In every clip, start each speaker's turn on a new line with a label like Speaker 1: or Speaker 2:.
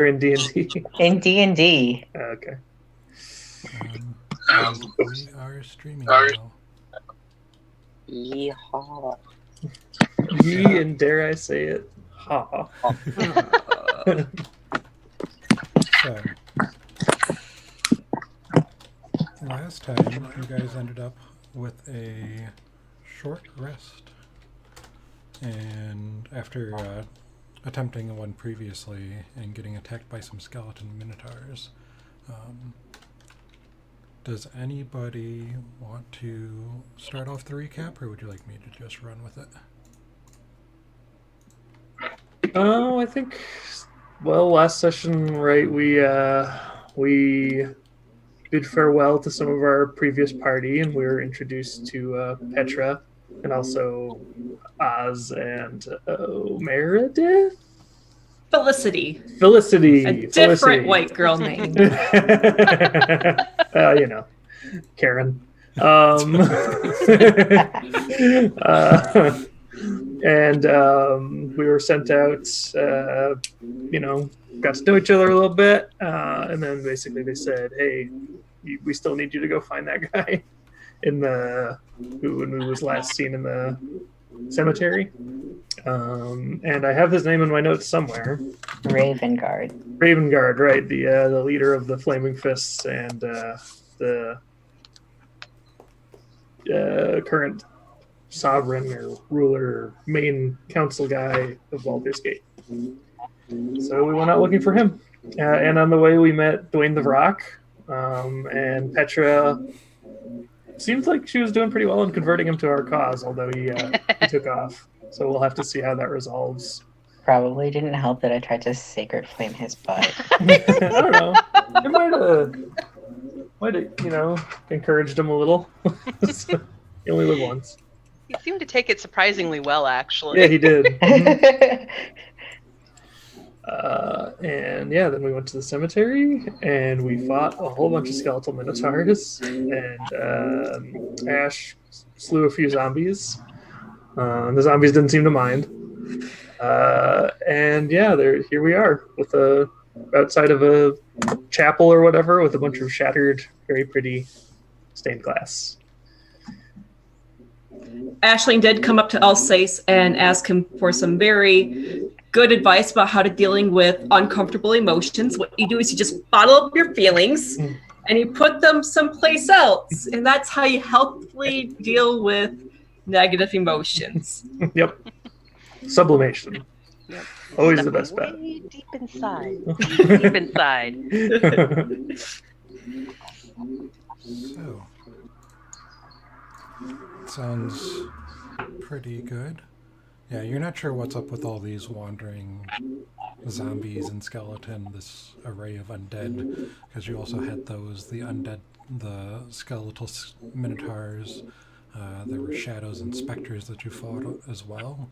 Speaker 1: Or in D&D?
Speaker 2: In D&D.
Speaker 1: Okay.
Speaker 3: And we are streaming now.
Speaker 4: Yeehaw.
Speaker 1: Ye, and dare I say it, ha.
Speaker 3: So, last time you guys ended up with a short rest. And after attempting one previously and getting attacked by some skeleton minotaurs, does anybody want to start off the recap, or would you like me to just run with it?
Speaker 1: Oh, I think. Well, last session, right? We bid farewell to some of our previous party, and we were introduced to Petra, and also Oz and Meredith.
Speaker 5: Felicity.
Speaker 1: Felicity.
Speaker 5: A different
Speaker 1: Felicity.
Speaker 5: white girl name.
Speaker 1: You know, Karen. And we were sent out, got to know each other a little bit. And then basically they said, hey, we still need you to go find that guy who was last seen in the cemetery. And I have his name in my notes somewhere. Ravengard, right? The leader of the Flaming Fists and the current sovereign or ruler or main council guy of Baldur's Gate. So we went out looking for him. And on the way we met Dwayne the Rock, and Petra seemed like she was doing pretty well in converting him to our cause, although he took off. So we'll have to see how that resolves.
Speaker 2: Probably didn't help that I tried to sacred flame his butt.
Speaker 1: I don't know. It might have, encouraged him a little. So, you only live once.
Speaker 4: He seemed to take it surprisingly well, actually.
Speaker 1: Yeah, he did. And then we went to the cemetery and we fought a whole bunch of skeletal minotaurs, and Ash slew a few zombies. The zombies didn't seem to mind. Here we are with outside of a chapel or whatever with a bunch of shattered, very pretty stained glass.
Speaker 5: Aisling did come up to Alsace and ask him for some very good advice about how to dealing with uncomfortable emotions. What you do is you just bottle up your feelings and you put them someplace else. And that's how you healthily deal with negative emotions.
Speaker 1: Yep. Sublimation.
Speaker 4: Yep.
Speaker 1: Always the best bet.
Speaker 4: Way deep inside. Deep inside.
Speaker 3: So, sounds pretty good. Yeah, you're not sure what's up with all these wandering zombies and skeleton, this array of undead, because you also had the undead, the skeletal minotaurs. There were shadows and specters that you fought as well.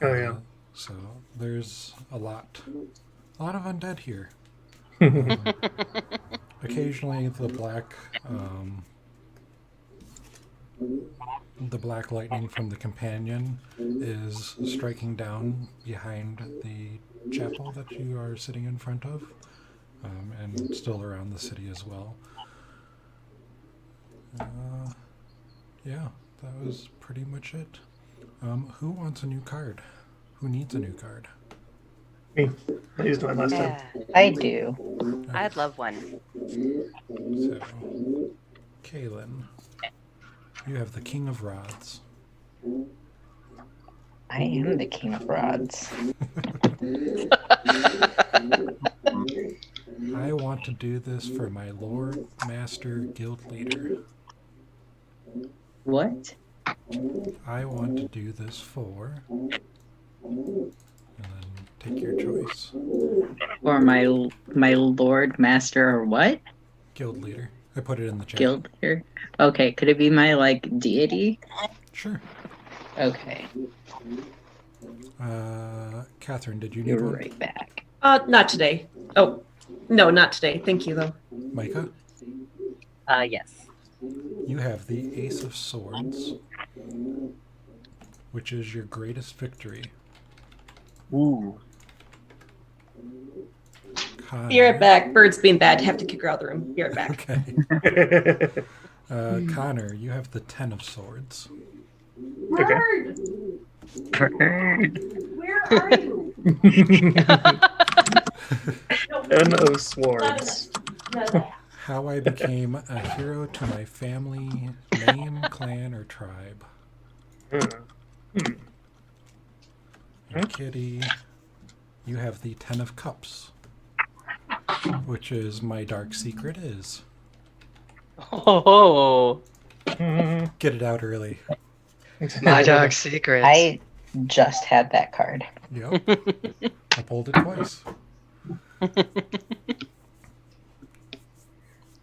Speaker 1: Oh, yeah.
Speaker 3: So there's a lot of undead here. Occasionally the black lightning from the companion is striking down behind the chapel that you are sitting in front of, and still around the city as well. Yeah, that was pretty much it. Who wants a new card? Who needs a new card?
Speaker 1: Me. I used mine last time.
Speaker 2: I do.
Speaker 4: I'd love one.
Speaker 3: So, Kaylin, you have the King of Rods.
Speaker 2: I am the King of Rods.
Speaker 3: I want to do this for my Lord Master Guild Leader.
Speaker 2: What?
Speaker 3: I want to do this for... And then take your choice.
Speaker 2: Or my Lord, Master, or what?
Speaker 3: Guild Leader. I put it in the chat.
Speaker 2: Guild Leader? Okay, could it be my, deity?
Speaker 3: Sure.
Speaker 2: Okay.
Speaker 3: Catherine, did you need
Speaker 2: You're
Speaker 3: one?
Speaker 2: right back.
Speaker 5: Not today. Oh, no, not today. Thank you, though.
Speaker 3: Micah?
Speaker 4: Yes.
Speaker 3: You have the Ace of Swords, which is your greatest victory.
Speaker 4: Ooh.
Speaker 3: Connor.
Speaker 5: Be right back. Bird's being bad. Have to kick her out of the room. Be right back.
Speaker 3: Okay. Connor, you have the 10 of swords.
Speaker 1: Okay.
Speaker 2: Bird.
Speaker 5: Where are you?
Speaker 1: 10 of swords.
Speaker 3: How I became a hero to my family, name, clan, or tribe. And Kitty, you have the 10 of cups, which is my dark secret is.
Speaker 4: Oh,
Speaker 3: Get it out early.
Speaker 4: my dark secrets.
Speaker 2: I just had that card.
Speaker 3: Yep. I pulled it twice.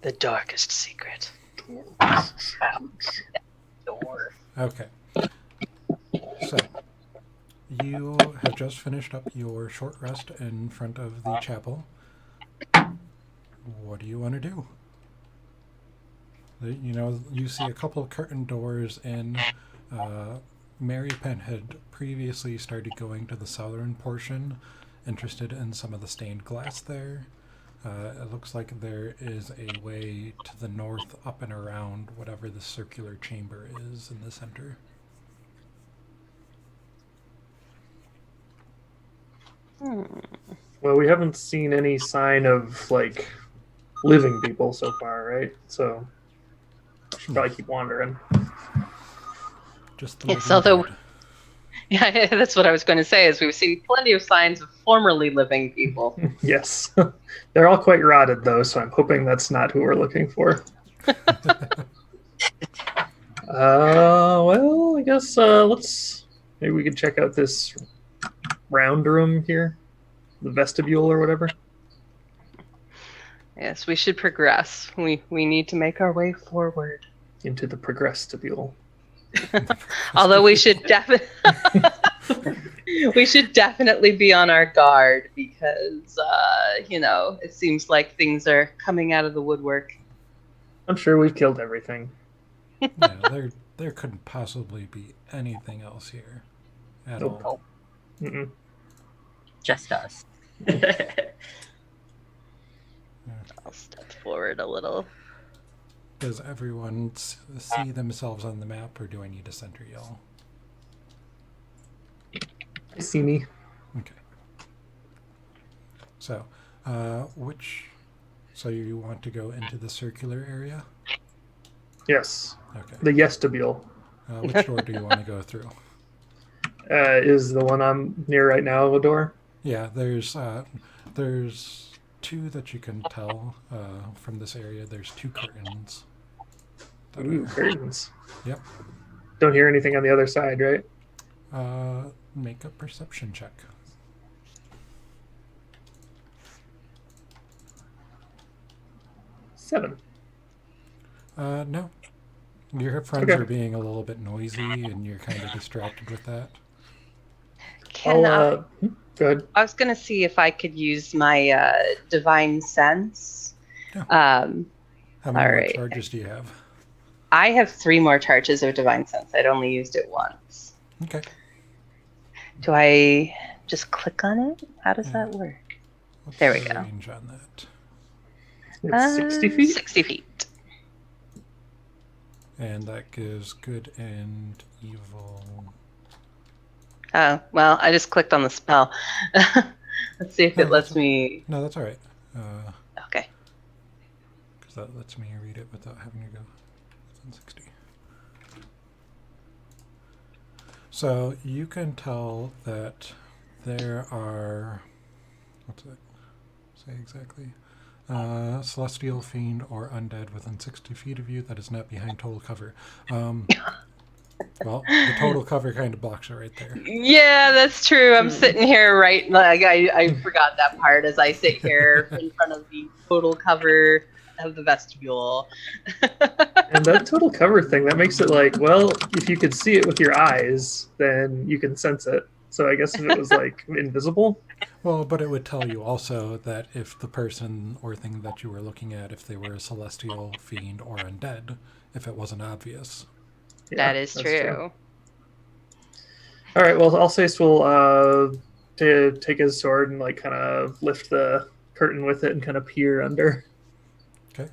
Speaker 4: The darkest secret.
Speaker 2: Door.
Speaker 3: Okay. So, you have just finished up your short rest in front of the chapel. What do you want to do? You know, you see a couple of curtain doors in. Mary Penn had previously started going to the southern portion, interested in some of the stained glass there. It looks like there is a way to the north, up and around whatever the circular chamber is in the center.
Speaker 1: Well, we haven't seen any sign of, like, living people so far, right? So, should probably keep wandering.
Speaker 3: Just the
Speaker 4: Yes,
Speaker 3: living
Speaker 4: although-
Speaker 3: dead.
Speaker 4: Yeah, that's what I was going to say. Is we've seen plenty of signs of formerly living people.
Speaker 1: Yes. They're all quite rotted, though, so I'm hoping that's not who we're looking for. Well, I guess maybe we could check out this round room here, the vestibule or whatever.
Speaker 4: Yes, we should progress. We need to make our way forward.
Speaker 1: Into the progrestibule.
Speaker 4: Although we should we should definitely be on our guard because it seems like things are coming out of the woodwork.
Speaker 1: I'm sure we've killed everything.
Speaker 3: Yeah, there couldn't possibly be anything else here at
Speaker 1: Nope.
Speaker 3: all.
Speaker 1: Mm-mm.
Speaker 2: Just us.
Speaker 4: I'll step forward a little.
Speaker 3: Does everyone see themselves on the map, or do I need to center y'all?
Speaker 1: You see me?
Speaker 3: Okay. So, so you want to go into the circular area?
Speaker 1: Yes.
Speaker 3: Okay.
Speaker 1: The vestibule
Speaker 3: Which door do you want to go through?
Speaker 1: is the one I'm near right now, the door.
Speaker 3: Yeah, there's two that you can tell from this area. There's two curtains.
Speaker 1: Ooh, curtains.
Speaker 3: Yep.
Speaker 1: Don't hear anything on the other side, right?
Speaker 3: Make a perception check.
Speaker 1: Seven.
Speaker 3: No. Your friends
Speaker 1: Okay.
Speaker 3: are being a little bit noisy, and you're kind of distracted with that.
Speaker 4: Can
Speaker 1: Go ahead.
Speaker 4: I was going to see if I could use my divine sense.
Speaker 3: Yeah. How many
Speaker 4: All
Speaker 3: more
Speaker 4: right.
Speaker 3: charges do you have?
Speaker 4: I have 3 more charges of divine sense. I'd only used it once.
Speaker 3: Okay.
Speaker 4: Do I just click on it? How does that work?
Speaker 3: What's
Speaker 4: There we
Speaker 3: the
Speaker 4: go.
Speaker 3: range on that?
Speaker 1: It's 60 feet.
Speaker 4: 60 feet.
Speaker 3: And that gives good and evil.
Speaker 4: Oh, well, I just clicked on the spell. Let's see if
Speaker 3: No,
Speaker 4: it lets
Speaker 3: that's-
Speaker 4: me.
Speaker 3: No, that's all right.
Speaker 4: Okay.
Speaker 3: Because that lets me read it without having to go within 60. So you can tell that there are, what's it say exactly? Celestial fiend or undead within 60 feet of you that is not behind total cover. Well, the total cover kind of blocks it right there.
Speaker 4: Yeah, that's true. I'm sitting here right. Like I forgot that part as I sit here in front of the total cover of the vestibule.
Speaker 1: And that total cover thing, that makes it like, well, if you could see it with your eyes, then you can sense it. So I guess if it was like invisible.
Speaker 3: Well, but it would tell you also that if the person or thing that you were looking at, if they were a celestial fiend or undead, if it wasn't obvious.
Speaker 1: Yeah,
Speaker 4: That is
Speaker 1: that's
Speaker 4: true.
Speaker 1: All right, well, Alsace will to take his sword and like kind of lift the curtain with it and kind of peer under.
Speaker 3: Okay.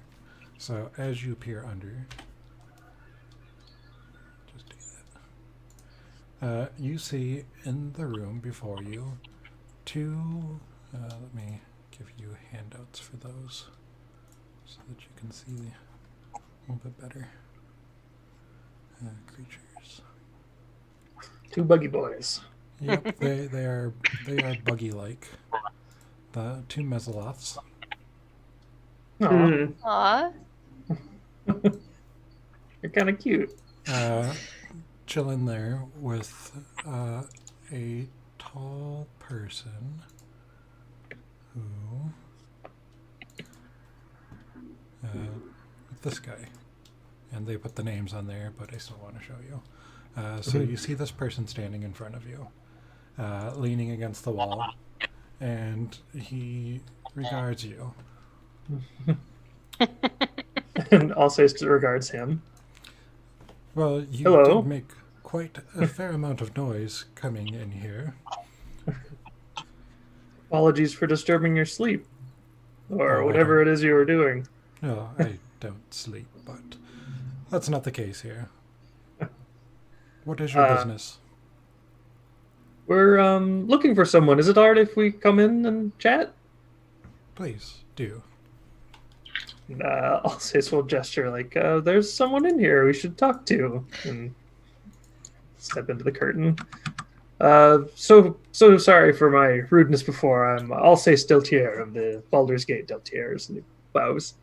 Speaker 3: So as you peer under, just do that. You see in the room before you two. Let me give you handouts for those so that you can see a little bit better. Creatures.
Speaker 1: Two buggy boys.
Speaker 3: Yep, they are buggy-like. The two Mesoloths.
Speaker 1: Aw,
Speaker 5: Hmm.
Speaker 4: Aw.
Speaker 1: you're kind of cute.
Speaker 3: Chilling there with a tall person who this guy, and they put the names on there, but I still want to show you. So you see this person standing in front of you, leaning against the wall, and he regards you.
Speaker 1: And also regards him.
Speaker 3: Well, you
Speaker 1: Hello.
Speaker 3: did make quite a fair amount of noise coming in here.
Speaker 1: Apologies for disturbing your sleep. Or
Speaker 3: Oh, I
Speaker 1: whatever it is you were doing.
Speaker 3: No, I don't sleep, but that's not the case here. What is your business?
Speaker 1: We're looking for someone. Is it alright if we come in and chat?
Speaker 3: Please, do.
Speaker 1: Alsace will gesture like, there's someone in here we should talk to. And step into the curtain. So sorry for my rudeness before. I'm Alsace Deltier of the Baldur's Gate Deltiers. And he bows.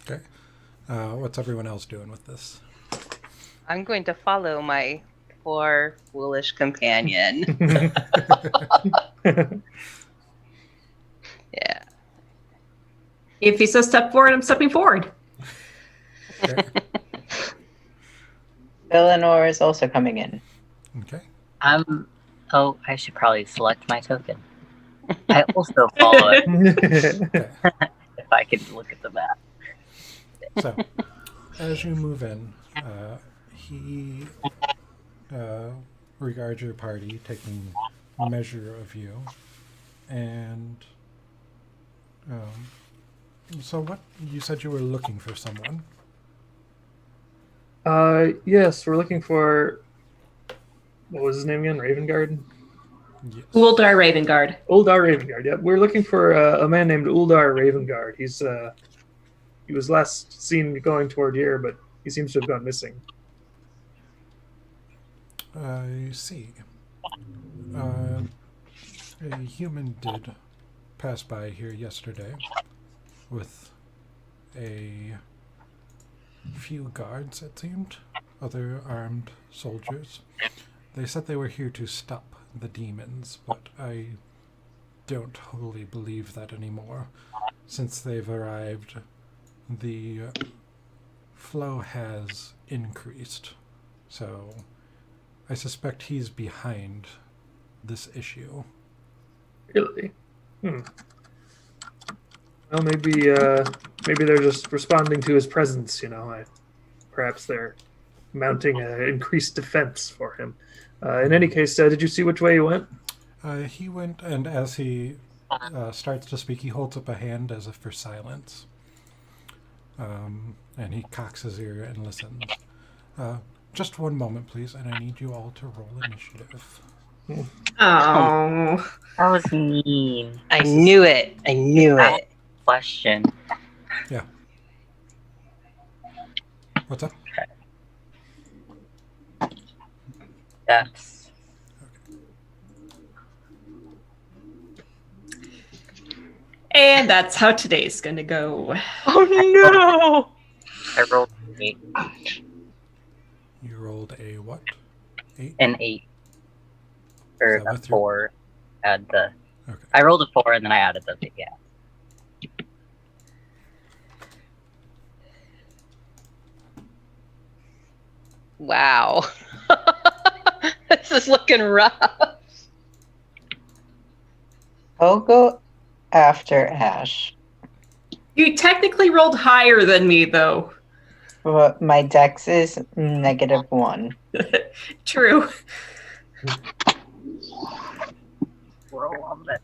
Speaker 3: Okay. What's everyone else doing with this?
Speaker 4: I'm going to follow my poor, foolish companion. Yeah.
Speaker 5: If he says step forward, I'm stepping forward.
Speaker 3: Okay.
Speaker 2: Eleanor is also coming in.
Speaker 3: Okay.
Speaker 6: Oh, I should probably select my token. I also follow it
Speaker 3: Okay.
Speaker 6: if I could look at the map.
Speaker 3: So, as you move in, he regards your party, taking measure of you, and so what? You said you were looking for someone.
Speaker 1: Yes, we're looking for. What was his name again? Ravengard?
Speaker 3: Yes.
Speaker 5: Uldar Ravengard.
Speaker 1: Uldar Ravengard. Yep, we're looking for a man named Uldar Ravengard. He was last seen going toward here, but he seems to have gone missing.
Speaker 3: I see. A human did pass by here yesterday with a few guards, it seemed, other armed soldiers. They said they were here to stop the demons, but I don't wholly believe that anymore. Since they've arrived, the flow has increased, so I suspect he's behind this issue.
Speaker 1: Really? Well, maybe they're just responding to his presence. Perhaps they're mounting an increased defense for him. In any case, did you see which way he went?
Speaker 3: He went, and as he starts to speak, he holds up a hand as if for silence. And he cocks his ear and listens. Just one moment, please, and I need you all to roll initiative.
Speaker 5: Oh.
Speaker 6: That was mean.
Speaker 4: I knew it. I knew it.
Speaker 6: Question.
Speaker 3: Yeah. What's up?
Speaker 6: That's
Speaker 5: And that's how today's gonna go.
Speaker 4: Oh
Speaker 6: I rolled an 8.
Speaker 3: You rolled a what? 8?
Speaker 6: An 8. Or
Speaker 3: Is that
Speaker 6: a
Speaker 3: with your-
Speaker 6: 4. Add the.
Speaker 3: Okay.
Speaker 6: I rolled a 4 and then I added the. Yeah.
Speaker 4: no! Wow. This is looking rough.
Speaker 2: I'll go after Ash.
Speaker 5: You technically rolled higher than me, though.
Speaker 2: But my dex is -1.
Speaker 5: True.
Speaker 6: Roll on that.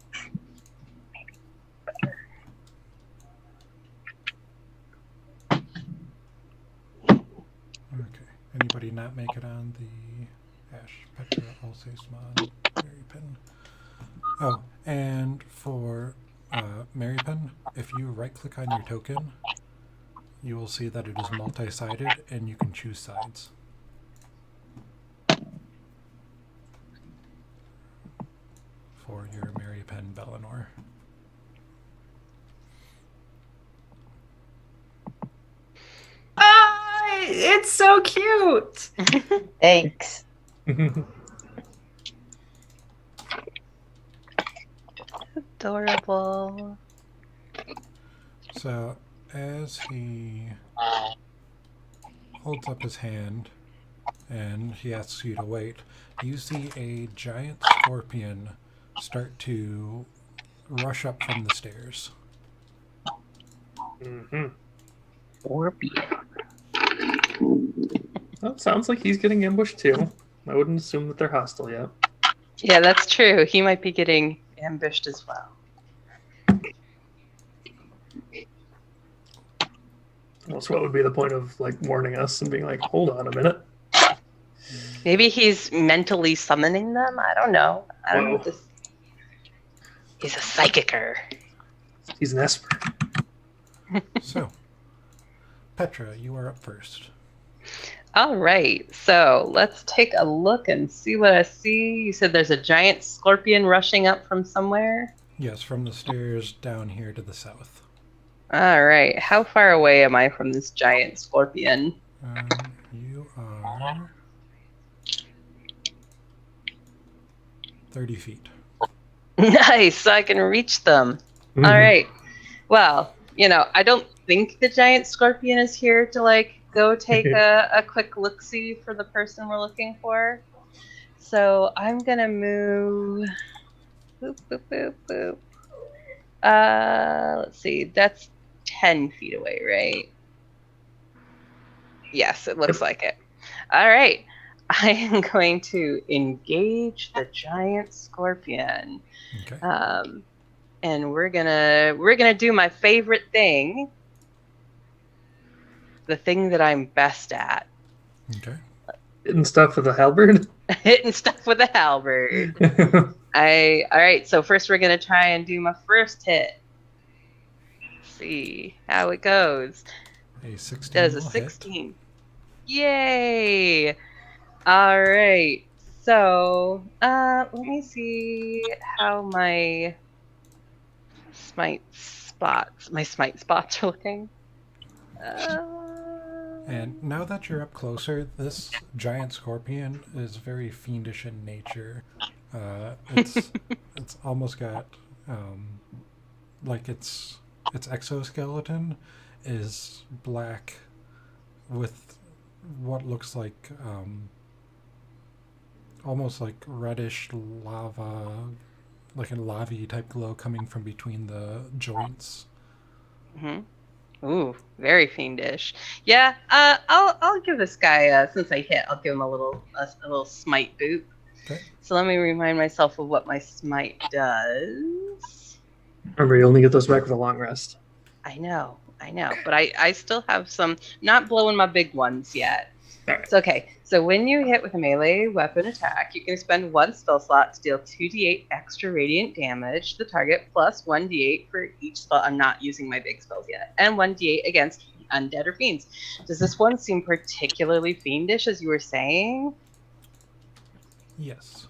Speaker 3: anybody not make it on the Ash, Petra, Alsace-Mon, Marypen? Oh, and for Marypen, if you right-click on your token, you will see that it is multi-sided, and you can choose sides. For your Marypen Bellinor.
Speaker 5: Ah, it's so cute.
Speaker 6: Thanks.
Speaker 4: Adorable.
Speaker 3: So, as he holds up his hand and he asks you to wait, you see a giant scorpion start to rush up from the stairs.
Speaker 1: Mm-hmm.
Speaker 6: Scorpion.
Speaker 1: Well, it sounds like he's getting ambushed too. I wouldn't assume that they're hostile yet.
Speaker 4: Yeah, that's true. He might be getting ambushed as well.
Speaker 1: So what would be the point of like warning us and being like, hold on a minute?
Speaker 4: Maybe he's mentally summoning them. I don't know. I don't know what this. He's a psychicer.
Speaker 1: He's an esper.
Speaker 3: So, Petra, you are up first.
Speaker 4: All right, so let's take a look and see what I see. You said there's a giant scorpion rushing up from somewhere?
Speaker 3: Yes, from the stairs down here to the south.
Speaker 4: All right, how far away am I from this giant scorpion?
Speaker 3: You are 30 feet.
Speaker 4: Nice, so I can reach them.
Speaker 1: Mhm.
Speaker 4: All right, well, I don't think the giant scorpion is here to like go take a quick look-see for the person we're looking for. So I'm gonna move. Boop, boop, boop, boop. Let's see. That's 10 feet away, right? Yes, it looks like it. All right. I am going to engage the giant scorpion.
Speaker 3: Okay.
Speaker 4: And we're gonna do my favorite thing. The thing that I'm best at.
Speaker 3: Okay.
Speaker 1: Hitting stuff with a halberd.
Speaker 4: Hitting stuff with a halberd. All right, so first we're gonna try and do my first hit. See how it goes.
Speaker 3: A 16.
Speaker 4: Does a
Speaker 3: will
Speaker 4: 16.
Speaker 3: hit.
Speaker 4: Yay! All right. So, let me see how my smite spots are looking.
Speaker 3: And now that you're up closer, this giant scorpion is very fiendish in nature. It's almost got like its exoskeleton is black with what looks like almost like reddish lava, like a lavy type glow coming from between the joints.
Speaker 4: Ooh, very fiendish. Yeah, I'll give this guy since I hit, I'll give him a little smite boop.
Speaker 3: Okay.
Speaker 4: So let me remind myself of what my smite does.
Speaker 1: Remember, you only get those back with a long rest.
Speaker 4: I know, but I still have some, not blowing my big ones yet.
Speaker 1: All right.
Speaker 4: It's okay. So when you hit with a melee weapon attack, you can spend 1 spell slot to deal 2d8 extra radiant damage to the target, plus 1d8 for each spell. I'm not using my big spells yet. And 1d8 against undead or fiends. Does this one seem particularly fiendish, as you were saying?
Speaker 3: Yes.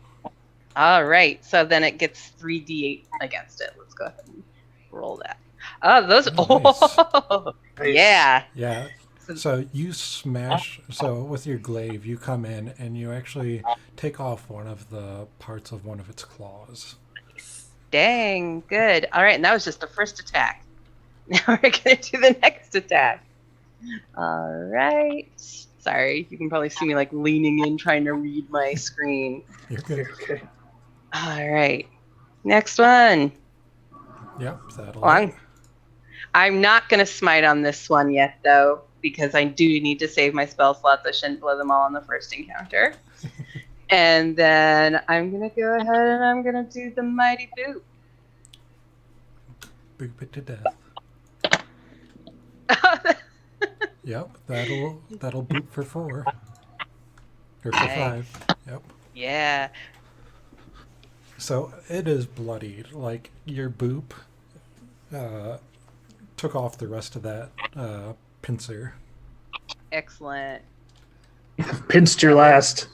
Speaker 4: All right. So then it gets 3d8 against it. Let's go ahead and roll that. Oh, those.
Speaker 3: Oh,
Speaker 1: Nice.
Speaker 4: Yeah.
Speaker 3: Yeah. So you smash. So with your glaive, you come in and you actually take off one of the parts of one of its claws.
Speaker 4: Dang, good. All right, and that was just the first attack. Now we're gonna do the next attack. All right. Sorry, you can probably see me like leaning in, trying to read my screen.
Speaker 3: You're good.
Speaker 1: Okay.
Speaker 4: All right, next one.
Speaker 3: Yep, that'll.
Speaker 4: Well, I'm not gonna smite on this one yet, though, because I do need to save my spell slots. I shouldn't blow them all on the first encounter. And then I'm gonna go ahead and I'm gonna do the mighty boop.
Speaker 3: Boop it to death. Yep, that'll boop for 4. Or for
Speaker 4: Nice.
Speaker 3: 5. Yep.
Speaker 4: Yeah.
Speaker 3: So it is bloodied. Like, your boop took off the rest of that pincer.
Speaker 4: Excellent.
Speaker 1: Pinched your last.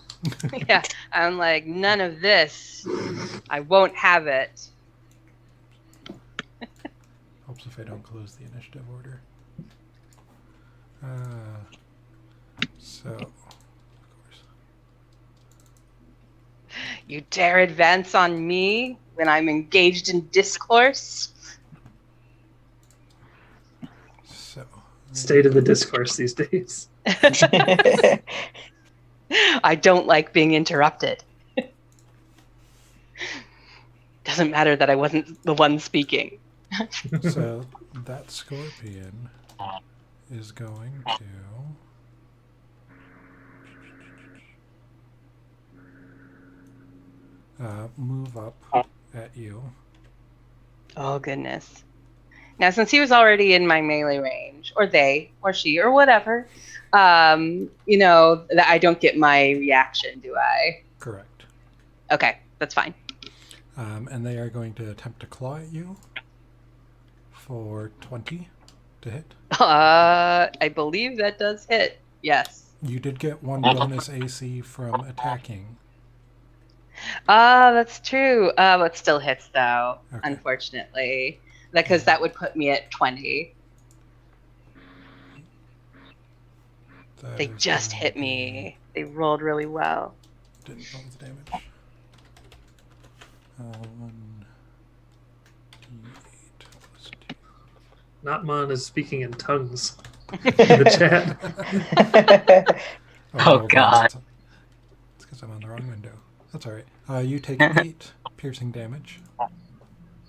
Speaker 4: Yeah. I'm like, none of this. I won't have it.
Speaker 3: Helps if I don't close the initiative order. So, of course.
Speaker 4: You dare advance on me when I'm engaged in discourse?
Speaker 3: So,
Speaker 1: State of the discourse these days.
Speaker 4: I don't like being interrupted. Doesn't matter that I wasn't the one speaking.
Speaker 3: so that scorpion is going to move up at you.
Speaker 4: Oh, goodness. Now, since he was already in my melee range, or they, or she, or whatever, that I don't get my reaction, do I?
Speaker 3: Correct.
Speaker 4: Okay, that's fine.
Speaker 3: And they are going to attempt to claw at you for 20 to hit.
Speaker 4: I believe that does hit. Yes.
Speaker 3: You did get 1 bonus AC from attacking.
Speaker 4: That's true. But still hits, though,
Speaker 3: Okay.
Speaker 4: unfortunately. Because that would put me at 20.
Speaker 3: That
Speaker 4: They
Speaker 3: is
Speaker 4: just
Speaker 3: going
Speaker 4: hit
Speaker 3: to
Speaker 4: me. They rolled really well.
Speaker 3: be- Didn't roll the damage. 1d8 plus 2.
Speaker 1: Notmon is speaking in tongues in the chat.
Speaker 6: Oh, God.
Speaker 3: It's because I'm on the wrong window. That's all right. You take 8 piercing damage.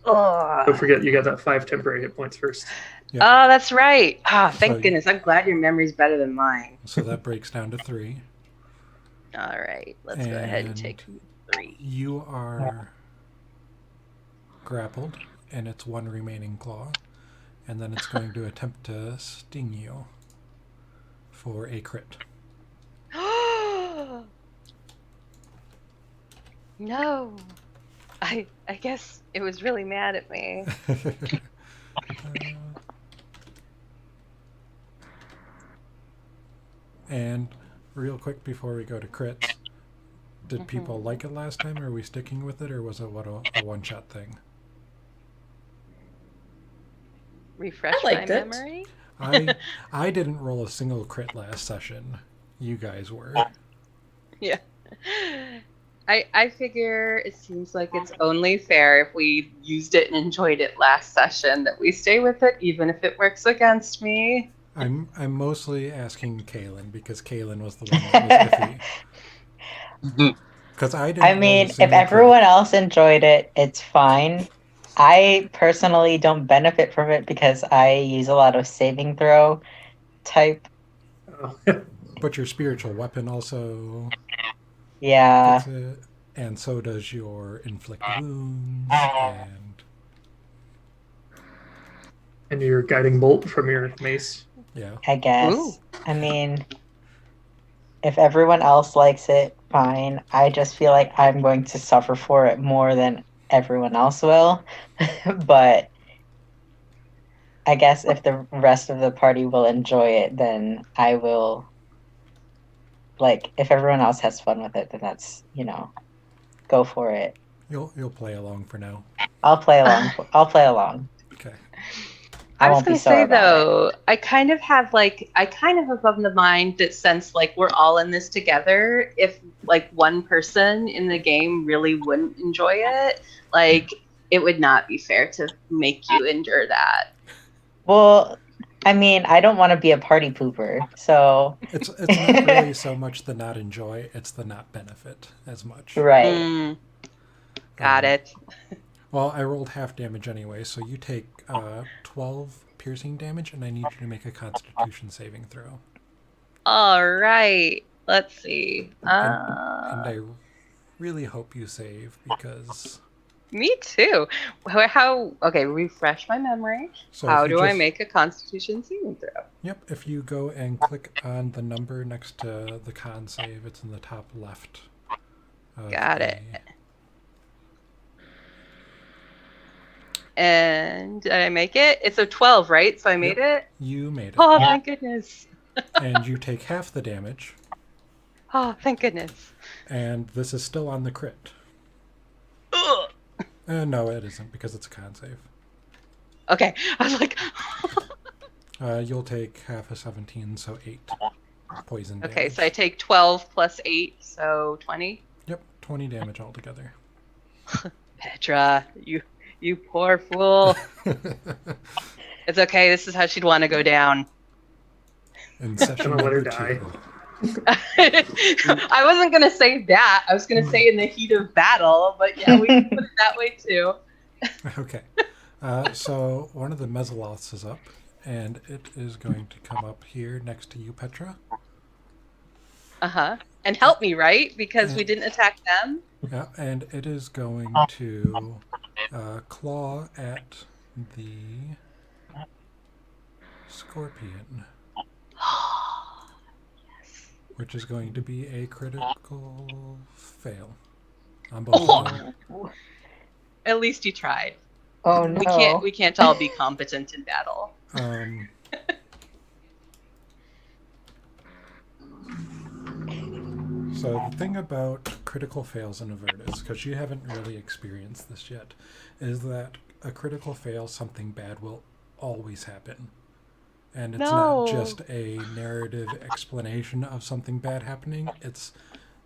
Speaker 1: Don't forget, you got that 5 temporary hit points first.
Speaker 3: Yep.
Speaker 4: Oh, that's right. Ah, thank
Speaker 3: So-
Speaker 4: goodness. I'm glad your memory's better than mine.
Speaker 3: So that breaks down to 3.
Speaker 4: All right, let's go ahead and take 3.
Speaker 3: You are grappled, and it's 1 remaining claw. And then it's going to attempt to sting you for a crit.
Speaker 4: No. I guess it was really mad at me.
Speaker 3: And real quick before we go to crits, did people like it last time? Are we sticking with it, or was it a one-shot thing?
Speaker 4: Refresh
Speaker 5: I liked
Speaker 4: my
Speaker 5: it.
Speaker 4: memory.
Speaker 3: I didn't roll a single crit last session. You guys were.
Speaker 4: Yeah. I figure it seems like it's only fair if we used it and enjoyed it last session that we stay with it, even if it works against me.
Speaker 3: I'm mostly asking Kaylin because Kaylin was the one that was iffy. Because I didn't.
Speaker 7: I
Speaker 3: roll
Speaker 7: mean,
Speaker 3: a
Speaker 7: if
Speaker 3: single
Speaker 7: everyone
Speaker 3: crit.
Speaker 7: else enjoyed it, it's fine. I personally don't benefit from it because I use a lot of saving throw type.
Speaker 1: Oh.
Speaker 3: But your spiritual weapon also
Speaker 7: Yeah.
Speaker 3: gets it, and so does your inflict wounds
Speaker 1: And your guiding bolt from your mace.
Speaker 3: yeah.
Speaker 7: I guess.
Speaker 4: Ooh.
Speaker 7: I mean, if everyone else likes it, fine. I just feel like I'm going to suffer for it more than everyone else will. But I guess if the rest of the party will enjoy it, then I will. Like, if everyone else has fun with it, then that's, go for it.
Speaker 3: You'll play along for now.
Speaker 7: I'll play along. I'll play along.
Speaker 3: Okay.
Speaker 4: I was
Speaker 7: won't be
Speaker 4: going to
Speaker 7: sore
Speaker 4: say,
Speaker 7: about it.
Speaker 4: though, I kind of have of the mind that since, we're all in this together, if, one person in the game really wouldn't enjoy it, it would not be fair to make you endure that.
Speaker 7: Well, I mean, I don't want to be a party pooper, so
Speaker 3: It's not really so much the not enjoy, it's the not benefit as much.
Speaker 7: right.
Speaker 4: Got it.
Speaker 3: Well, I rolled half damage anyway, so you take 12 piercing damage, and I need you to make a Constitution saving throw.
Speaker 4: All right. Let's see.
Speaker 3: And I really hope you save, because
Speaker 4: Me too. How? Okay, refresh my memory.
Speaker 3: So
Speaker 4: How
Speaker 3: if you
Speaker 4: do I
Speaker 3: just-
Speaker 4: make a Constitution saving throw?
Speaker 3: Yep, if you go and click on the number next to the con save, it's in the top left.
Speaker 4: Got it. And did I make it? It's a 12, right? So I made it?
Speaker 3: You made it.
Speaker 4: Oh,
Speaker 7: Yeah.
Speaker 4: thank goodness.
Speaker 3: And you take half the damage,
Speaker 4: Oh, thank goodness.
Speaker 3: and this is still on the crit.
Speaker 4: Ugh.
Speaker 3: No, it isn't, because it's a con save.
Speaker 4: Okay, I was like,
Speaker 3: You'll take half of 17, so 8 poison damage.
Speaker 4: okay, so I take 12 plus 8, so 20.
Speaker 3: Yep, 20 damage altogether.
Speaker 4: Petra, you poor fool. It's okay, this is how she'd want to go down.
Speaker 3: In session
Speaker 1: Gonna let her
Speaker 3: number
Speaker 1: die.
Speaker 3: 2.
Speaker 4: I wasn't going to say that. I was going to say in the heat of battle, but yeah, we can put it that way too.
Speaker 3: Okay. So one of the Mesoloths is up, and it is going to come up here next to you, Petra.
Speaker 4: Uh-huh. And help me, right? Because we didn't attack them.
Speaker 3: Yeah, and it is going to claw at the scorpion, which is going to be a critical fail on both of them.
Speaker 4: At least you tried.
Speaker 7: Oh no.
Speaker 4: We can't all be competent in battle.
Speaker 3: So the thing about critical fails in Avernus, because you haven't really experienced this yet, is that a critical fail, something bad will always happen. And it's
Speaker 4: No.
Speaker 3: not just a narrative explanation of something bad happening. It's,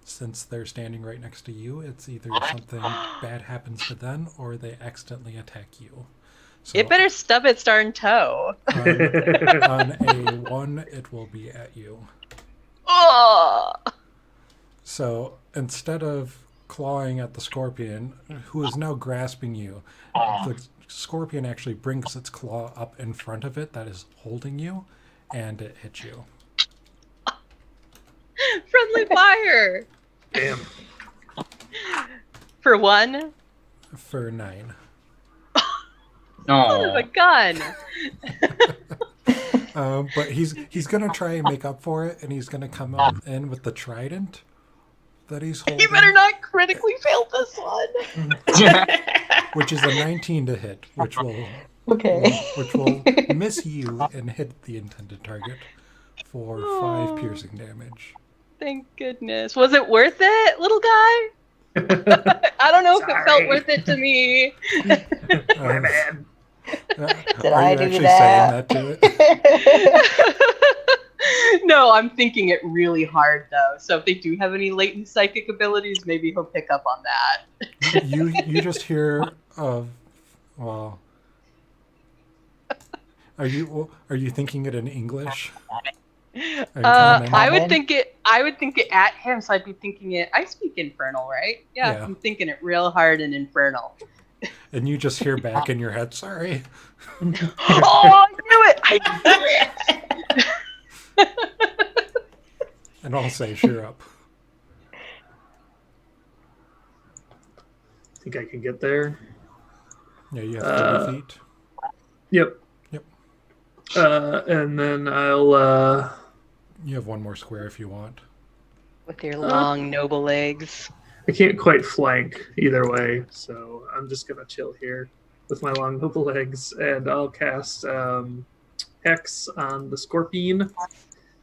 Speaker 3: since they're standing right next to you, it's either something bad happens to them or they accidentally attack you. So
Speaker 4: It better stub its darn toe.
Speaker 3: on a 1, it will be at you.
Speaker 4: Oh!
Speaker 3: So instead of clawing at the scorpion, who is now grasping you, the scorpion actually brings its claw up in front of it that is holding you, and it hits you.
Speaker 4: Friendly fire!
Speaker 1: Damn.
Speaker 4: For 1?
Speaker 3: For 9.
Speaker 4: Son of a gun!
Speaker 3: But he's gonna try and make up for it, and he's gonna come up in with the trident that he's holding,
Speaker 4: You better not critically fail this one.
Speaker 3: which is a 19 to hit, which will
Speaker 7: Okay.
Speaker 3: miss you and hit the intended target for 5 piercing damage.
Speaker 4: Thank goodness. Was it worth it, little guy? I don't know if it felt
Speaker 1: Sorry.
Speaker 4: worth it to me.
Speaker 1: My bad.
Speaker 7: Did
Speaker 3: Are
Speaker 7: I
Speaker 3: you
Speaker 7: do
Speaker 3: actually
Speaker 7: that?
Speaker 3: saying that to it?
Speaker 4: No, I'm thinking it really hard though. So if they do have any latent psychic abilities, maybe he'll pick up on that.
Speaker 3: You just hear of, well, are you thinking it in English? Are you commenting?
Speaker 4: I would think it at him, so I'd be thinking it. I speak Infernal, right? Yeah,
Speaker 3: Yeah.
Speaker 4: I'm thinking it real hard in Infernal.
Speaker 3: And you just hear back in your head, sorry.
Speaker 4: Oh, I knew it! I knew it!
Speaker 3: And I'll say, sure up.
Speaker 1: Think I can get there.
Speaker 3: Yeah, you have 30 feet.
Speaker 1: Yep.
Speaker 3: Yep.
Speaker 1: And then I'll
Speaker 3: You have 1 more square if you want.
Speaker 4: With your long, noble legs.
Speaker 1: I can't quite flank either way, so I'm just gonna chill here with my long noble legs, and I'll cast Hex on the scorpion,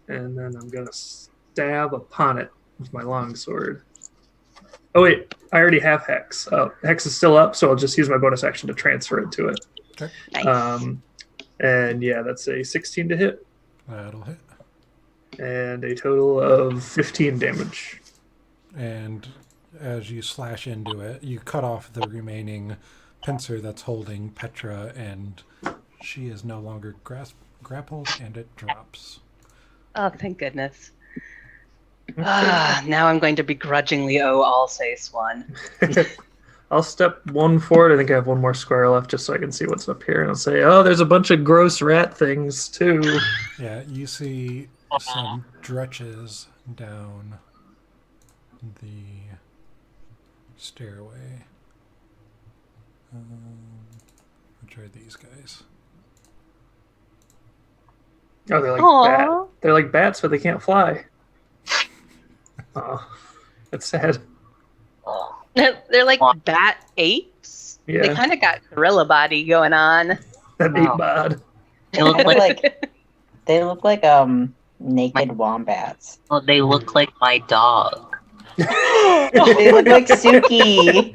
Speaker 1: and then I'm gonna stab upon it with my longsword. Oh wait, I already have Hex. Oh, Hex is still up, so I'll just use my bonus action to transfer it to it.
Speaker 3: Okay.
Speaker 4: Nice.
Speaker 1: And yeah, that's a 16 to hit,
Speaker 3: That'll hit.
Speaker 1: and a total of 15 damage.
Speaker 3: And as you slash into it, you cut off the remaining pincer that's holding Petra, and she is no longer grappled, and it drops.
Speaker 4: Oh, thank goodness. Now I'm going to begrudgingly owe Alsace one.
Speaker 1: I'll step 1 forward. I think I have 1 more square left just so I can see what's up here. And I'll say, oh, there's a bunch of gross rat things too.
Speaker 3: Yeah, you see some dretches down the stairway. Which are these guys?
Speaker 1: Oh, they're like
Speaker 4: Aw.
Speaker 1: They're like bats, but they can't fly. Oh, that's sad.
Speaker 6: Oh,
Speaker 4: They're like bat apes. They
Speaker 1: Yeah,
Speaker 4: kind of got gorilla body going on.
Speaker 1: that
Speaker 6: Wow.
Speaker 1: ape bod.
Speaker 6: they look like
Speaker 7: They look like naked wombats.
Speaker 6: well, they look like my dog.
Speaker 7: They look like Suki.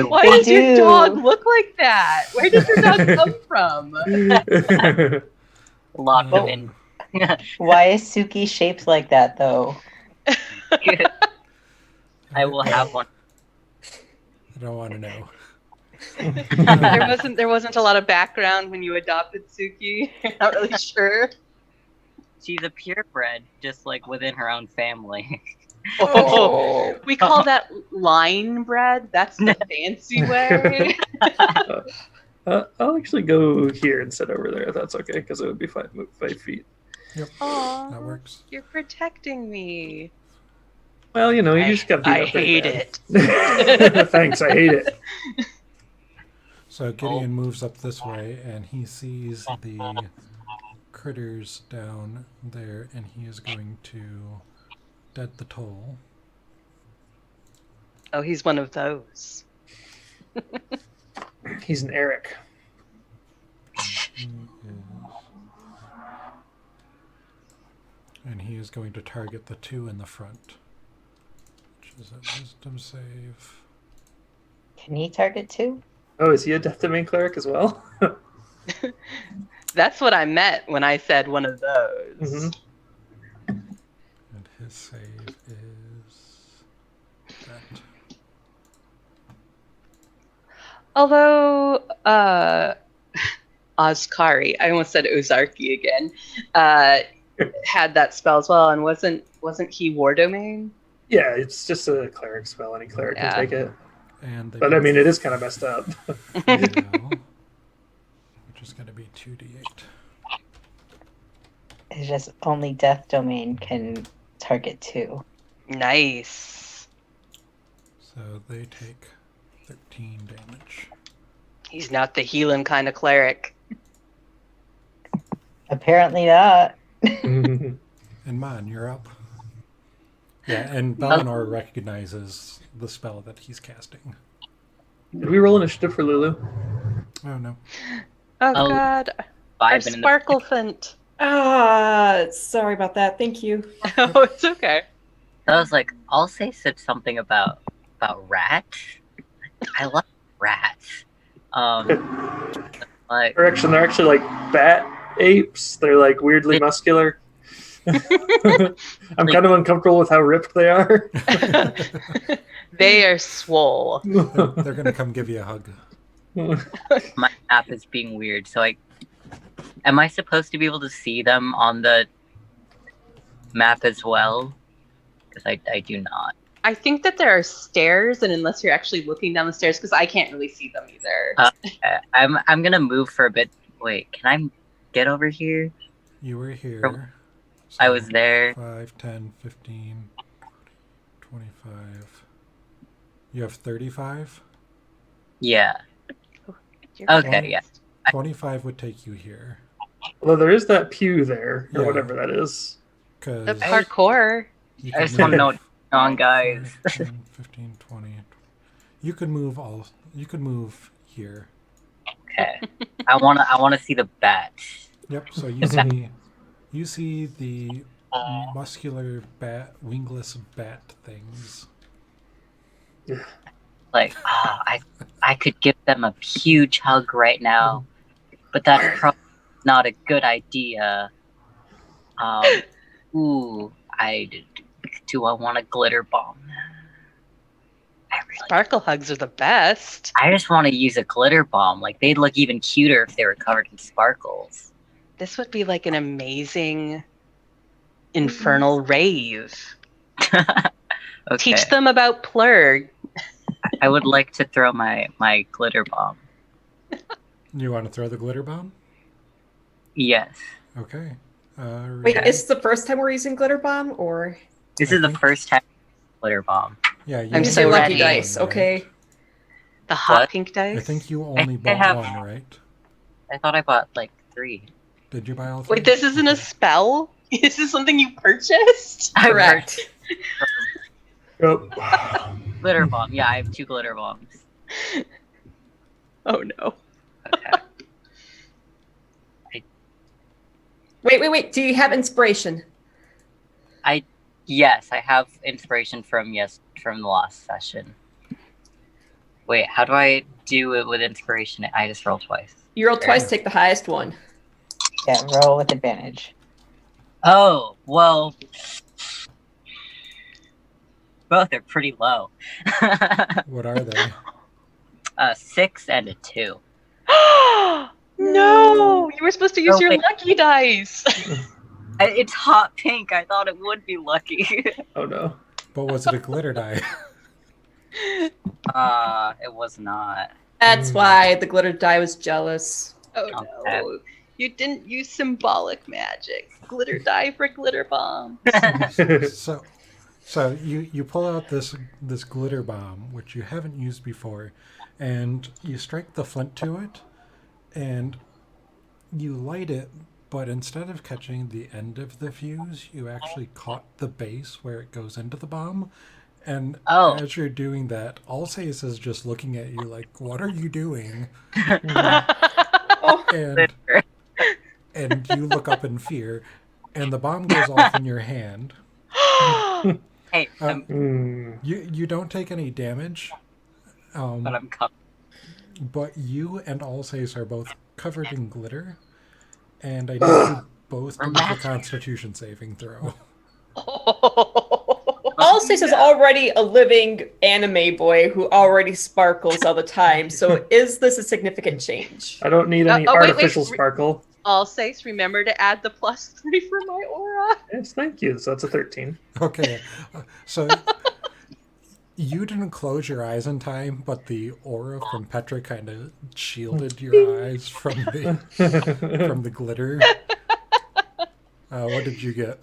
Speaker 4: Why
Speaker 7: They
Speaker 4: does your
Speaker 7: do.
Speaker 4: dog look like that? Where did your dog come from?
Speaker 6: Locked
Speaker 3: Oh.
Speaker 6: in.
Speaker 7: Why is Suki shaped like that though?
Speaker 6: I will have one.
Speaker 3: I don't want to know.
Speaker 4: There wasn't a lot of background when you adopted Suki. You're not really sure.
Speaker 6: She's a purebred, just like within her own family.
Speaker 4: Oh, we call that line bread. That's the fancy way.
Speaker 1: I'll actually go here instead over there if that's okay, because it would be 5 feet.
Speaker 3: Yep,
Speaker 4: Aw,
Speaker 3: that works.
Speaker 4: you're protecting me.
Speaker 1: Well, you know, you just got beat
Speaker 4: I
Speaker 1: up pretty
Speaker 4: hate
Speaker 1: bad.
Speaker 4: it.
Speaker 1: Thanks, I hate it.
Speaker 3: So Gideon moves up this way, and he sees the critters down there, and he is going to dead the toll.
Speaker 4: Oh, he's one of those.
Speaker 1: He's an Eric.
Speaker 3: He is, and he is going to target the 2 in the front, which is a wisdom save.
Speaker 7: Can he target too?
Speaker 1: Oh, is he a Death Domain cleric as well?
Speaker 4: That's what I meant when I said one of those.
Speaker 1: Mhm.
Speaker 3: And his save is that.
Speaker 4: Although Oskari, I almost said Ozarki again, had that spell as well, and wasn't he War Domain?
Speaker 1: Yeah, it's just a cleric spell. Any cleric
Speaker 4: Yeah.
Speaker 1: can take it.
Speaker 3: And they
Speaker 1: But I mean, it is kind of messed up.
Speaker 3: roll, which is going to be 2d8.
Speaker 7: It's just only Death Domain can target 2.
Speaker 4: Nice.
Speaker 3: So they take 13 damage.
Speaker 4: He's not the healing kind of cleric.
Speaker 7: Apparently not.
Speaker 1: Did
Speaker 3: And Man, you're up. Yeah, and Balinor recognizes the spell that he's casting.
Speaker 1: we roll initiative for Lulu?
Speaker 3: Oh no.
Speaker 4: Oh,
Speaker 6: Oh,
Speaker 4: God. Our
Speaker 6: 5 in the
Speaker 4: Sparklefant.
Speaker 5: Sorry about that. Thank you.
Speaker 4: Oh, it's okay.
Speaker 6: I was like, Alsace said something about rats. I love rats. Like
Speaker 1: They're actually like bat apes. They're like weirdly muscular. I'm kind of uncomfortable with how ripped they are.
Speaker 4: They are swole.
Speaker 3: They're going to come give you a hug.
Speaker 6: my app is being weird, so am I supposed to be able to see them on the map as well? Because I do not.
Speaker 4: I think that there are stairs, and unless you're actually looking down the stairs, because I can't really see them either.
Speaker 6: I'm gonna move for a bit. Wait, can I get over here?
Speaker 3: You were here.
Speaker 6: I was there.
Speaker 3: 5, 10, 15, 25. You have 35?
Speaker 6: Yeah.
Speaker 4: You're
Speaker 6: Okay,
Speaker 4: correct.
Speaker 6: yeah.
Speaker 3: 25 would take you here.
Speaker 1: Although there is that pew there, or
Speaker 3: Yeah.
Speaker 1: whatever that is.
Speaker 3: Because
Speaker 4: That's hardcore.
Speaker 3: you
Speaker 6: I just want to know what's going on, guys.
Speaker 3: 5, 10, 15, 20. You could move you could move here.
Speaker 6: Okay. I wanna see the bats.
Speaker 3: Yep, so you see the muscular wingless bat things.
Speaker 6: Like, I could give them a huge hug right now, but that's probably not a good idea. Do I want a glitter bomb?
Speaker 4: Sparkle hugs are the best.
Speaker 6: I just want to use a glitter bomb. Like, they'd look even cuter if they were covered in sparkles.
Speaker 4: This would be like an amazing infernal rave.
Speaker 6: Okay.
Speaker 4: Teach them about Plurg.
Speaker 6: I would like to throw my glitter bomb.
Speaker 3: You want to throw the glitter bomb?
Speaker 6: Yes.
Speaker 3: Okay.
Speaker 5: Wait, is this the first time we're using glitter bomb, or
Speaker 6: This is the first time glitter bomb.
Speaker 3: Yeah,
Speaker 4: I'm
Speaker 5: use
Speaker 4: so
Speaker 5: your lucky
Speaker 4: ready.
Speaker 5: dice? Okay.
Speaker 4: The hot
Speaker 6: What?
Speaker 4: pink dice?
Speaker 3: I think you only
Speaker 6: I
Speaker 3: bought
Speaker 6: have-
Speaker 3: one, right?
Speaker 6: I thought I bought like 3.
Speaker 3: Did you buy all 3?
Speaker 4: Wait, this isn't a
Speaker 3: Okay.
Speaker 4: spell? This is something you purchased?
Speaker 6: I
Speaker 5: Correct.
Speaker 6: purchased
Speaker 1: Yep.
Speaker 6: glitter bomb. Yeah, I have 2 glitter bombs.
Speaker 4: Oh no.
Speaker 6: Okay.
Speaker 5: Wait. Do you have inspiration?
Speaker 6: Yes, I have inspiration from the last session. Wait, how do I do it with inspiration? I just roll twice.
Speaker 5: You roll twice, take the highest one.
Speaker 7: Yeah, roll with advantage.
Speaker 6: Oh, well, both are pretty low.
Speaker 3: What are they?
Speaker 6: 6 and a 2.
Speaker 4: No! You were supposed to use
Speaker 6: Oh,
Speaker 4: your
Speaker 6: wait.
Speaker 4: lucky dice.
Speaker 6: It's hot pink. I thought it would be lucky.
Speaker 1: Oh no.
Speaker 3: But was it a glitter die?
Speaker 6: It was not.
Speaker 5: That's why the glitter die was jealous.
Speaker 4: Oh no. You didn't use symbolic magic. Glitter die for glitter bomb.
Speaker 3: So you pull out this glitter bomb, which you haven't used before, and you strike the flint to it, and you light it, but instead of catching the end of the fuse, you actually caught the base where it goes into the bomb. And as you're doing that, Alsace is just looking at you like, "What are you doing?" and you look up in fear, and the bomb goes off in your hand.
Speaker 6: Hey,
Speaker 3: You don't take any damage,
Speaker 6: but I'm covered.
Speaker 3: but you and Alsace are both covered in glitter, and I need you both to make a Constitution saving throw.
Speaker 5: Alsace is already a living anime boy who already sparkles all the time, so is this a significant change?
Speaker 1: I don't need any artificial sparkle.
Speaker 4: Alsace, remember to add the +3 for my aura.
Speaker 1: Yes, thank you. So that's a 13.
Speaker 3: Okay, so you didn't close your eyes in time, but the aura from Petra kind of shielded your eyes from the glitter. What did you get,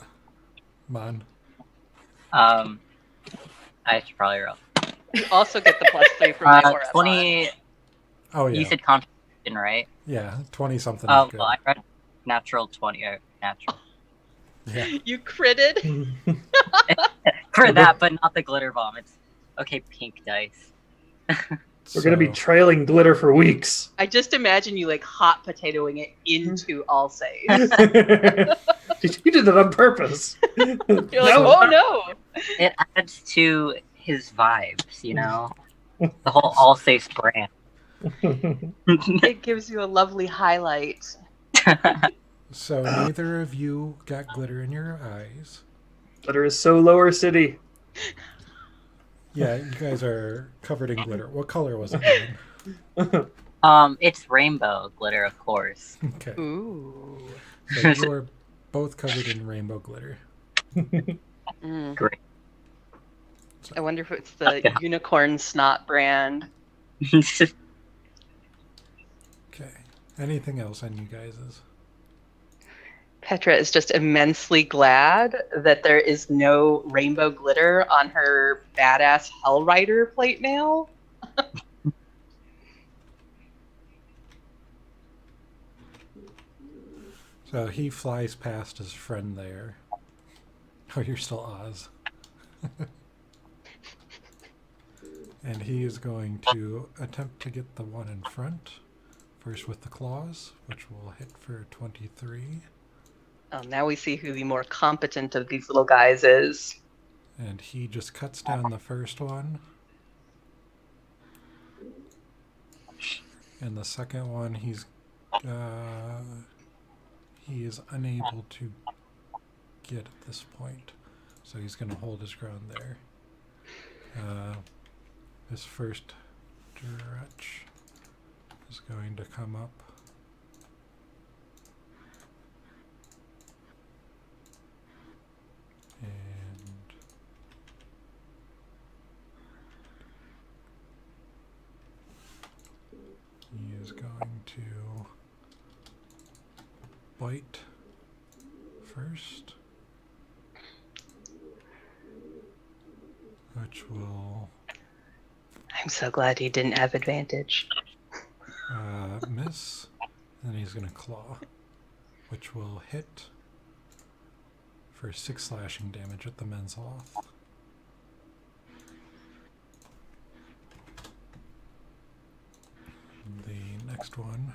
Speaker 3: Mon?
Speaker 6: I should probably roll.
Speaker 4: You also get the +3 for my aura.
Speaker 6: 20.
Speaker 3: Oh yeah.
Speaker 6: You said Constitution, right?
Speaker 3: Yeah, 20 something.
Speaker 6: Oh,
Speaker 3: Is good.
Speaker 6: well, I read natural 20. Natural.
Speaker 3: Yeah.
Speaker 4: You critted?
Speaker 6: For that, but not the glitter bomb. It's okay. Pink dice.
Speaker 1: We're going to be trailing glitter for weeks.
Speaker 4: I just imagine you like hot potatoing it into Alsace.
Speaker 1: You did that on purpose.
Speaker 4: You're like, oh no!
Speaker 6: It adds to his vibes, you know? The whole Alsace brand.
Speaker 4: It gives you a lovely highlight.
Speaker 3: So neither of you got glitter in your eyes.
Speaker 1: Glitter is so lower city.
Speaker 3: Yeah, you guys are covered in glitter. What color was it, Mon?
Speaker 6: It's rainbow glitter, of course.
Speaker 3: Okay.
Speaker 4: Ooh.
Speaker 3: So you are both covered in rainbow glitter.
Speaker 4: Mm.
Speaker 6: Great.
Speaker 4: I wonder if it's the unicorn snot brand.
Speaker 3: Okay. Anything else on you guys'?
Speaker 4: Petra is just immensely glad that there is no rainbow glitter on her badass Hellrider plate mail.
Speaker 3: So he flies past his friend there. Oh, you're still Oz. And he is going to attempt to get the one in front. First with the claws, which will hit for 23.
Speaker 4: Oh, now we see who the more competent of these little guys is.
Speaker 3: And he just cuts down the first one. And the second one, he is unable to get at this point. So he's going to hold his ground there. His first stretch is going to come up. And he is going to bite first, which will
Speaker 4: I'm so glad he didn't have advantage.
Speaker 3: Miss. Then he's going to claw, which will hit for 6 slashing damage at the men's off. The next one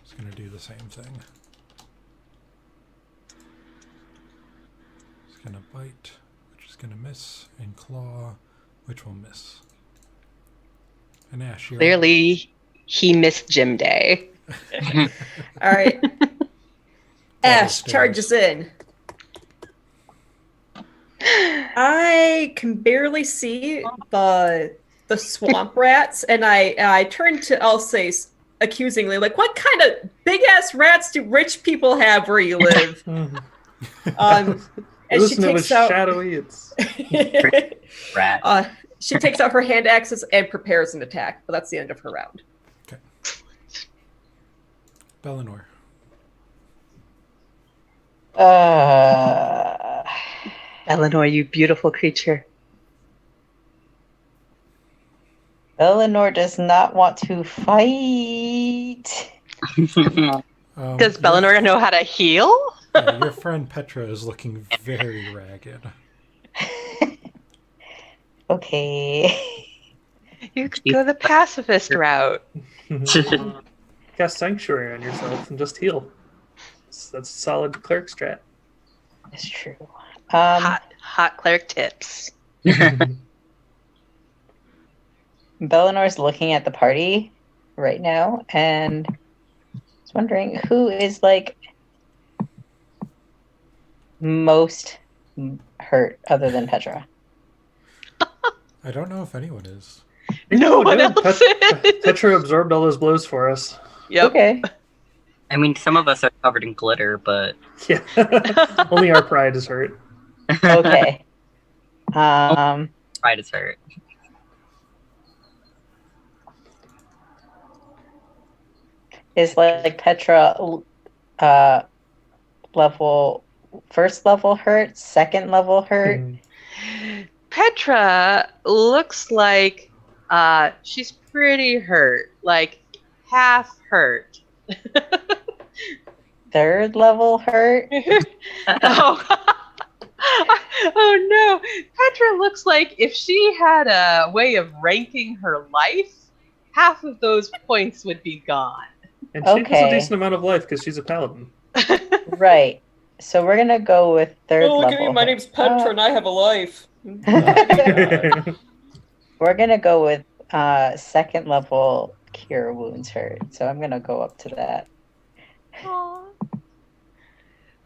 Speaker 3: is going to do the same thing. It's going to bite, which is going to miss, and claw, which will miss. And Ash, you're
Speaker 4: Clearly, he missed gym day.
Speaker 5: All right. Ash
Speaker 3: stairs.
Speaker 5: charges in. I can barely see the swamp rats, and I turn to Alsace accusingly, like, what kind of big ass rats do rich people have where you live? And
Speaker 1: Listen,
Speaker 5: she
Speaker 1: it was
Speaker 5: takes out
Speaker 1: shadowy. It's
Speaker 6: Rat.
Speaker 5: she takes out her hand axes and prepares an attack, but that's the end of her round.
Speaker 3: Okay. Bellinor.
Speaker 4: Eleanor, you beautiful creature.
Speaker 7: Eleanor does not want to fight.
Speaker 4: Does Bellinor know how to heal?
Speaker 3: Yeah, your friend Petra is looking very ragged.
Speaker 7: Okay.
Speaker 4: You could go the pacifist route.
Speaker 1: cast Sanctuary on yourself and just heal. That's a solid cleric strat.
Speaker 7: It's true.
Speaker 4: Hot cleric tips.
Speaker 7: Bellinor's looking at the party right now and is wondering who is like most hurt other than Petra.
Speaker 3: I don't know if anyone is.
Speaker 4: No one
Speaker 1: dude,
Speaker 4: else is.
Speaker 1: Petra absorbed all those blows for us.
Speaker 4: Yep.
Speaker 7: Okay.
Speaker 6: I mean, some of us are covered in glitter, but
Speaker 1: Yeah. Only our pride is hurt.
Speaker 7: Okay.
Speaker 6: pride is hurt.
Speaker 7: Is like Petra first level hurt, second level hurt?
Speaker 4: Petra looks like she's pretty hurt, like half hurt.
Speaker 7: Third level hurt?
Speaker 4: Oh. Oh no, Petra looks like if she had a way of ranking her life, half of those points would be gone.
Speaker 1: And she has a
Speaker 7: Okay.
Speaker 1: decent amount of life because she's a paladin.
Speaker 7: Right. So we're gonna go with third
Speaker 5: Oh, look
Speaker 7: level.
Speaker 5: at me. My name's Petra and I have a life.
Speaker 7: We're gonna go with second level cure wounds hurt. So I'm gonna go up to that.
Speaker 4: Aw.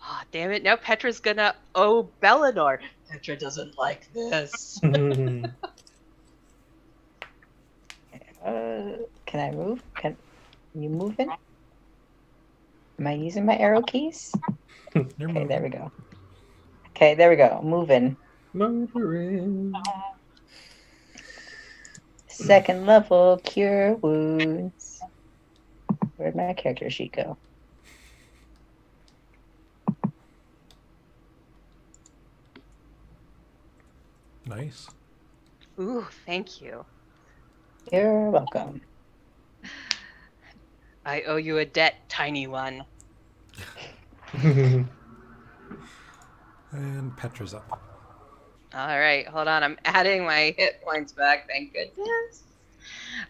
Speaker 4: Oh, damn it. Now Petra's gonna owe Bellinor. Petra doesn't like this.
Speaker 7: Can I move? Can you move in? Am I using my arrow keys?
Speaker 3: You're
Speaker 7: Okay,
Speaker 3: moving.
Speaker 7: there we go. Okay, there we go. Moving.
Speaker 1: Murdering.
Speaker 7: Second level cure wounds. Where'd my character sheet go?
Speaker 3: Nice.
Speaker 4: Ooh, thank you.
Speaker 7: You're welcome.
Speaker 4: I owe you a debt, tiny one.
Speaker 3: And Petra's up.
Speaker 4: All right, hold on. I'm adding my hit points back. Thank goodness.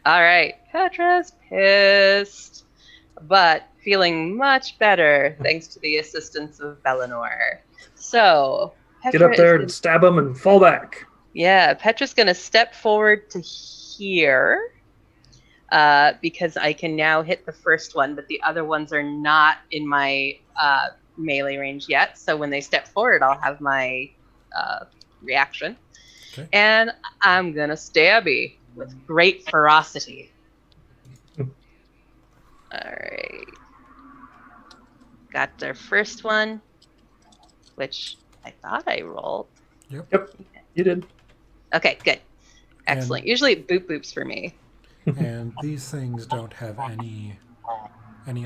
Speaker 4: All right, Petra's pissed, but feeling much better thanks to the assistance of Bellinor. So,
Speaker 1: Get up there
Speaker 4: is-
Speaker 1: and stab him and fall back.
Speaker 4: Yeah, Petra's going to step forward to here because I can now hit the first one, but the other ones are not in my melee range yet. So when they step forward, I'll have my reaction.
Speaker 3: Okay.
Speaker 4: And I'm going to stabby with great ferocity. All right. Got their first one, which I thought I rolled.
Speaker 1: Yep, you did.
Speaker 4: Okay, good. Excellent. Usually it boop boops for me.
Speaker 3: And these things don't have any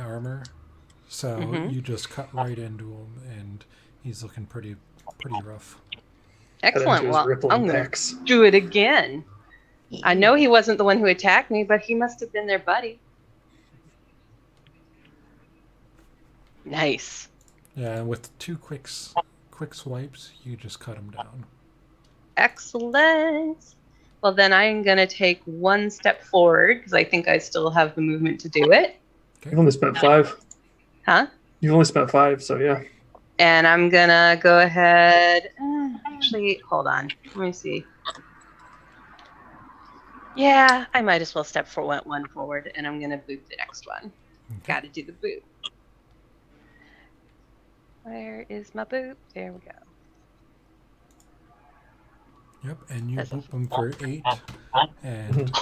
Speaker 3: armor, so you just cut right into him, and he's looking pretty rough.
Speaker 1: Cut into
Speaker 4: Excellent.
Speaker 1: his
Speaker 4: Well,
Speaker 1: rippling
Speaker 4: I'm going
Speaker 1: backs.
Speaker 4: to do it again. I know he wasn't the one who attacked me, but he must have been their buddy. Nice.
Speaker 3: Yeah, and with two quick swipes, you just cut him down.
Speaker 4: Excellent. Well, then I'm going to take one step forward because I think I still have the movement to do it.
Speaker 1: You've only spent 5.
Speaker 4: Huh?
Speaker 1: You've only spent 5, so yeah.
Speaker 4: And I'm going to go ahead. Actually, hold on. Let me see. Yeah, I might as well step one forward, and I'm going to boot the next one.
Speaker 3: Okay.
Speaker 4: Got to do the boot. Where is my boot? There we go.
Speaker 3: Yep, and you boop him for 8. And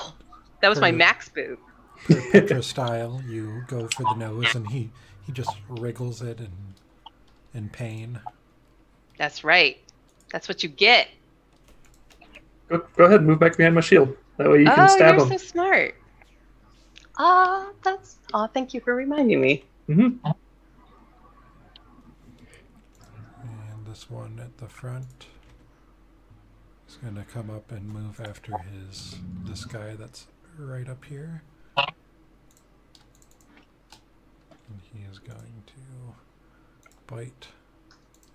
Speaker 4: That was my max boot.
Speaker 3: for Petra style, you go for the nose, and he just wriggles it in pain.
Speaker 4: That's right. That's what you get.
Speaker 1: Go ahead, move back behind my shield. That way you can stab
Speaker 4: you're
Speaker 1: him.
Speaker 4: so smart. Thank you for reminding me.
Speaker 1: Mm-hmm.
Speaker 3: And this one at the front is going to come up and move after this guy that's right up here. And he is going to bite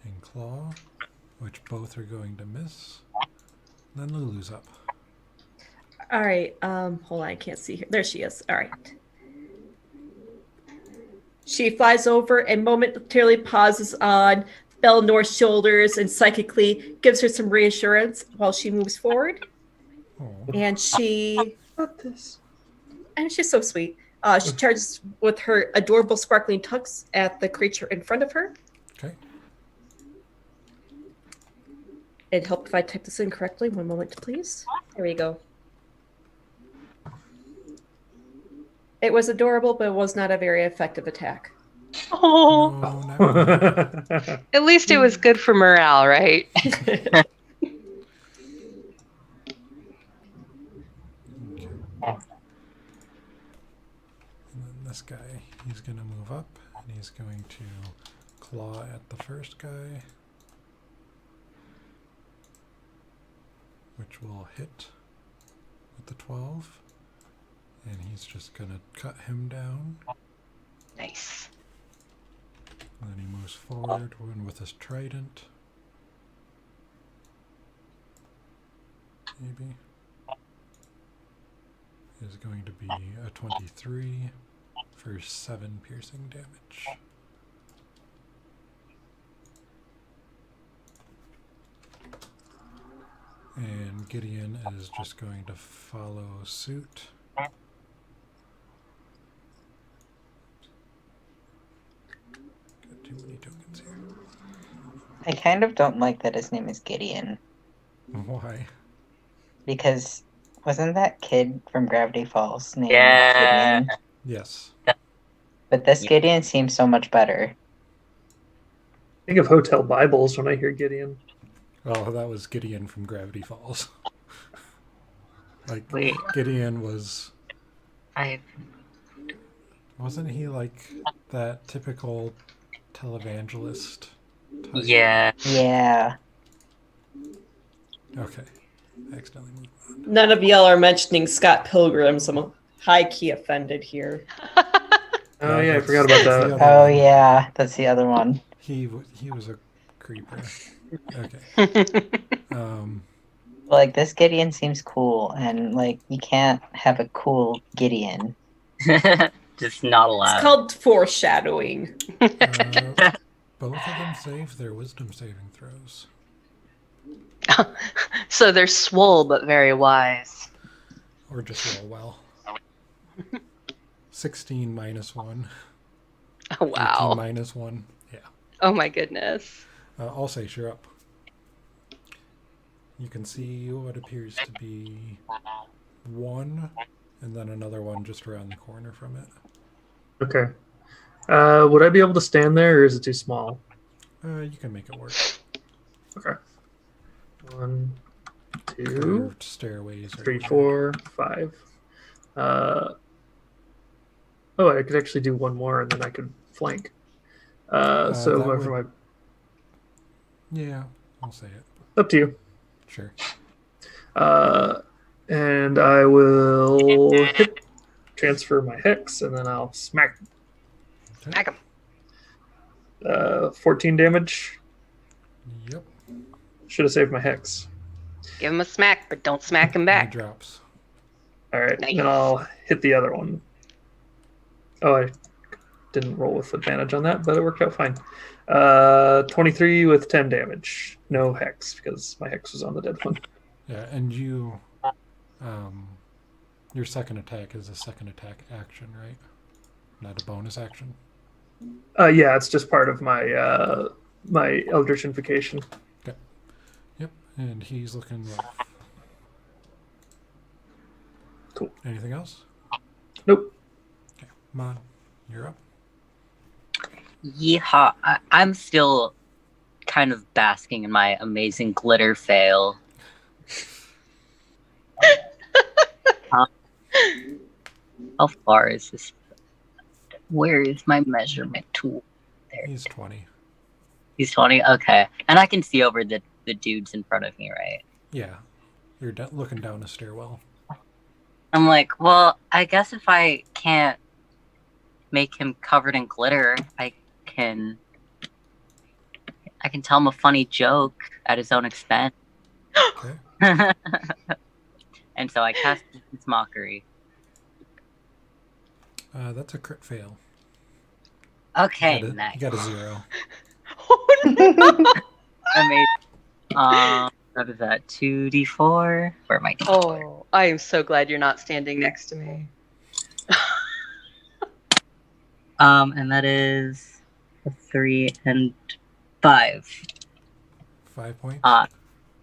Speaker 3: and claw, which both are going to miss. And then Lulu's up.
Speaker 5: All right. Hold on. I can't see her. There she is. All right. She flies over and momentarily pauses on Belnor's shoulders and psychically gives her some reassurance while she moves forward.
Speaker 3: Oh.
Speaker 5: And she's so sweet. She
Speaker 1: Mm.
Speaker 5: charges with her adorable sparkling tucks at the creature in front of her.
Speaker 3: Okay.
Speaker 5: It helped if I type this in correctly. One moment, please. There we go. It was adorable, but it was not a very effective attack.
Speaker 4: Oh,
Speaker 3: No, not really.
Speaker 4: at least it was good for morale, right?
Speaker 3: And then this guy, he's going to move up, and he's going to claw at the first guy, which will hit with the 12. And he's just going to cut him down.
Speaker 4: Nice.
Speaker 3: And then he moves forward, one with his trident. Maybe. Is going to be a 23 for 7 piercing damage. And Gideon is just going to follow suit. Got too many tokens here.
Speaker 7: I kind of don't like that his name is Gideon,
Speaker 3: Why?
Speaker 7: because wasn't that kid from Gravity Falls named
Speaker 6: Yeah.
Speaker 7: Gideon?
Speaker 3: Yes.
Speaker 7: But this
Speaker 6: Yeah.
Speaker 7: Gideon seems so much better.
Speaker 1: Think of Hotel Bibles when I hear Gideon.
Speaker 3: Oh, that was Gideon from Gravity Falls. Like,
Speaker 6: Wait.
Speaker 3: Gideon was...
Speaker 6: I
Speaker 3: Wasn't he like that typical televangelist type?
Speaker 6: yeah.
Speaker 7: Yeah.
Speaker 3: Okay. I accidentally moved on.
Speaker 5: None of y'all are mentioning Scott Pilgrim, so I'm high-key offended here.
Speaker 1: Oh yeah, I
Speaker 3: that's-
Speaker 1: forgot about
Speaker 3: that's the
Speaker 1: that.
Speaker 3: other
Speaker 7: Oh
Speaker 3: one.
Speaker 7: yeah, that's the other one.
Speaker 3: He was a creeper. Okay.
Speaker 7: Like this Gideon seems cool, and like you can't have a cool Gideon.
Speaker 6: Just not allowed.
Speaker 5: It's called foreshadowing.
Speaker 3: Both of them save their wisdom saving throws.
Speaker 4: So they're swole but very wise.
Speaker 3: Or just roll well. 16 minus 1.
Speaker 4: Oh,
Speaker 3: 18
Speaker 4: wow.
Speaker 3: minus 1. Yeah.
Speaker 4: Oh my goodness.
Speaker 3: I'll say you're up. You can see what appears to be 1, and then another one just around the corner from it.
Speaker 1: Okay. Would I be able to stand there, or is it too small?
Speaker 3: You can make it work.
Speaker 1: Okay. 1, 2,
Speaker 3: Curved stairways.
Speaker 1: 3, 4, 5. Oh, I could actually do one more, and then I could flank.
Speaker 3: that
Speaker 1: For my
Speaker 3: Yeah, I'll say it.
Speaker 1: up to you.
Speaker 3: Sure.
Speaker 1: And I will transfer my hex, and then I'll smack.
Speaker 4: Smack him.
Speaker 1: 14 damage.
Speaker 3: Yep.
Speaker 1: Should have saved my hex.
Speaker 4: Give him a smack, but don't smack him
Speaker 3: He
Speaker 4: back.
Speaker 3: drops.
Speaker 1: All right,
Speaker 4: Nice.
Speaker 1: then I'll hit the other one. Oh, I didn't roll with advantage on that, but it worked out fine. 23 with 10 damage. No hex, because my hex was on the dead one.
Speaker 3: Yeah, and you, your second attack is a second attack action, right? Not a bonus action.
Speaker 1: Yeah, it's just part of my my Eldritch Invocation.
Speaker 3: Yep, and he's looking rough.
Speaker 1: Cool.
Speaker 3: Anything else?
Speaker 1: Nope.
Speaker 3: Okay, Mon, you're up.
Speaker 6: Yeehaw. I'm still kind of basking in my amazing glitter fail. How far is this? Where is my measurement tool? There.
Speaker 3: He's 20.
Speaker 6: He's 20? Okay. And I can see over the dudes in front of me, right?
Speaker 3: Yeah, you're looking down a stairwell.
Speaker 6: I'm like, well, I guess if I can't make him covered in glitter, I can tell him a funny joke at his own expense.
Speaker 3: Okay.
Speaker 6: And so I cast his mockery.
Speaker 3: That's a crit fail.
Speaker 6: Okay,
Speaker 3: You
Speaker 6: nice.
Speaker 3: got a 0.
Speaker 4: Oh no!
Speaker 6: Amazing. What is that? 2d4? Where am I?
Speaker 4: Oh, I am so glad you're not standing next to me.
Speaker 6: And that is a 3 and 5.
Speaker 3: 5 points.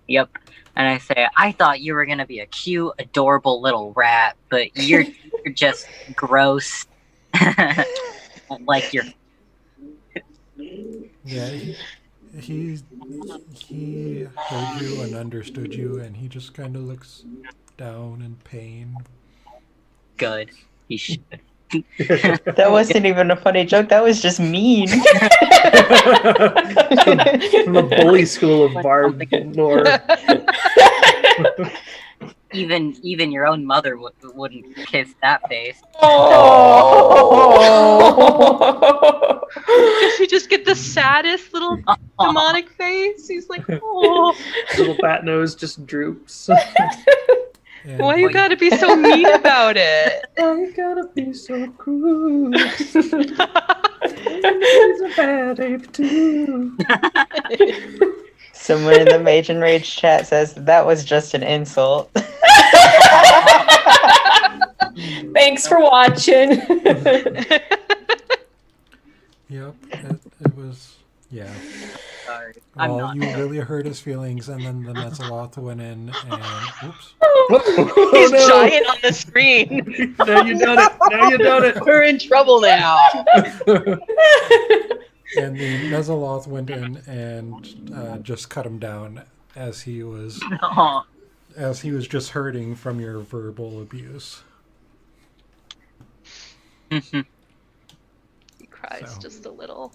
Speaker 6: Yep. And I say, I thought you were gonna be a cute, adorable little rat, but you're just gross. Like you're.
Speaker 3: Yeah, he heard you and understood you, and he just kind of looks down in pain.
Speaker 6: Good. He should.
Speaker 7: That wasn't even a funny joke. That was just mean.
Speaker 1: From the bully school of bard lore.
Speaker 6: Even your own mother wouldn't kiss that face.
Speaker 7: Oh.
Speaker 4: Does he just get the saddest little demonic face? He's like, oh,
Speaker 1: Little fat nose just droops.
Speaker 3: And
Speaker 4: why you gotta be so mean about it?
Speaker 1: Why you gotta be so cruel? He's a bad ape too.
Speaker 7: Someone in the Mage and Rage chat says that was just an insult.
Speaker 5: Thanks for watching.
Speaker 3: Yep, it was, yeah.
Speaker 6: Sorry. I'm
Speaker 3: Well,
Speaker 6: not.
Speaker 3: you really hurt his feelings, and then the Nezaloth went in, and oops.
Speaker 4: He's giant on the screen.
Speaker 1: Now you done it. Now you done it.
Speaker 4: We're in trouble now.
Speaker 3: And the Nezaloth went in and just cut him down as he was
Speaker 6: Aw.
Speaker 3: just hurting from your verbal abuse.
Speaker 4: He cries
Speaker 3: So.
Speaker 4: just a little.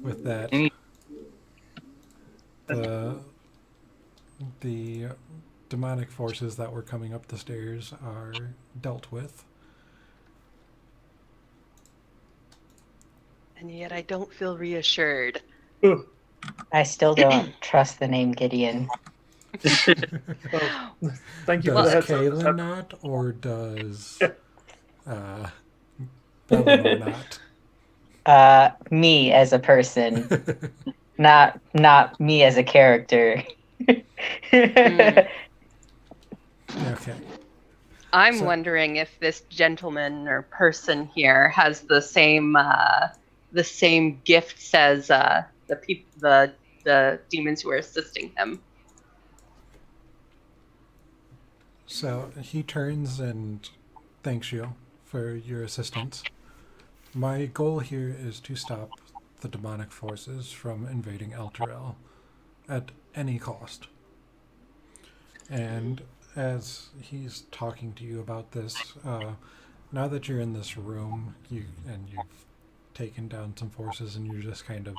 Speaker 3: With that, the demonic forces that were coming up the stairs are dealt with.
Speaker 4: And yet I don't feel reassured.
Speaker 7: I still don't trust the name Gideon.
Speaker 1: Oh, thank you for
Speaker 3: Does
Speaker 1: that.
Speaker 3: Kaylin not, or does Eleanor not?
Speaker 7: Me as a person, not me as a character.
Speaker 3: Okay.
Speaker 4: I'm
Speaker 3: So-
Speaker 4: wondering if this gentleman or person here has the same gifts as the demons who are assisting him.
Speaker 3: So he turns and thanks you for your assistance. My goal here is to stop the demonic forces from invading Elturel at any cost. And as he's talking to you about this, now that you're in this room, you've taken down some forces and you're just kind of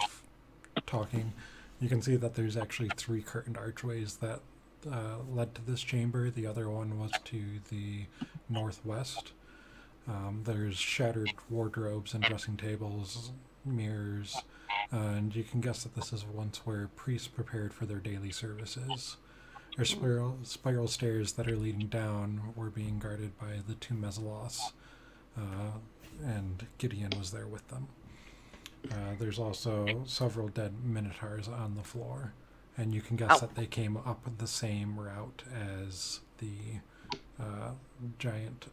Speaker 3: talking, you can see that there's actually 3 curtained archways that led to this chamber. The other one was to the northwest. There's shattered wardrobes and dressing tables, mirrors, and you can guess that this is once where priests prepared for their daily services. There's spiral stairs that are leading down were being guarded by the two Mezalos, and Gideon was there with them. There's also several dead minotaurs on the floor, and you can guess that they came up the same route as the giant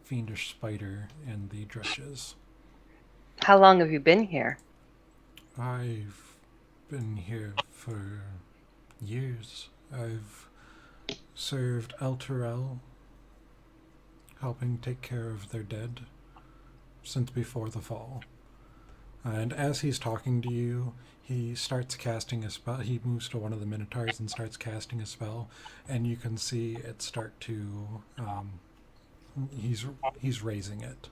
Speaker 3: fiendish spider in the dredges.
Speaker 4: How long have you been here?
Speaker 3: I've been here for years. I've served Elturel, helping take care of their dead, since before the fall. And as he's talking to you, he starts casting a spell. He moves to one of the minotaurs and starts casting a spell, and you can see it start to... he's raising it.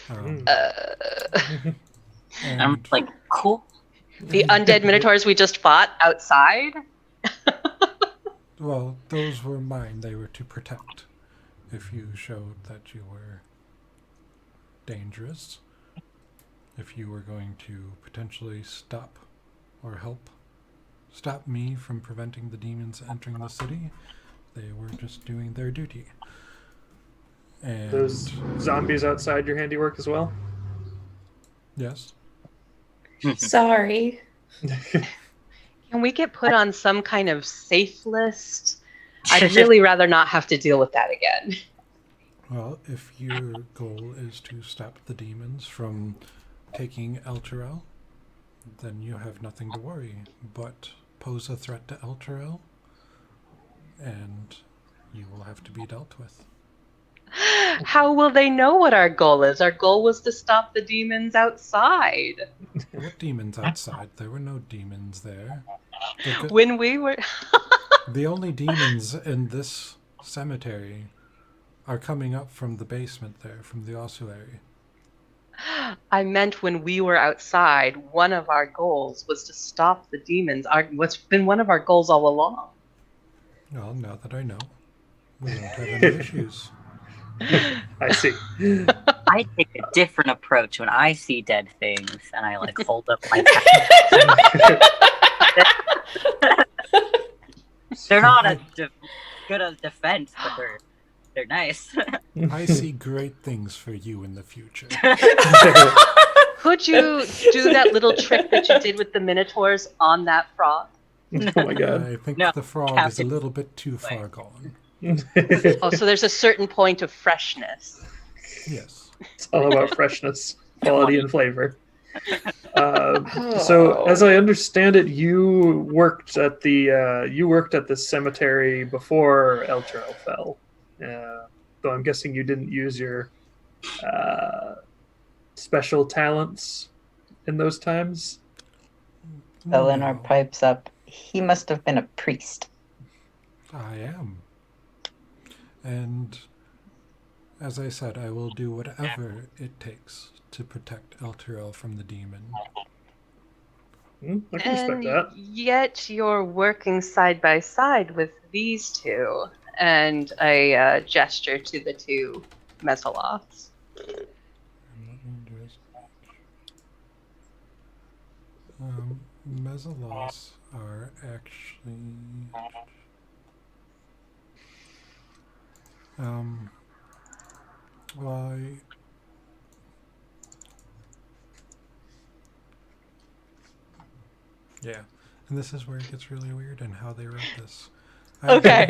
Speaker 6: I'm like, cool.
Speaker 4: The undead minotaurs we just fought outside?
Speaker 3: Well, those were mine. They were to protect. If you showed that you were dangerous, if you were going to potentially stop or help stop me from preventing the demons entering the city, they were just doing their duty. And
Speaker 1: Those zombies outside your handiwork as well?
Speaker 3: yes.
Speaker 5: Sorry.
Speaker 4: Can we get put on some kind of safe list? I'd really rather not have to deal with that again.
Speaker 3: Well, if your goal is to stop the demons from taking Elturel, then you have nothing to worry but pose a threat to Elturel, and you will have to be dealt with.
Speaker 4: How will they know what our goal is? Our goal was to stop the demons outside.
Speaker 3: What demons outside? There were no demons there.
Speaker 4: When we were...
Speaker 3: The only demons in this cemetery are coming up from the basement there, from the ossuary.
Speaker 4: I meant when we were outside, one of our goals was to stop the demons. What's been one of our goals all along.
Speaker 3: Well, now that I know, we won't have any issues.
Speaker 1: I see.
Speaker 6: I take a different approach when I see dead things, and I like hold up my They're not as good as defense, but they're nice.
Speaker 3: I see great things for you in the future.
Speaker 4: Could you do that little trick that you did with the minotaurs on that frog?
Speaker 1: Oh my god.
Speaker 3: I think
Speaker 6: No,
Speaker 3: the frog is a
Speaker 6: Captain.
Speaker 3: little bit too far gone.
Speaker 4: Oh, so there's a certain point of freshness.
Speaker 3: Yes.
Speaker 1: It's all about freshness, quality, and flavor. So, as I understand it, you worked at the cemetery before Elturel fell. Though I'm guessing you didn't use your special talents in those times.
Speaker 7: Eleanor
Speaker 3: No,
Speaker 7: pipes up. He must have been a priest.
Speaker 3: I am. And as I said, I will do whatever it takes to protect Elturel from the demon.
Speaker 1: I can respect that.
Speaker 4: Yet you're working side by side with these two. And I gesture to the two Mezzaloths.
Speaker 3: Mezzalos are actually... Why... Yeah, and this is where it gets really weird and how they wrote this.
Speaker 4: Okay.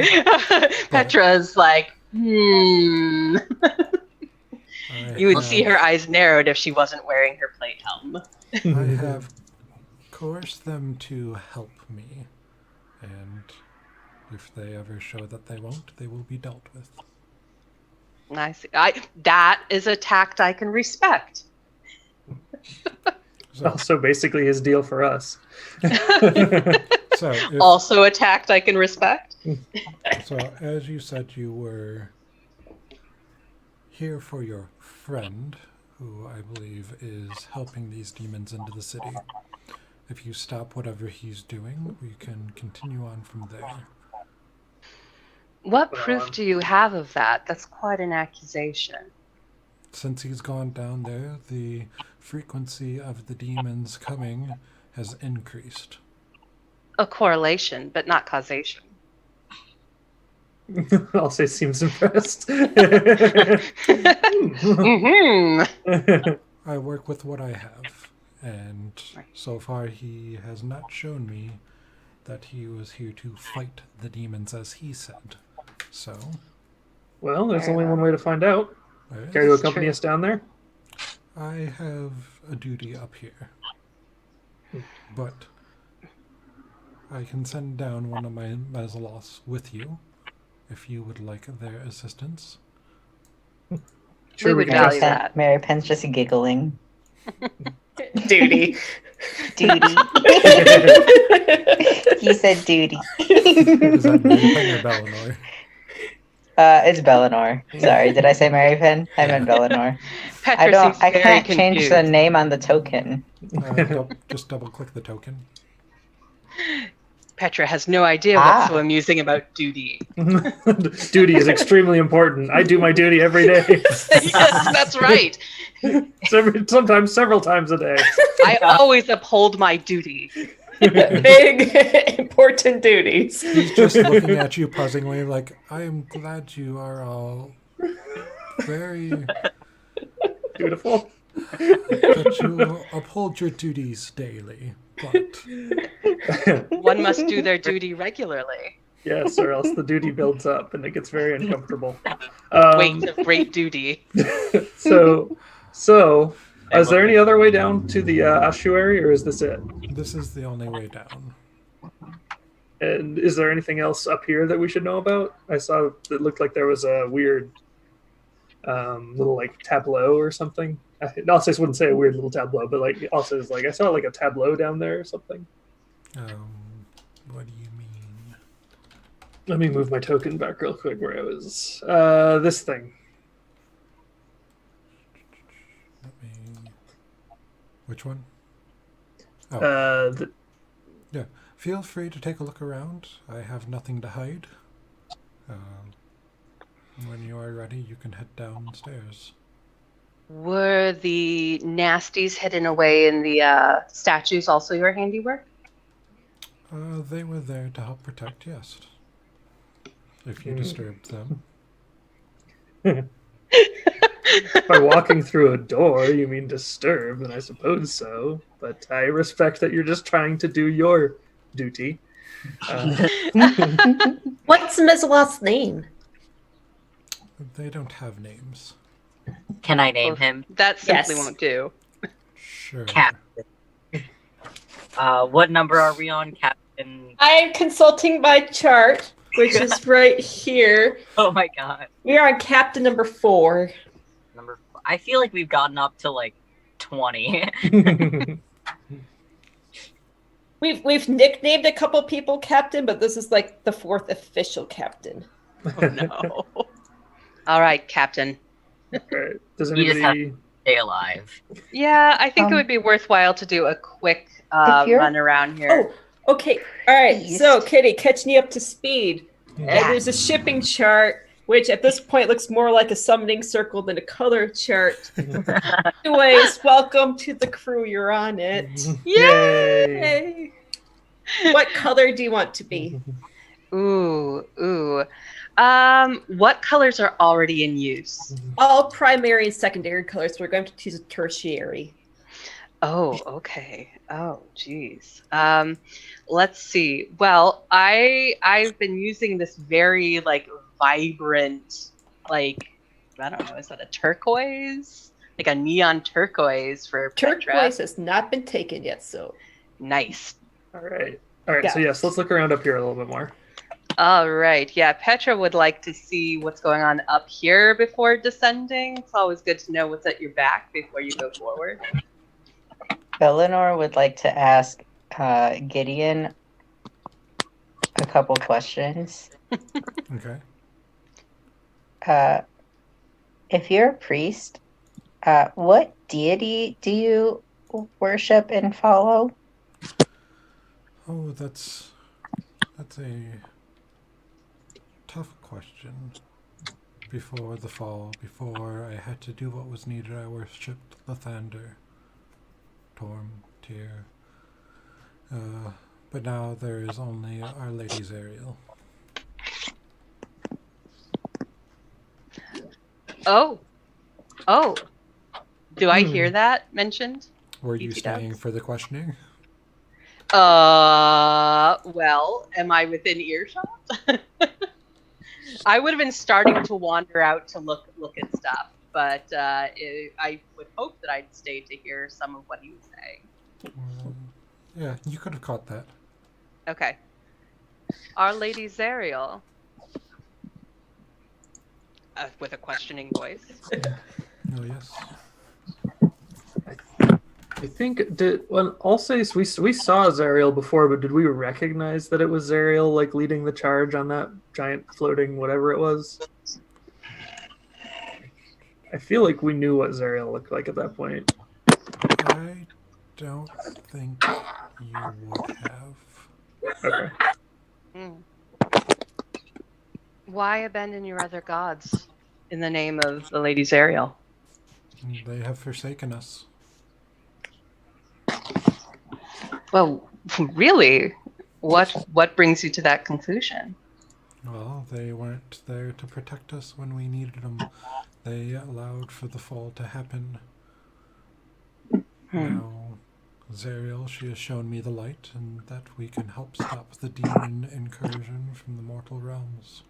Speaker 4: Petra's like, You would see her eyes narrowed if she wasn't wearing her plate helm.
Speaker 3: I have coerced them to help me, and if they ever show that they won't, they will be dealt with.
Speaker 4: I see. That is a tact I can respect.
Speaker 1: Also, basically his deal for us.
Speaker 3: So,
Speaker 4: Also a tact I can respect.
Speaker 3: so as you said, you were here for your friend, who I believe is helping these demons into the city. if you stop whatever he's doing, we can continue on from there.
Speaker 4: What
Speaker 1: Well,
Speaker 4: proof do you have of that? That's quite an accusation.
Speaker 3: Since he's gone down there, the frequency of the demons coming has increased.
Speaker 4: A correlation, but not causation.
Speaker 1: I'll say seems impressed.
Speaker 4: Mm-hmm.
Speaker 3: I work with what I have, and so far he has not shown me that he was here to fight the demons as he said. So,
Speaker 1: Well, there's only one way to find out.
Speaker 3: there
Speaker 1: Care to
Speaker 3: is.
Speaker 1: accompany us down there?
Speaker 3: I have a duty up here, but I can send down one of my Mazaloths with you if you would like their assistance.
Speaker 4: We would
Speaker 1: can
Speaker 4: value
Speaker 1: trust
Speaker 4: that.
Speaker 7: Mary Penn's just giggling.
Speaker 5: Duty.
Speaker 7: Duty. He said duty.
Speaker 3: Is that Mary Penn or Bellinor?
Speaker 7: It's Bellinor. Sorry, did I say Mary Penn? I meant Bellinor.
Speaker 4: Petra seems
Speaker 7: I
Speaker 4: very
Speaker 7: can't change the
Speaker 4: confused.
Speaker 7: name on the token.
Speaker 3: Just double click the token.
Speaker 4: Petra has no idea what's so amusing about duty.
Speaker 1: Duty is extremely important. I do my duty every day.
Speaker 4: Yes, that's right.
Speaker 1: Sometimes several times a day.
Speaker 4: I always uphold my duty.
Speaker 5: Big, important duties.
Speaker 3: He's just looking at you puzzlingly like, I am glad you are all very...
Speaker 1: Beautiful.
Speaker 3: that you uphold your duties daily, but...
Speaker 4: One must do their duty regularly.
Speaker 1: Yes, or else the duty builds up and it gets very uncomfortable.
Speaker 4: Weight of great duty.
Speaker 1: So, is there any other way down to the ossuary, or is this it?
Speaker 3: This is the only way down.
Speaker 1: And is there anything else up here that we should know about? I saw it looked like there was a weird little like tableau or something. Also, I wouldn't say a weird little tableau, but like also is like I saw like a tableau down there or something.
Speaker 3: What do you mean?
Speaker 1: Let me move my token back real quick where I was. This thing.
Speaker 3: Which one? Oh.
Speaker 1: The,
Speaker 3: Yeah. Feel free to take a look around. I have nothing to hide. When you are ready, you can head downstairs.
Speaker 4: Were the nasties hidden away in the statues also your handiwork?
Speaker 3: They were there to help protect, yes. If you disturbed them.
Speaker 1: by walking through a door, you mean disturb, and I suppose so. But I respect that you're just trying to do your duty.
Speaker 8: What's Mizalot's name?
Speaker 3: They don't have names.
Speaker 6: Can I name him?
Speaker 4: That simply
Speaker 8: Yes.
Speaker 4: won't do.
Speaker 3: Sure.
Speaker 6: Captain. What number are we on, Captain?
Speaker 5: I am consulting my chart, which is right here.
Speaker 6: Oh my god.
Speaker 5: We are on Captain number 4.
Speaker 6: I feel like we've gotten up to like 20.
Speaker 5: We've nicknamed a couple people Captain, but this is like the 4th official Captain.
Speaker 4: Oh no. All right, Captain.
Speaker 1: Okay. Does
Speaker 6: You just
Speaker 1: anybody?
Speaker 6: Stay alive.
Speaker 4: Yeah, I think it would be worthwhile to do a quick
Speaker 7: If you're-
Speaker 4: run around here.
Speaker 5: Oh, okay. All right.
Speaker 7: Please.
Speaker 5: So, Kitty, catch me up to speed.
Speaker 7: Yeah.
Speaker 5: There's a shipping chart, which at this point looks more like a summoning circle than a color chart. Anyways, welcome to the crew. You're on it.
Speaker 1: Yay!
Speaker 5: Hey. What color do you want to be?
Speaker 4: Ooh. What colors are already in use?
Speaker 5: All primary and secondary colors. So we're going to choose a tertiary.
Speaker 4: Oh, okay. Oh, geez. Let's see. Well, I've been using this very like vibrant, like I don't know, is that a turquoise? Like a neon turquoise for Petra.
Speaker 5: Turquoise has not been taken yet, so
Speaker 4: Nice.
Speaker 1: All right. So
Speaker 5: Yeah.
Speaker 1: yes, let's look around up here a little bit more.
Speaker 4: All right. Yeah, Petra would like to see what's going on up here before descending. It's always good to know what's at your back before you go forward.
Speaker 7: Eleanor would like to ask Gideon a couple questions.
Speaker 3: Okay.
Speaker 7: If you're a priest, what deity do you worship and follow?
Speaker 3: Oh, that's a tough question. Before the fall, before I had to do what was needed, I worshipped Lathander, Torm, Tyr. But now there is only Our Lady Zariel.
Speaker 4: Oh. Do I hear that mentioned?
Speaker 3: Were you
Speaker 4: BT
Speaker 3: staying
Speaker 4: dubs?
Speaker 3: for the questioning?
Speaker 4: Well, am I within earshot? I would have been starting to wander out to look at stuff, but I would hope that I'd stay to hear some of what he was saying.
Speaker 3: Yeah, you could have caught that.
Speaker 4: Okay. Our Lady Zariel. With a questioning voice.
Speaker 3: Oh, yes.
Speaker 1: I think when Alsace we saw Zariel before, but did we recognize that it was Zariel like leading the charge on that giant floating whatever it was? I feel like we knew what Zariel looked like at that point.
Speaker 3: I don't think you would have.
Speaker 1: Okay.
Speaker 4: Why abandon your other gods in the name of the Lady Zariel?
Speaker 3: They have forsaken us.
Speaker 4: Well, really? What brings you to that conclusion?
Speaker 3: Well, they weren't there to protect us when we needed them. They allowed for the fall to happen. Now, Zariel, she has shown me the light, and that we can help stop the demon incursion from the mortal realms.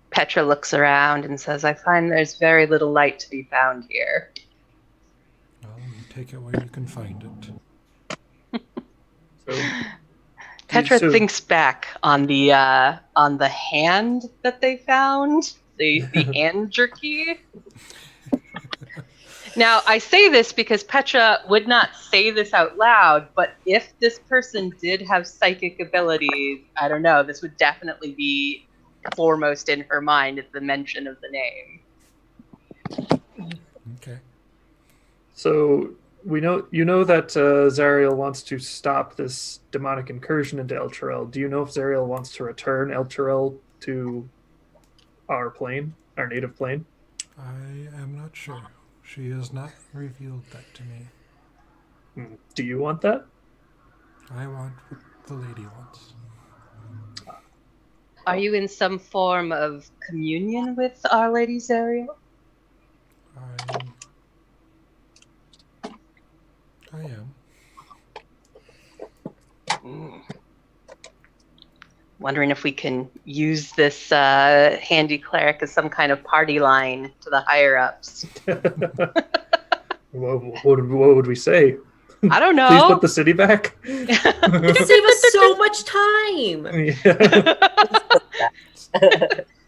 Speaker 4: Petra looks around and says, I find there's very little light to be found here.
Speaker 3: Well, you take it where you can find it.
Speaker 4: Petra thinks back on the hand that they found, the hand jerky. Now, I say this because Petra would not say this out loud, but if this person did have psychic abilities, I don't know, this would definitely be foremost in her mind at the mention of the name.
Speaker 3: Okay.
Speaker 1: So you know that Zariel wants to stop this demonic incursion into Elturel. Do you know if Zariel wants to return Elturel to our plane, our native plane?
Speaker 3: I am not sure. She has not revealed that to me.
Speaker 1: Do you want that?
Speaker 3: I want what the lady wants.
Speaker 4: Are you in some form of communion with Our Lady Zariel?
Speaker 3: I am.
Speaker 4: Wondering if we can use this handy cleric as some kind of party line to the higher ups.
Speaker 1: What would we say?
Speaker 4: I don't know.
Speaker 1: Please put the city back.
Speaker 8: Save us so much time.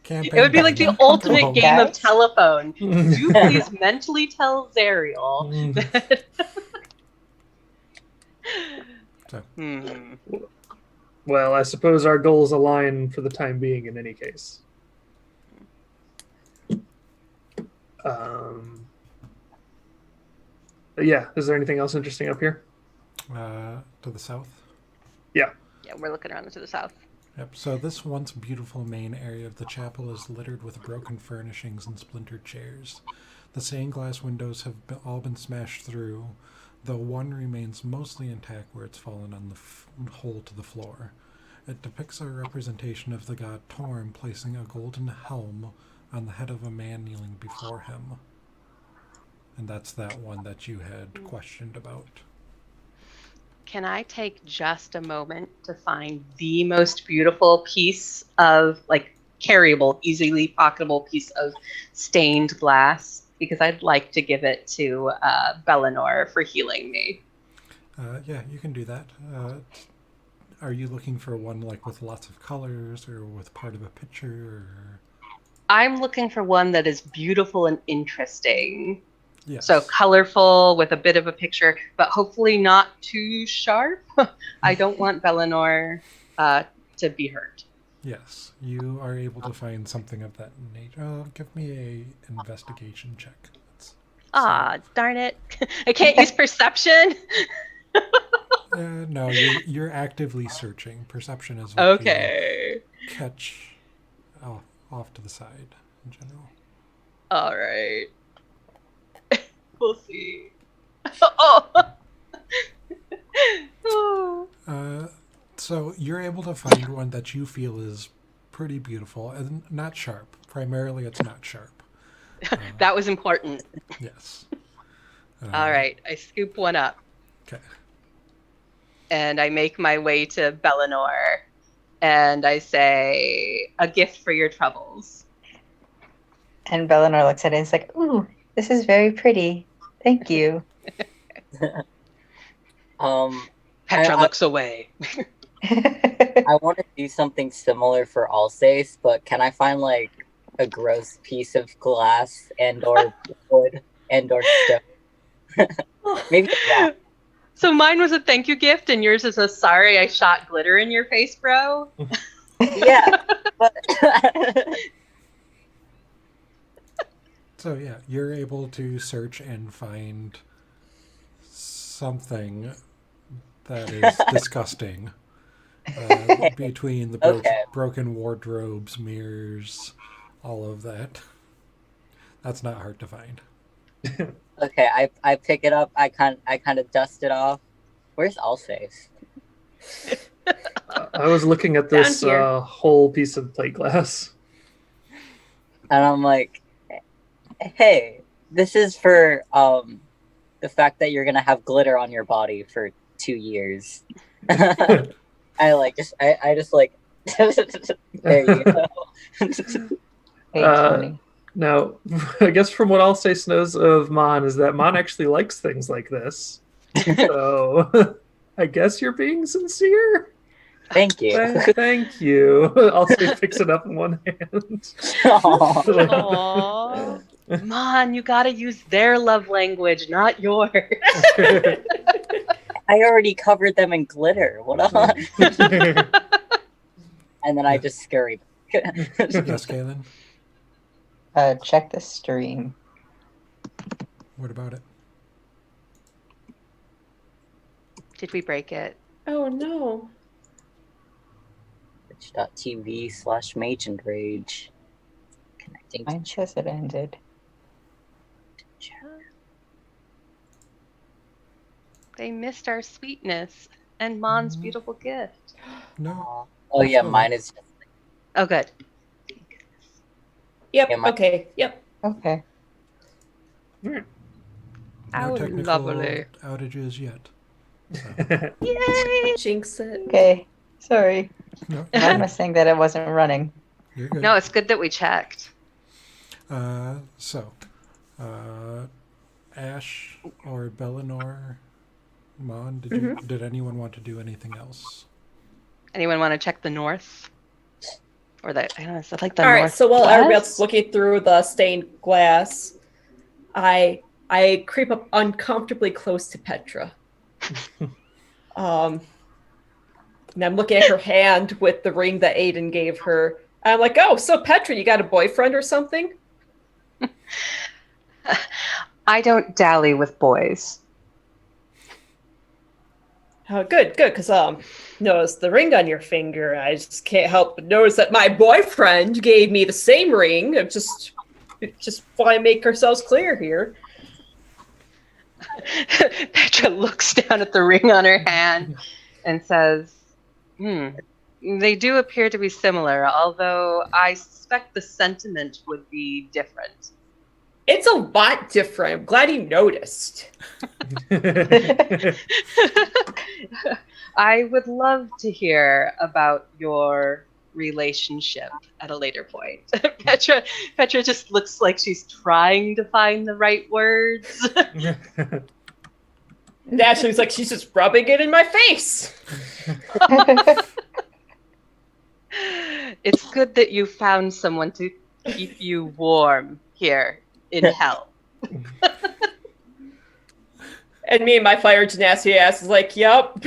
Speaker 4: It would be like the ultimate game of telephone. Could you please mentally tell Zariel that...
Speaker 1: Well, I suppose our goals align for the time being in any case. Yeah, is there anything else interesting up here?
Speaker 3: To the south?
Speaker 1: Yeah.
Speaker 4: Yeah, we're looking around to the south.
Speaker 3: Yep, so this once beautiful main area of the chapel is littered with broken furnishings and splintered chairs. The stained glass windows have all been smashed through, though one remains mostly intact where it's fallen on the hole to the floor. It depicts a representation of the god Torm placing a golden helm on the head of a man kneeling before him. And that's that one that you had questioned about.
Speaker 4: Can I take just a moment to find the most beautiful piece of, like, carryable, easily pocketable piece of stained glass? Because I'd like to give it to Bellinor for healing me.
Speaker 3: Yeah, you can do that. Are you looking for one like with lots of colors or with part of a picture? Or...
Speaker 4: I'm looking for one that is beautiful and interesting.
Speaker 3: Yes.
Speaker 4: So colorful with a bit of a picture, but hopefully not too sharp. I don't want Bellinor to be hurt.
Speaker 3: Yes, you are able to find something of that nature. Give me a investigation check.
Speaker 4: Darn it. I can't use perception.
Speaker 3: No, you're actively searching. Perception is what
Speaker 4: Okay.
Speaker 3: you catch off to the side in general.
Speaker 4: All right. We'll see. Oh. Oh.
Speaker 3: So you're able to find one that you feel is pretty beautiful and not sharp. Primarily, it's not sharp.
Speaker 4: That was important.
Speaker 3: Yes.
Speaker 4: All right. I scoop one up.
Speaker 3: Okay.
Speaker 4: And I make my way to Bellinor. And I say, a gift for your troubles.
Speaker 7: And Bellinor looks at it and is like, ooh, this is very pretty. Thank you.
Speaker 4: Petra looks away.
Speaker 6: I want to do something similar for Alsace, but can I find like a gross piece of glass and or wood and or stone? Maybe that.
Speaker 4: So mine was a thank you gift, and yours is a sorry I shot glitter in your face, bro.
Speaker 6: Yeah, but
Speaker 3: So yeah, you're able to search and find something that is disgusting between the broken wardrobes, mirrors, all of that. That's not hard to find.
Speaker 6: okay, I pick it up. I kind of dust it off. Where's Alsace?
Speaker 1: I was looking at this
Speaker 5: Down here.
Speaker 1: whole piece of plate glass.
Speaker 6: And I'm like, hey, this is for the fact that you're gonna have glitter on your body for 2 years. I just like there you go.
Speaker 7: Hey, Tony.
Speaker 1: Now, I guess from what Alsace knows of Mon is that Mon actually likes things like this. So I guess you're being sincere.
Speaker 6: Thank you.
Speaker 1: Thank you. Alsace picks it up in one hand.
Speaker 4: Aww. Mon, you gotta use their love language, not yours.
Speaker 6: I already covered them in glitter. What else? And then I just scurry.
Speaker 3: Yes, Galen?
Speaker 7: Check the stream.
Speaker 3: What about it?
Speaker 4: Did we break it?
Speaker 8: Oh no.
Speaker 6: Twitch.tv/mage and rage. Connecting.
Speaker 7: Mine says it ended.
Speaker 4: They missed our sweetness and Mon's beautiful gift.
Speaker 3: No.
Speaker 6: Oh yeah, mine is.
Speaker 4: Oh, good.
Speaker 8: Yep.
Speaker 6: Yeah, my-
Speaker 8: Okay. Yep.
Speaker 7: Okay.
Speaker 3: No
Speaker 4: How
Speaker 3: technical
Speaker 4: lovely.
Speaker 3: outages yet. So,
Speaker 4: Yay!
Speaker 8: Jinx it.
Speaker 7: Okay. Sorry.
Speaker 3: no,
Speaker 7: Mine was saying that it wasn't running.
Speaker 3: you're good.
Speaker 4: No, it's good that we checked.
Speaker 3: So, Ash or Bellinor, Mon, did anyone want to do anything else?
Speaker 4: Anyone want to check the north? Or the, I don't know, is it like the
Speaker 5: All right,
Speaker 4: north?
Speaker 5: so while everybody else
Speaker 4: west?
Speaker 5: is looking through the stained glass, I creep up uncomfortably close to Petra. And I'm looking at her hand with the ring that Aiden gave her. I'm like, oh, so Petra, you got a boyfriend or something?
Speaker 4: I don't dally with boys.
Speaker 5: Good, because notice the ring on your finger. I just can't help but notice that my boyfriend gave me the same ring. I'm just want to make ourselves clear here.
Speaker 4: Petra looks down at the ring on her hand and says, they do appear to be similar, although I suspect the sentiment would be different.
Speaker 5: It's a lot different. I'm glad you noticed.
Speaker 4: I would love to hear about your relationship at a later point. Petra just looks like she's trying to find the right words.
Speaker 5: Naturally, it's like she's just rubbing it in my face.
Speaker 4: It's good that you found someone to keep you warm here in hell.
Speaker 5: And me and my fire genasi ass is like, yup.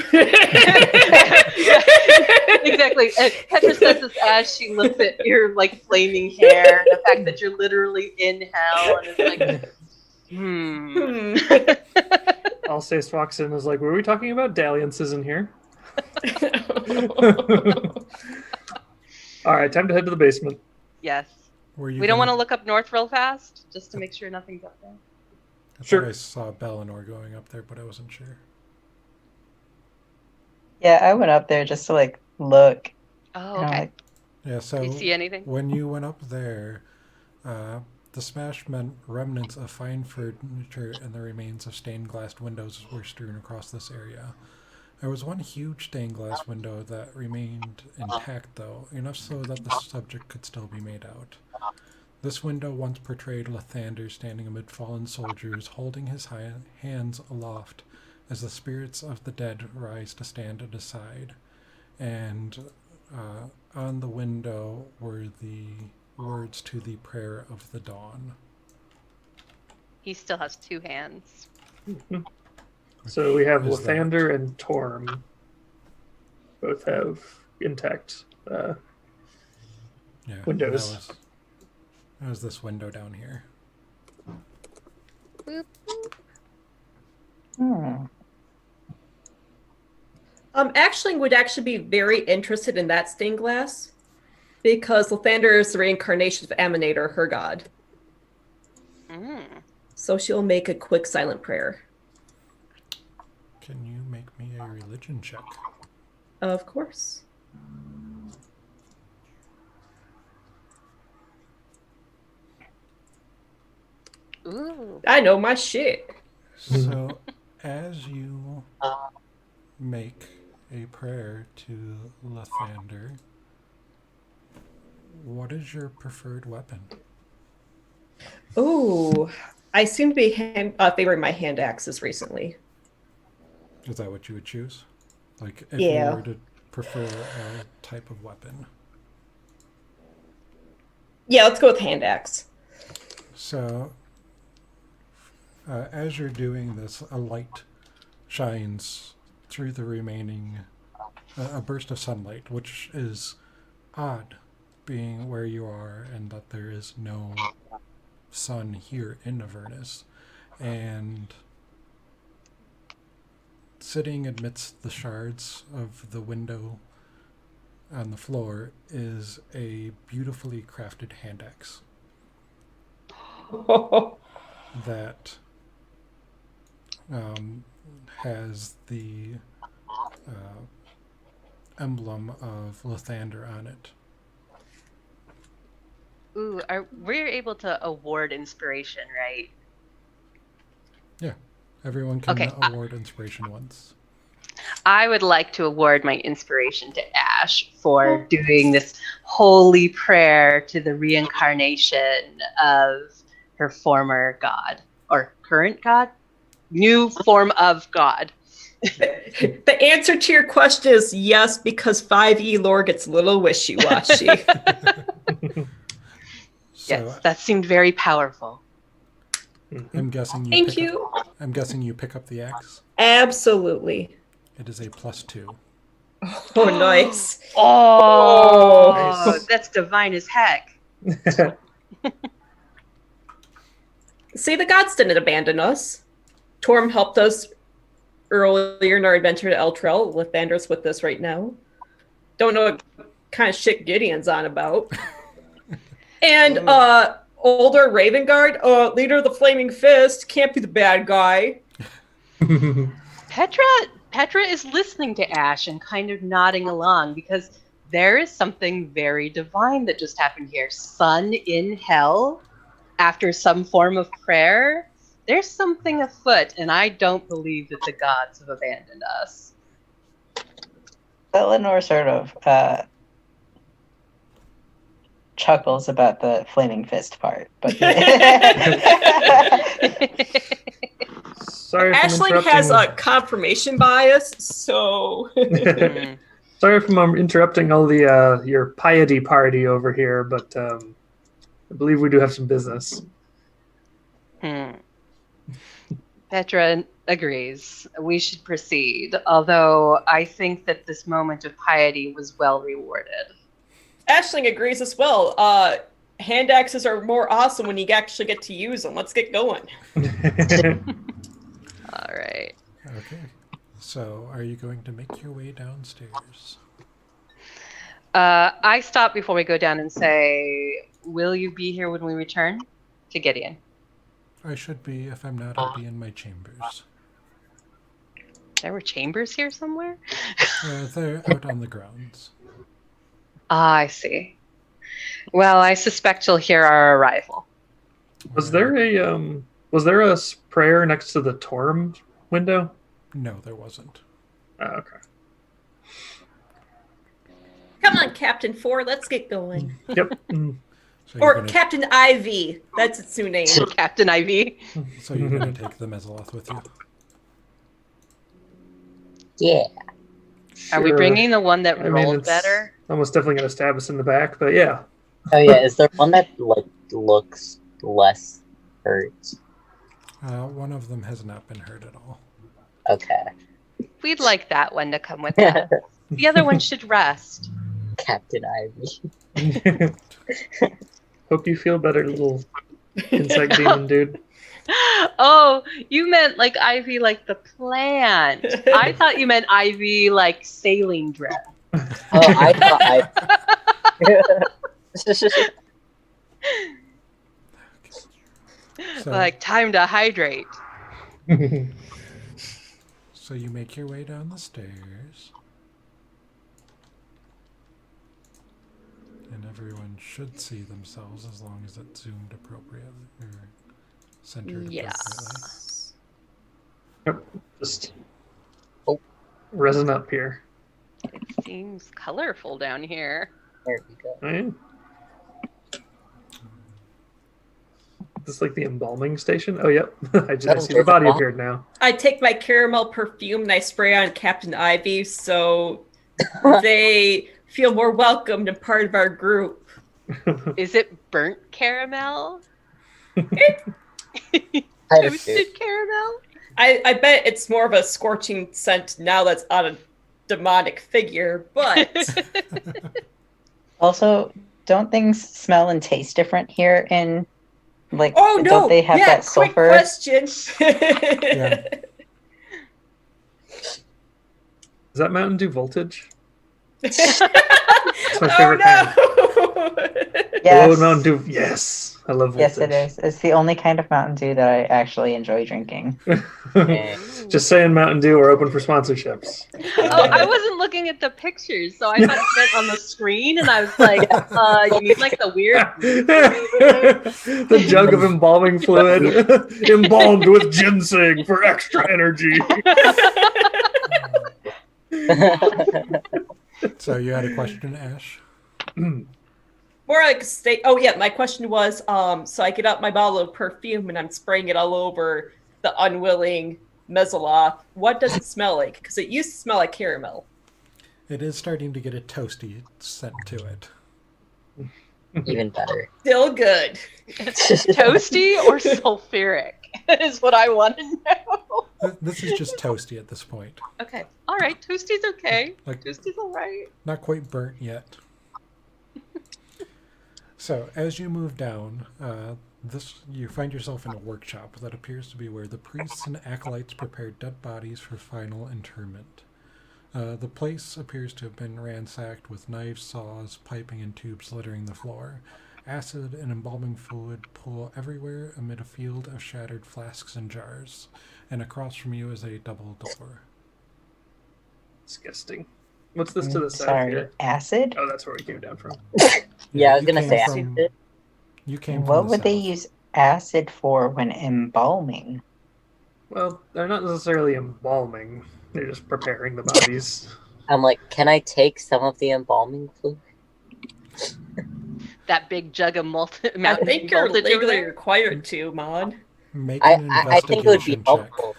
Speaker 4: Exactly. And Petra says this as she looks at your like flaming hair, the fact that you're literally in hell, and it's like,
Speaker 1: Alsace walks in and is like, were we talking about dalliances in here? All right, time to head to the basement.
Speaker 4: Yes.
Speaker 3: Were you
Speaker 4: We don't want
Speaker 3: gonna-
Speaker 4: to look up north real fast, just to make sure nothing's up there.
Speaker 3: I
Speaker 1: Sure.
Speaker 3: thought I saw Bellinor going up there, but I wasn't sure.
Speaker 7: Yeah, I went up there just to like look.
Speaker 4: Oh,
Speaker 7: And I'm
Speaker 4: okay.
Speaker 7: like,
Speaker 3: Yeah, so
Speaker 4: Do you see anything?
Speaker 3: when you went up there, the smashed remnants of fine furniture and the remains of stained glass windows were strewn across this area. There was one huge stained glass window that remained intact, though, enough so that the subject could still be made out. This window once portrayed Lathander standing amid fallen soldiers, holding his hands aloft as the spirits of the dead rise to stand at his side. And on the window were the words to the prayer of the dawn.
Speaker 4: He still has 2 hands.
Speaker 1: So we have
Speaker 3: Is that-
Speaker 1: Lathander and Torm. Both have intact.
Speaker 3: Yeah,
Speaker 1: Windows.
Speaker 3: That was this window down here.
Speaker 4: Boop, boop.
Speaker 7: hmm.
Speaker 5: Ashling would actually be very interested in that stained glass because Lathander is the reincarnation of Aminator, her god.
Speaker 4: Mm.
Speaker 5: So she'll make a quick silent prayer.
Speaker 3: Can you make me a religion check?
Speaker 5: Of course.
Speaker 4: Ooh.
Speaker 5: I know my shit.
Speaker 3: So, as you make a prayer to Lathander, what is your preferred weapon?
Speaker 5: Oh, I seem to be favoring my hand axes recently.
Speaker 3: Is that what you would choose? Like, if
Speaker 5: Yeah.
Speaker 3: you were to prefer a type of weapon.
Speaker 5: Yeah, let's go with hand axe.
Speaker 3: So, as you're doing this, a light shines through the remaining, a burst of sunlight, which is odd, being where you are and that there is no sun here in Avernus. And sitting amidst the shards of the window on the floor is a beautifully crafted hand axe that has the emblem of Lathander on it.
Speaker 4: Ooh, we're able to award inspiration, right?
Speaker 3: Everyone can
Speaker 4: Okay,
Speaker 3: award inspiration once.
Speaker 4: I would like to award my inspiration to Ash for doing this holy prayer to the reincarnation of her former god, or current god? New form of god.
Speaker 5: The answer to your question is yes, because 5e lore gets a little wishy-washy.
Speaker 3: So
Speaker 4: Yes, that seemed very powerful.
Speaker 3: I'm guessing you
Speaker 5: Thank
Speaker 3: pick
Speaker 5: you.
Speaker 3: Up, I'm guessing you pick up the axe.
Speaker 5: Absolutely.
Speaker 3: It is a +2.
Speaker 5: Oh, nice.
Speaker 4: Oh,
Speaker 1: Nice.
Speaker 4: that's divine as heck.
Speaker 5: See, the gods didn't abandon us. Torm helped us earlier in our adventure to Eltrell. Lathander's with us right now. Don't know what kind of shit Gideon's on about. And older Ravengard, leader of the Flaming Fist, can't be the bad guy.
Speaker 4: Petra is listening to Ash and kind of nodding along because there is something very divine that just happened here. Sun in hell after some form of prayer. There's something afoot, and I don't believe that the gods have abandoned us.
Speaker 7: Eleanor sort of chuckles about the flaming fist part, but
Speaker 1: Sorry if I'm
Speaker 5: Ashling
Speaker 1: interrupting.
Speaker 5: has a confirmation bias, so
Speaker 4: Hmm.
Speaker 1: Sorry if I'm interrupting all the your piety party over here, but I believe we do have some business.
Speaker 4: Petra agrees. We should proceed, although I think that this moment of piety was well rewarded.
Speaker 5: Ashling agrees as well. Hand axes are more awesome when you actually get to use them. Let's get going.
Speaker 4: All right.
Speaker 3: So, are you going to make your way downstairs?
Speaker 4: I stop before we go down and say, "Will you be here when we return?" To Gideon.
Speaker 3: I should be. If I'm not, I'll be in my chambers.
Speaker 4: There were chambers here somewhere?
Speaker 3: They're out on the grounds.
Speaker 4: Ah, I see. Well, I suspect you'll hear our arrival.
Speaker 1: Was there a sprayer next to the Torm window?
Speaker 3: No, there wasn't.
Speaker 1: Oh, okay.
Speaker 8: Come on, Captain 4, let's get going.
Speaker 1: Yep. Mm.
Speaker 3: So you're
Speaker 8: Or
Speaker 3: gonna,
Speaker 8: Captain Ivy. That's its new name.
Speaker 4: Captain Ivy.
Speaker 3: so you're going to take the Mezzaloth with you?
Speaker 6: Yeah.
Speaker 4: Are we
Speaker 1: Sure.
Speaker 4: bringing the one that
Speaker 1: I mean,
Speaker 4: rolled
Speaker 1: it's
Speaker 4: better?
Speaker 1: almost definitely going to stab us in the back, but yeah.
Speaker 6: Oh yeah, is there one that looks less hurt?
Speaker 3: One of them has not been hurt at all.
Speaker 6: Okay.
Speaker 4: We'd like that one to come with us. The other one should rest.
Speaker 6: Captain Ivy.
Speaker 1: Hope you feel better, little insect demon dude.
Speaker 4: Oh, you meant like Ivy like the plant. I thought you meant Ivy like sailing dress.
Speaker 6: Oh, I thought
Speaker 3: So,
Speaker 4: Like time to hydrate.
Speaker 3: so you make your way down the stairs. And everyone should see themselves as long as it's zoomed appropriately or centered appropriately.
Speaker 1: Yep. Just
Speaker 6: Oh.
Speaker 1: resin up here.
Speaker 4: It seems colorful down here.
Speaker 6: There we go.
Speaker 1: Right? This is like the embalming station. Oh, yep. I see the body appeared now.
Speaker 5: I take my caramel perfume and I spray on Captain Ivy so they feel more welcomed and part of our group.
Speaker 4: Is it burnt caramel?
Speaker 6: I
Speaker 4: Toasted caramel?
Speaker 5: I bet it's more of a scorching scent now that's on a demonic figure, but
Speaker 7: Also, don't things smell and taste different here in, like,
Speaker 5: oh no!
Speaker 7: don't they have that
Speaker 5: quick
Speaker 7: sulfur?
Speaker 5: question.
Speaker 3: Yeah.
Speaker 1: Is that Mountain Dew Voltage?
Speaker 5: That's
Speaker 1: my favorite kind.
Speaker 7: Yes.
Speaker 1: Oh, Mountain Dew. Yes. I love Voltage.
Speaker 7: Yes, it is. It's the only kind of Mountain Dew that I actually enjoy drinking.
Speaker 1: Just saying Mountain Dew are open for sponsorships.
Speaker 4: Oh, I wasn't looking at the pictures, so I thought it meant on the screen, and I was like, you need like the weird.
Speaker 1: The jug of embalming fluid, embalmed with ginseng for extra energy.
Speaker 3: So you had a question, Ash?
Speaker 5: More like state. Oh yeah, my question was, so I get out my bottle of perfume and I'm spraying it all over the unwilling Mezzaloth. What does it smell like? Because it used to smell like caramel.
Speaker 3: It is starting to get a toasty scent to it.
Speaker 6: Even better.
Speaker 5: Still good.
Speaker 4: Toasty or sulfuric is what I want to know.
Speaker 3: This is just toasty at this point.
Speaker 4: Okay. All right. Toasty's okay.
Speaker 3: Like,
Speaker 4: Toasty's all right.
Speaker 3: not quite burnt yet. So, as you move down, you find yourself in a workshop that appears to be where the priests and acolytes prepare dead bodies for final interment. The place appears to have been ransacked with knives, saws, piping, and tubes littering the floor. Acid and embalming fluid pool everywhere amid a field of shattered flasks and jars. And across from you is a double door.
Speaker 1: Disgusting. What's this to the side
Speaker 7: Sorry,
Speaker 1: here?
Speaker 7: acid?
Speaker 1: Oh, that's where we came down from.
Speaker 6: Yeah, I was
Speaker 3: you
Speaker 6: gonna
Speaker 3: came
Speaker 6: say
Speaker 3: from-
Speaker 6: acid.
Speaker 3: You came from
Speaker 7: What
Speaker 3: the
Speaker 7: would they
Speaker 3: south.
Speaker 7: use acid for when embalming?
Speaker 1: Well, they're not necessarily embalming. They're just preparing the bodies.
Speaker 6: I'm like, can I take some of the embalming fluid?
Speaker 4: That big jug of
Speaker 5: I
Speaker 4: Mountain
Speaker 5: think
Speaker 4: Dew
Speaker 5: you're
Speaker 4: voltage over
Speaker 5: legally
Speaker 4: there.
Speaker 5: required to, Mon.
Speaker 3: Make an
Speaker 6: I think it would be
Speaker 3: investigation check.
Speaker 6: helpful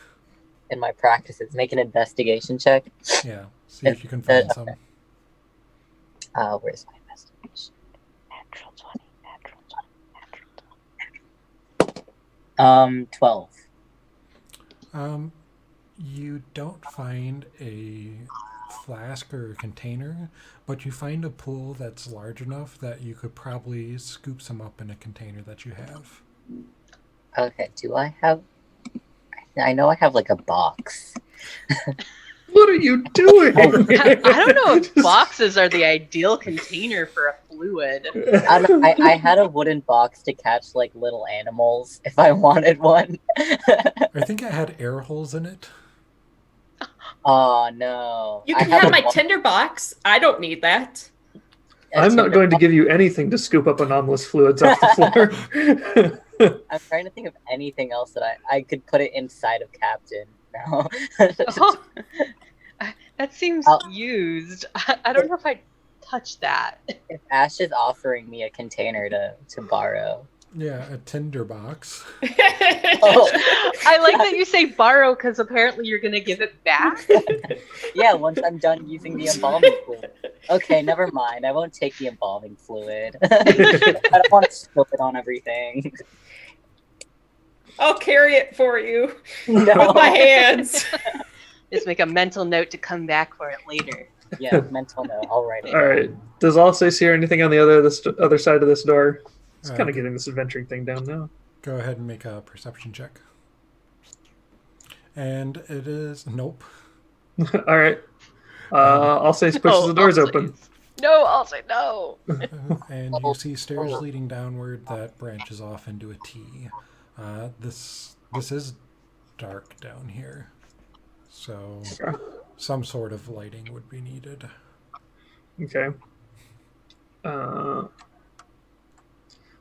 Speaker 6: in my practices. Make an investigation check.
Speaker 3: Yeah, see if you can find
Speaker 6: Okay.
Speaker 3: some.
Speaker 6: Where's my investigation?
Speaker 7: Natural 20, natural 20, natural 20.
Speaker 6: 12.
Speaker 3: You don't find a flask or a container, but you find a pool that's large enough that you could probably scoop some up in a container that you have.
Speaker 6: Okay, do I have... I know I have like a box.
Speaker 1: What are you doing?
Speaker 4: I don't know if boxes are the ideal container for a fluid.
Speaker 6: I had a wooden box to catch like little animals if I wanted one.
Speaker 3: I think it had air holes in it.
Speaker 6: Oh no!
Speaker 8: You
Speaker 6: I
Speaker 8: can have
Speaker 6: a
Speaker 8: my
Speaker 6: bo-
Speaker 8: tinder box. I don't need that.
Speaker 6: a
Speaker 1: I'm not
Speaker 6: tinder
Speaker 1: going to
Speaker 6: box.
Speaker 1: give you anything to scoop up anomalous fluids off the floor.
Speaker 6: I'm trying to think of anything else that I could put it inside of Captain. No.
Speaker 4: Oh, that seems
Speaker 6: I'll-
Speaker 4: used. I don't know if I'd touch that.
Speaker 6: If Ash is offering me a container to borrow.
Speaker 3: Yeah, a tinder box.
Speaker 6: Oh,
Speaker 4: I like that you say borrow because apparently you're going to give it back.
Speaker 6: yeah, once I'm done using the embalming fluid. Okay, never mind. I won't take the embalming fluid. I don't want to spill it on everything.
Speaker 8: I'll carry it for you
Speaker 6: No.
Speaker 8: with my hands.
Speaker 4: Just make a mental note to come back for it later.
Speaker 6: Yeah, mental note. I'll write it.
Speaker 1: All right. Does Alsace hear anything on the other side of this door? It's kind
Speaker 3: Uh,
Speaker 1: of getting this adventuring thing down now.
Speaker 3: Go ahead and make a perception check. And it is nope.
Speaker 1: All right. Alsace pushes the doors open.
Speaker 4: No, I'll say no.
Speaker 3: And you see stairs leading downward that branches off into a T. This is dark down here, so some sort of lighting would be needed.
Speaker 1: Okay.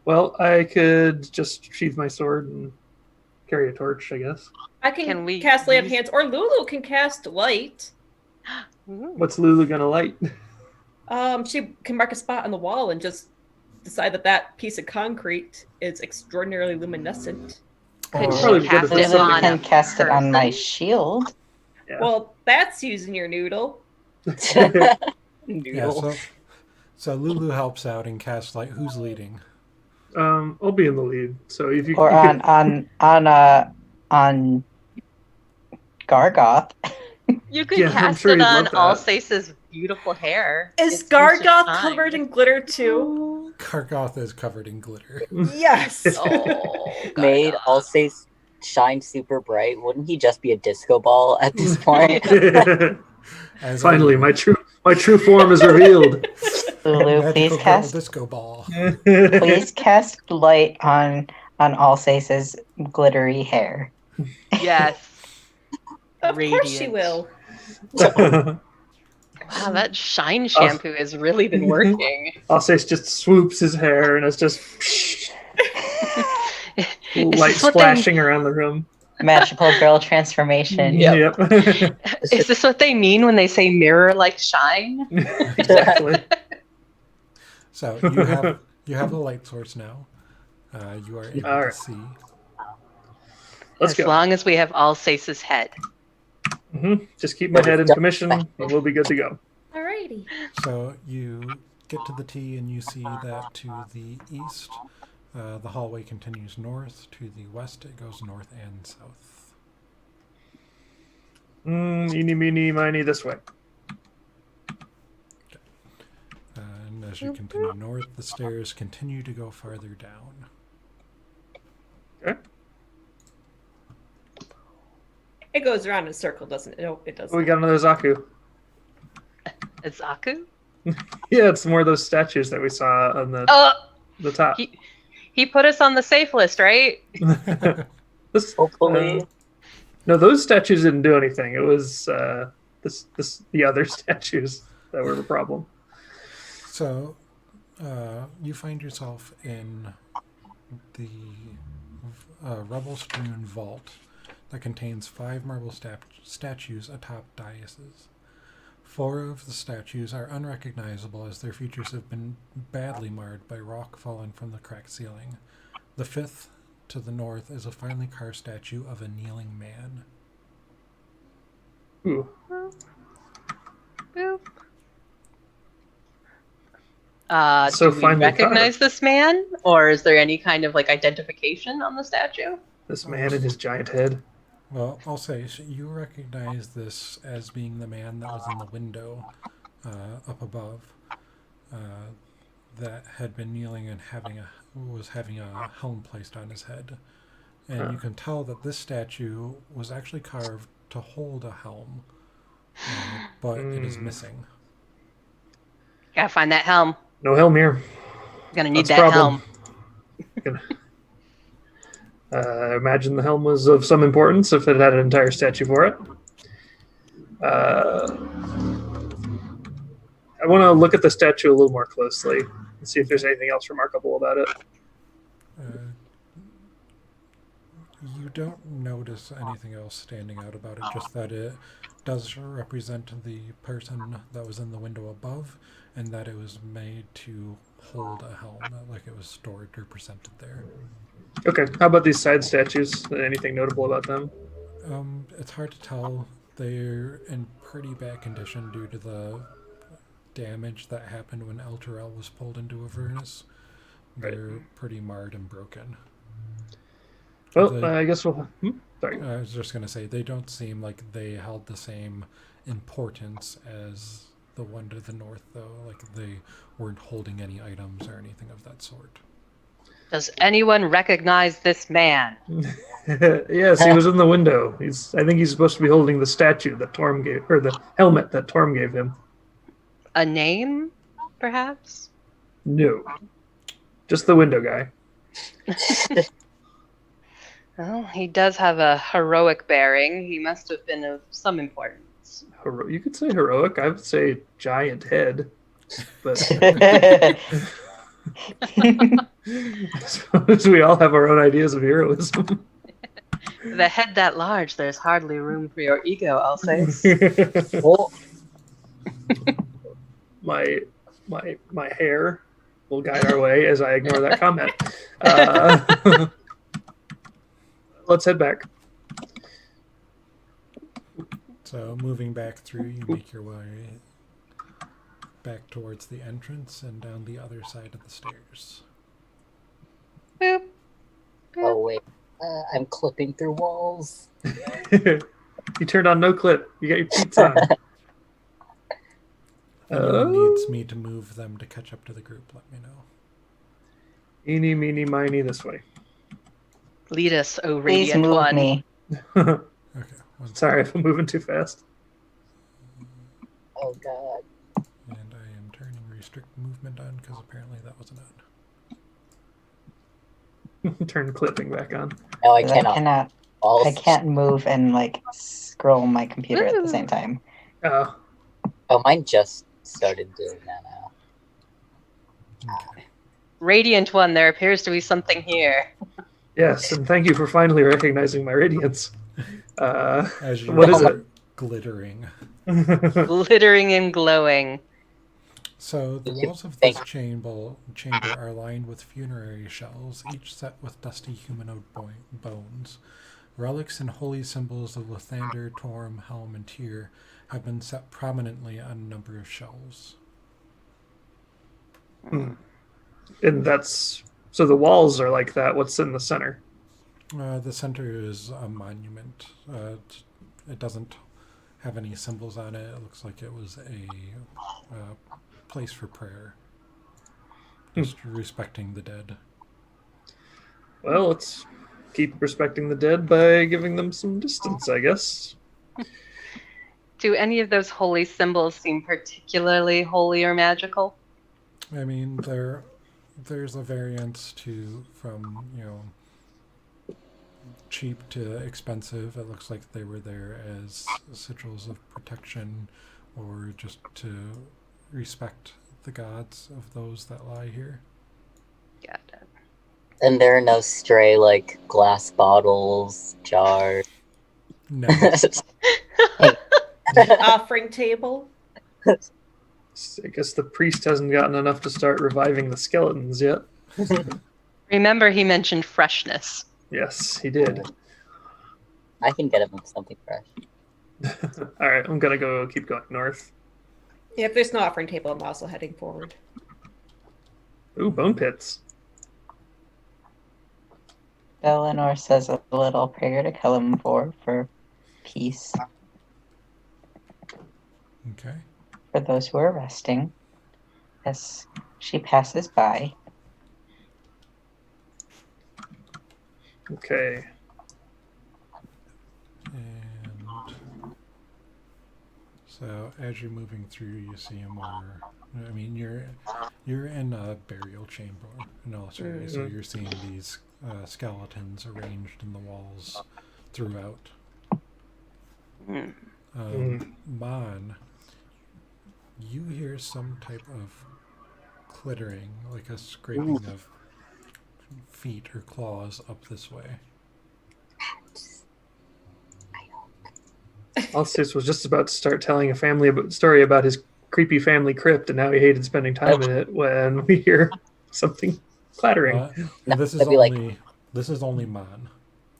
Speaker 1: Well, I could just sheath my sword and carry a torch, I guess.
Speaker 8: I can,
Speaker 4: Can we
Speaker 8: cast lay on
Speaker 4: use-
Speaker 8: hands, or Lulu can cast light.
Speaker 4: Ooh.
Speaker 1: What's Lulu gonna light?
Speaker 8: She can mark a spot on the wall and just decide that that piece of concrete is extraordinarily luminescent.
Speaker 4: Could
Speaker 1: Oh, probably
Speaker 4: she
Speaker 1: good
Speaker 4: cast
Speaker 1: at
Speaker 4: it
Speaker 1: this.
Speaker 7: Lulu
Speaker 4: on
Speaker 7: can
Speaker 4: a
Speaker 7: cast it on my
Speaker 4: person?
Speaker 7: shield.
Speaker 1: Yeah.
Speaker 8: Well, that's using your noodle.
Speaker 3: Yeah,
Speaker 6: Noodle.
Speaker 3: so Lulu helps out and casts light. Who's leading?
Speaker 1: I'll be in the lead. So if you
Speaker 7: Or
Speaker 1: you
Speaker 7: on Gargoth.
Speaker 4: You could
Speaker 1: Yeah, I'm
Speaker 4: cast
Speaker 1: sure
Speaker 4: it
Speaker 1: you'd
Speaker 4: on
Speaker 1: love that.
Speaker 4: Alsace's beautiful hair.
Speaker 8: Is
Speaker 4: It seems to
Speaker 8: Gargoth
Speaker 4: shine.
Speaker 8: covered in glitter too?
Speaker 3: Kargoth is covered in glitter.
Speaker 8: Yes.
Speaker 4: Oh,
Speaker 6: Made
Speaker 4: Gargoth.
Speaker 6: Alsace shine super bright. Wouldn't he just be a disco ball at this point?
Speaker 3: As
Speaker 1: Finally,
Speaker 3: a
Speaker 1: my true form is revealed.
Speaker 7: Lulu,
Speaker 3: magical
Speaker 7: please
Speaker 3: girl
Speaker 7: cast
Speaker 3: disco ball.
Speaker 7: please cast light on Alsace's glittery hair.
Speaker 4: Yes.
Speaker 8: Of course she
Speaker 4: Radiant.
Speaker 8: will.
Speaker 4: Wow, that shine shampoo has really been working.
Speaker 1: Alsace just swoops his hair and it's just light
Speaker 4: this what they-
Speaker 1: splashing around the room.
Speaker 7: Magical girl transformation.
Speaker 4: Yep.
Speaker 1: Yep.
Speaker 4: Is this what they mean when they say mirror like shine?
Speaker 1: Exactly.
Speaker 3: So you have a light source now. You are able
Speaker 1: All
Speaker 3: to
Speaker 1: right.
Speaker 3: see.
Speaker 1: Let's
Speaker 4: As
Speaker 1: go.
Speaker 4: long as we have Alsace's head.
Speaker 1: Just keep my head in commission and we'll be good to go.
Speaker 8: Alrighty.
Speaker 3: So you get to the T and you see that to the east, the hallway continues north. To the west, it goes north and south.
Speaker 1: Eeny, meeny, miny, this way.
Speaker 3: And as you continue north, the stairs continue to go farther down.
Speaker 1: Okay.
Speaker 8: It goes around in a circle, doesn't it? No, it doesn't.
Speaker 1: We got another Zaku.
Speaker 4: A Zaku?
Speaker 1: Yeah, it's more of those statues that we saw on the top.
Speaker 4: He put us on the safe list, right?
Speaker 1: This,
Speaker 6: Hopefully.
Speaker 1: no, those statues didn't do anything. It was the other statues that were the problem.
Speaker 3: So you find yourself in the rubble-strewn vault that contains 5 marble statues atop daises. 4 of the statues are unrecognizable as their features have been badly marred by rock fallen from the cracked ceiling. The 5th, to the north, is a finely carved statue of a kneeling man.
Speaker 1: Ooh.
Speaker 4: Boop.
Speaker 1: So
Speaker 4: Do we
Speaker 1: finely
Speaker 4: recognize this man? Or is there any kind of like identification on the statue?
Speaker 1: This man and his giant head.
Speaker 3: Well, I'll say, so you recognize this as being the man that was in the window up above that had been kneeling and was having a helm placed on his head. And you can tell that this statue was actually carved to hold a helm. but it is missing.
Speaker 4: Gotta find that helm.
Speaker 1: No helm here.
Speaker 4: Gonna need
Speaker 1: That's a
Speaker 4: that
Speaker 1: problem.
Speaker 4: helm.
Speaker 1: I imagine the helm was of some importance if it had an entire statue for it. I want to look at the statue a little more closely and see if there's anything else remarkable about it.
Speaker 3: You don't notice anything else standing out about it, just that it does represent the person that was in the window above, and that it was made to hold a helm, not like it was stored or presented there.
Speaker 1: Okay, how about these side statues? Anything notable about them?
Speaker 3: It's hard to tell. They're in pretty bad condition due to the damage that happened when Elturel was pulled into Avernus. They're pretty marred and broken.
Speaker 1: Well, I guess we'll... Sorry.
Speaker 3: I was just going to say, they don't seem like they held the same importance as the one to the north, though. Like, they weren't holding any items or anything of that sort.
Speaker 4: Does anyone recognize this man?
Speaker 1: Yes, he was in the window. I think he's supposed to be holding the statue that Torm gave, or the helmet that Torm gave him.
Speaker 4: A name, perhaps?
Speaker 1: No. Just the window guy.
Speaker 4: Well, he does have a heroic bearing. He must have been of some importance.
Speaker 1: You could say heroic. I would say giant head. But I suppose we all have our own ideas of heroism.
Speaker 4: The head that large, there's hardly room for your ego, I'll say.
Speaker 6: Well,
Speaker 1: my hair will guide our way as I ignore that comment. Let's head back.
Speaker 3: So moving back through, you make your way back towards the entrance and down the other side of the stairs.
Speaker 4: Boop.
Speaker 6: oh wait, I'm clipping through walls.
Speaker 1: You turned on no clip. You got your cheats on.
Speaker 3: Anyone needs me to move them to catch up to the group, let me know.
Speaker 1: Eeny, meeny, miny, this way.
Speaker 4: Lead us, O
Speaker 7: Please
Speaker 4: Radiant
Speaker 7: move
Speaker 4: One.
Speaker 7: me.
Speaker 3: Okay.
Speaker 1: Sorry if I'm moving too fast.
Speaker 6: Oh god.
Speaker 3: And I am turning restrict movement on because apparently that wasn't on.
Speaker 1: Turn clipping back on.
Speaker 6: No, I
Speaker 7: 'Cause
Speaker 6: cannot.
Speaker 7: I can't move and like scroll my computer at the same time.
Speaker 1: Oh,
Speaker 6: Mine just started doing that now.
Speaker 3: Okay.
Speaker 4: Radiant One, there appears to be something here.
Speaker 1: yes, and thank you for finally recognizing my radiance.
Speaker 3: As you
Speaker 1: What is
Speaker 3: are glittering.
Speaker 4: Glittering and glowing.
Speaker 3: So the walls of this chamber are lined with funerary shells, each set with dusty humanoid bones. Relics and holy symbols of Lathander, Torm, Helm, and Tyr have been set prominently on a number of shells.
Speaker 1: And that's... So the walls are like that. What's in the center?
Speaker 3: The center is a monument. It doesn't have any symbols on it. It looks like it was a place for prayer. Just respecting the dead.
Speaker 1: Well, let's keep respecting the dead by giving them some distance, I guess.
Speaker 4: Do any of those holy symbols seem particularly holy or magical?
Speaker 3: I mean, there's a variance from cheap to expensive. It looks like they were there as sigils of protection or just to respect the gods of those that lie here.
Speaker 4: Got it.
Speaker 6: And there are no stray, like, glass bottles, jars.
Speaker 3: No.
Speaker 8: Offering table.
Speaker 1: I guess the priest hasn't gotten enough to start reviving the skeletons yet.
Speaker 4: Remember, he mentioned freshness.
Speaker 1: Yes, he did.
Speaker 6: I can get him something fresh.
Speaker 1: All right, I'm going to keep going north.
Speaker 8: Yeah, if there's no offering table, I'm also heading forward.
Speaker 1: Ooh, bone pits.
Speaker 7: Eleanor says a little prayer to Kellamvor for peace
Speaker 3: Okay.
Speaker 7: for those who are resting as she passes by.
Speaker 3: So as you're moving through, you see a more. I mean, you're in a burial chamber in all area, so you're seeing these skeletons arranged in the walls throughout. Mon, you hear some type of clittering, like a scraping of feet or claws up this way.
Speaker 1: Alcius was just about to start telling a story about his creepy family crypt, and now he hated spending time in it when we hear something clattering.
Speaker 3: And this is
Speaker 6: That'd be
Speaker 3: only this is only Mon.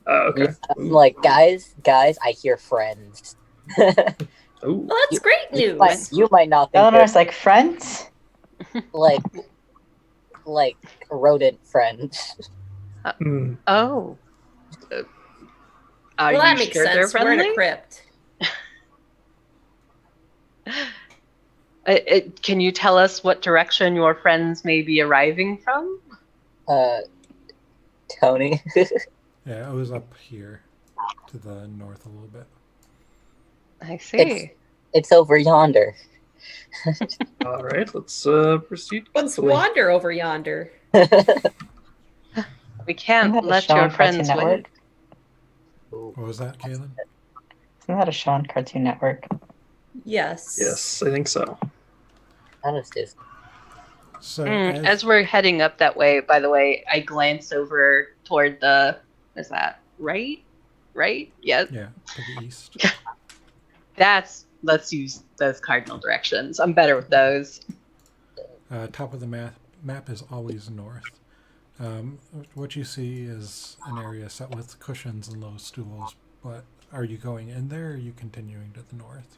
Speaker 1: Okay.
Speaker 6: Yeah, I'm like, guys, I hear friends.
Speaker 1: Ooh.
Speaker 8: Well, that's great news.
Speaker 6: You might not think
Speaker 7: Eleanor's like, friends?
Speaker 6: like rodent friends.
Speaker 4: Oh. Are
Speaker 8: Well,
Speaker 4: you
Speaker 8: that makes
Speaker 4: sure they're
Speaker 8: sense. We're in
Speaker 4: friendly?
Speaker 8: a crypt.
Speaker 4: Can you tell us what direction your friends may be arriving from?
Speaker 6: Tony.
Speaker 3: Yeah, it was up here to the north a little bit.
Speaker 4: I see.
Speaker 6: It's over yonder.
Speaker 1: All right, let's proceed.
Speaker 8: Let's
Speaker 1: quickly.
Speaker 8: wander over yonder.
Speaker 4: We
Speaker 7: Isn't
Speaker 4: can't
Speaker 7: that a
Speaker 4: let
Speaker 7: show
Speaker 4: your
Speaker 7: on Cartoon
Speaker 4: friends
Speaker 7: Network?
Speaker 4: wait.
Speaker 3: What was that, Kaylin?
Speaker 7: Isn't that a show on Cartoon Network?
Speaker 8: Yes.
Speaker 1: Yes, I think so.
Speaker 6: That is just
Speaker 3: So
Speaker 4: As we're heading up that way, by the way, I glance over toward the. Is that right? Right? Yeah.
Speaker 3: yeah, to the east.
Speaker 4: Let's use those cardinal directions. I'm better with those.
Speaker 3: Top of the map is always north. What you see is an area set with cushions and low stools, but are you going in there or are you continuing to the north?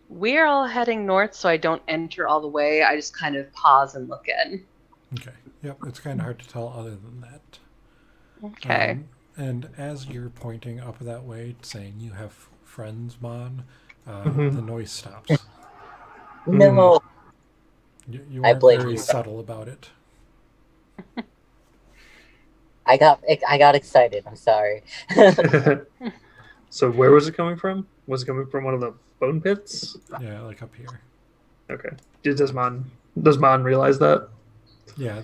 Speaker 4: We're all heading north, so I don't enter all the way. I just kind of pause and look in.
Speaker 3: Okay. Yep, it's kind of hard to tell other than that.
Speaker 4: Okay.
Speaker 3: And as you're pointing up that way, saying you have friends, Mon, the noise stops.
Speaker 6: no.
Speaker 3: You
Speaker 6: I
Speaker 3: weren't
Speaker 6: blame
Speaker 3: very
Speaker 6: you.
Speaker 3: subtle about it.
Speaker 6: I got excited. I'm sorry.
Speaker 1: So where was it coming from? Was it coming from one of the bone pits?
Speaker 3: Yeah, like up here.
Speaker 1: Okay. Does Mon realize that?
Speaker 3: Yeah,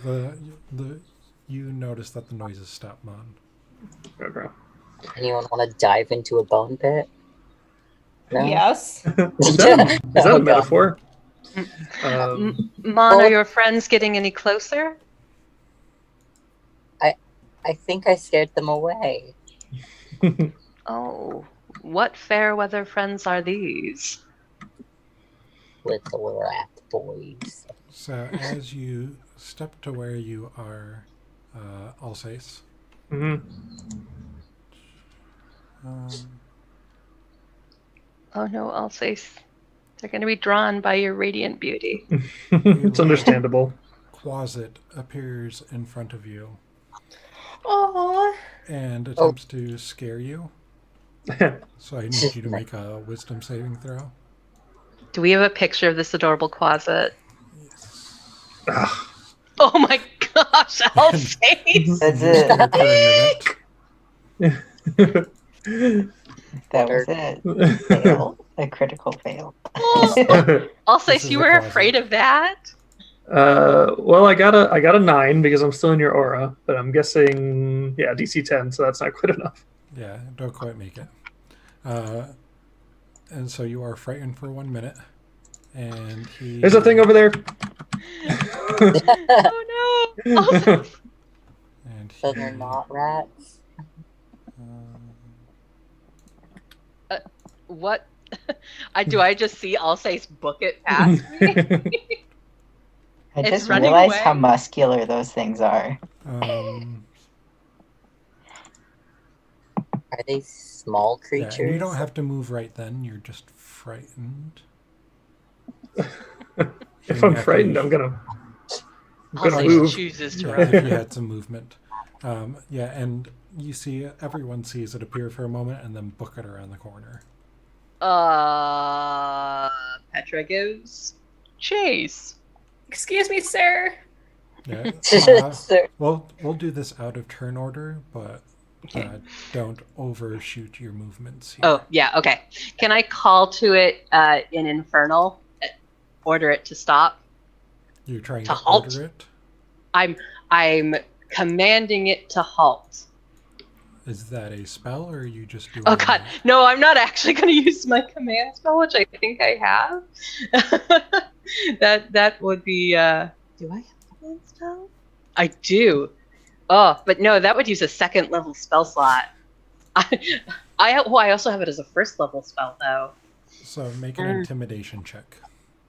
Speaker 3: you notice that the noises stop, Mon.
Speaker 1: Okay.
Speaker 6: Anyone want to dive into a bone pit? No?
Speaker 8: Yes.
Speaker 1: Is that
Speaker 6: Oh,
Speaker 1: a
Speaker 6: God.
Speaker 1: metaphor?
Speaker 4: Mon, are your friends getting any closer?
Speaker 6: I think I scared them away.
Speaker 4: Oh, what fair weather friends are these?
Speaker 6: Little rat boys.
Speaker 3: So as you step to where you are, Alsace,
Speaker 4: Oh no, Alsace. They're going to be drawn by your radiant beauty.
Speaker 1: It's understandable.
Speaker 3: Quasit appears in front of you
Speaker 8: Aww.
Speaker 3: and attempts to scare you. So I need you to make a wisdom saving throw.
Speaker 4: Do we have a picture of this adorable closet?
Speaker 1: Ugh.
Speaker 4: Oh my gosh, Alsace!
Speaker 7: That's
Speaker 3: You scare
Speaker 7: it.
Speaker 3: for a minute.
Speaker 7: That was it. Fail. A critical fail.
Speaker 4: Oh, Alsace,
Speaker 3: is
Speaker 4: you
Speaker 3: the
Speaker 4: were
Speaker 3: closet.
Speaker 4: afraid of that?
Speaker 1: Well, I got a 9 because I'm still in your aura, but I'm guessing DC 10, so that's not good enough.
Speaker 3: Yeah, don't quite make it. And so you are frightened for 1 minute. And he...
Speaker 1: There's a thing over there.
Speaker 4: Oh no! Alsace.
Speaker 3: And he,
Speaker 6: So they're not rats?
Speaker 4: What? I just see Alsace book it past me?
Speaker 7: I
Speaker 4: It's
Speaker 7: just
Speaker 4: running
Speaker 7: realized
Speaker 4: away.
Speaker 7: how muscular those things are.
Speaker 6: Are they small
Speaker 3: yeah,
Speaker 6: creatures?
Speaker 3: and you don't have to move right then. You're just frightened.
Speaker 1: If I'm frightened, I'm gonna
Speaker 4: Alsace
Speaker 1: move.
Speaker 4: chooses to
Speaker 3: Yeah,
Speaker 4: run.
Speaker 3: if you had some movement. Yeah, and you see everyone sees it appear for a moment and then book it around the corner.
Speaker 4: Petra gives chase.
Speaker 8: Excuse me, sir.
Speaker 3: Yeah.
Speaker 6: Sir.
Speaker 3: We'll do this out of turn order, but Don't overshoot your movements here.
Speaker 4: Oh, yeah, okay. Can I call to it in Infernal? Order it to stop?
Speaker 3: You're trying
Speaker 4: to
Speaker 3: to
Speaker 4: halt?
Speaker 3: order it?
Speaker 4: I'm commanding it to halt.
Speaker 3: Is that a spell, or are you just doing
Speaker 4: Oh god, no, I'm not actually going to use my command spell, which I think I have. that would be, do I have a command spell? I do. Oh, but no, that would use a second level spell slot. I also have it as a first level spell, though.
Speaker 3: So make an intimidation check.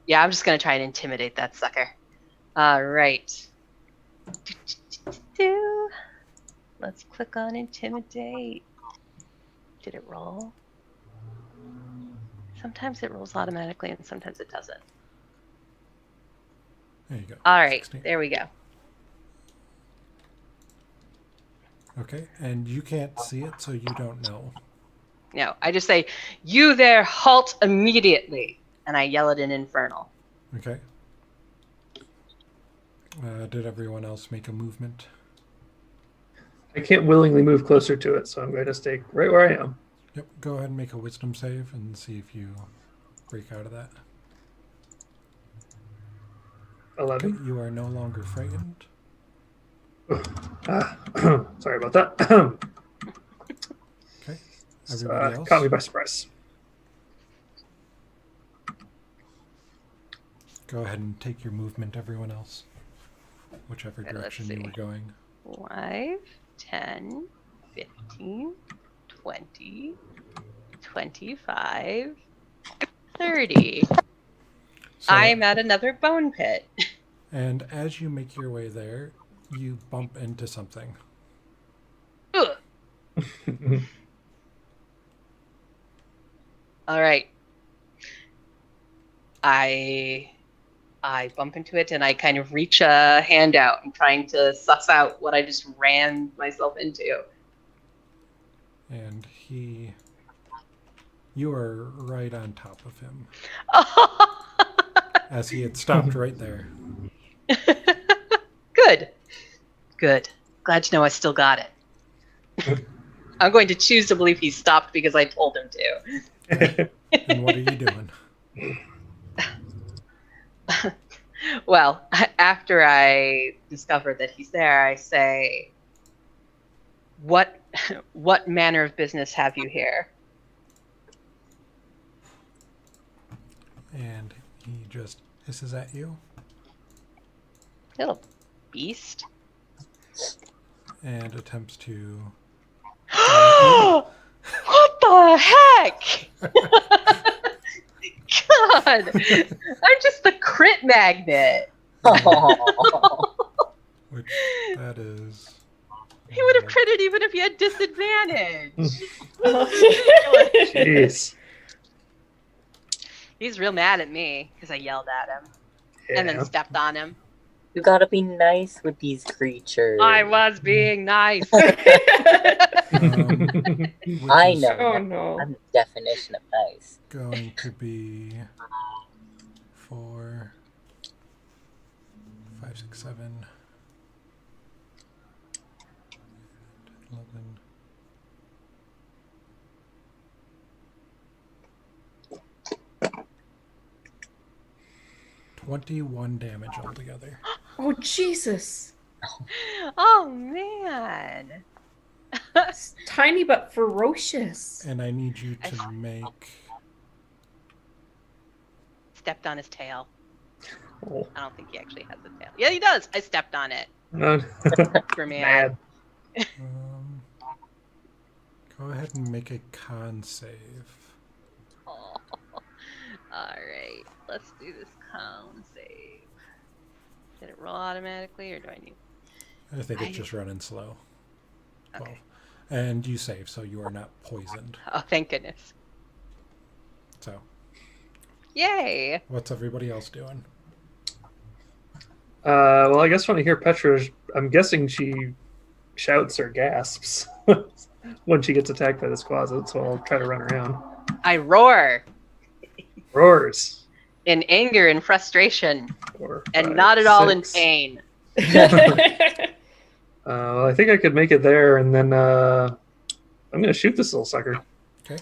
Speaker 4: Yeah, I'm just going to try and intimidate that sucker. All right. Let's click on intimidate. Did it roll? Sometimes it rolls automatically and sometimes it doesn't.
Speaker 3: There you go.
Speaker 4: All right,
Speaker 3: 16.
Speaker 4: there we go.
Speaker 3: Okay, and you can't see it, so you don't know.
Speaker 4: No, I just say, "You there, halt immediately," and I yell it in Infernal.
Speaker 3: Okay. Did everyone else make a movement?
Speaker 1: I can't willingly move closer to it, so I'm going to stay right where I am.
Speaker 3: Yep, go ahead and make a wisdom save and see if you break out of that.
Speaker 1: 11.
Speaker 3: Okay, you are no longer frightened.
Speaker 1: Sorry about that.
Speaker 3: Okay, everybody else?
Speaker 1: Caught me by surprise.
Speaker 3: Go ahead and take your movement, everyone else. Whichever
Speaker 4: Okay,
Speaker 3: direction
Speaker 4: let's
Speaker 3: you were going.
Speaker 4: 5, 10, 15, 20, 25, 30.
Speaker 3: So,
Speaker 4: I'm at another bone pit.
Speaker 3: and as you make your way there, you bump into something.
Speaker 4: Ugh. All right. I bump into it and I kind of reach a hand out. I'm trying to suss out what I just ran myself into.
Speaker 3: And you are right on top of him. As he had stopped right there.
Speaker 4: Good. Glad to know I still got it. I'm going to choose to believe he stopped because I told him to.
Speaker 3: And what are you doing?
Speaker 4: Well, after I discover that he's there, I say, what manner of business have you here?
Speaker 3: And he just hisses at you.
Speaker 4: Little beast.
Speaker 3: And attempts to...
Speaker 4: What the heck? God, I'm just the crit magnet.
Speaker 3: Which that is...
Speaker 4: He would have critted even if he had disadvantage.
Speaker 1: Jeez.
Speaker 4: He's real mad at me because I yelled at him and then
Speaker 1: Yeah.
Speaker 4: stepped on him.
Speaker 6: You gotta be nice with these creatures.
Speaker 4: I was being nice.
Speaker 3: which
Speaker 6: I
Speaker 3: is
Speaker 6: know.
Speaker 8: Oh no.
Speaker 6: I'm the definition of nice.
Speaker 3: going to be 4, 5, 6, 7, 11. $21 damage altogether.
Speaker 8: Oh Jesus.
Speaker 4: Oh man.
Speaker 8: It's tiny but ferocious.
Speaker 3: And I need you to make...
Speaker 4: Stepped on his tail.
Speaker 1: Oh,
Speaker 4: I don't think he actually has a tail. Yeah, he does. I stepped on it.
Speaker 1: no.
Speaker 4: For man.
Speaker 1: Mad.
Speaker 3: Go ahead and make a con save.
Speaker 4: Oh. All right. Let's do this con save. Did it roll automatically or do I need...
Speaker 3: I think it's just running slow. 12.
Speaker 4: Okay.
Speaker 3: And you save, so you are not poisoned.
Speaker 4: Oh, thank goodness.
Speaker 3: So,
Speaker 4: Yay.
Speaker 3: what's everybody else doing?
Speaker 1: Well, I guess when I hear Petra, I'm guessing she shouts or gasps when she gets attacked by this closet, so I'll try to run around.
Speaker 4: I roar
Speaker 1: Roars.
Speaker 4: in anger and frustration
Speaker 1: 4,
Speaker 4: and
Speaker 1: 5,
Speaker 4: not at all in
Speaker 1: 6.
Speaker 4: pain.
Speaker 1: Well, I think I could make it there and then I'm gonna shoot this little sucker.
Speaker 3: Okay.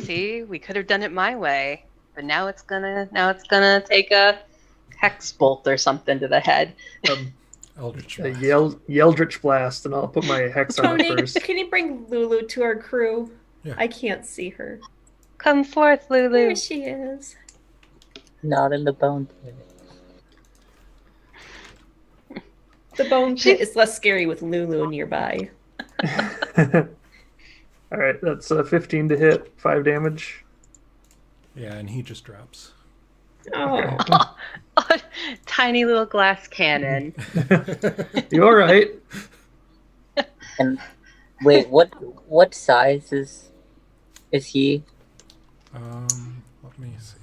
Speaker 4: See, we could have done it my way, but now it's gonna take a hex bolt or something to the head.
Speaker 3: Eldritch
Speaker 1: A
Speaker 3: Blast.
Speaker 1: Yeldritch Blast, and I'll put my hex on it
Speaker 8: Tony,
Speaker 1: first.
Speaker 8: can you bring Lulu to our crew?
Speaker 3: Yeah.
Speaker 8: I can't see her.
Speaker 4: Come forth, Lulu.
Speaker 8: There she is.
Speaker 6: Not in the bone pit.
Speaker 8: The bone pit is less scary with Lulu nearby.
Speaker 1: All right, that's 15 to hit, 5 damage.
Speaker 3: Yeah, and he just drops.
Speaker 8: Oh,
Speaker 4: Tiny little glass cannon.
Speaker 1: You all right?
Speaker 6: And wait, what size is he?
Speaker 3: Let me see.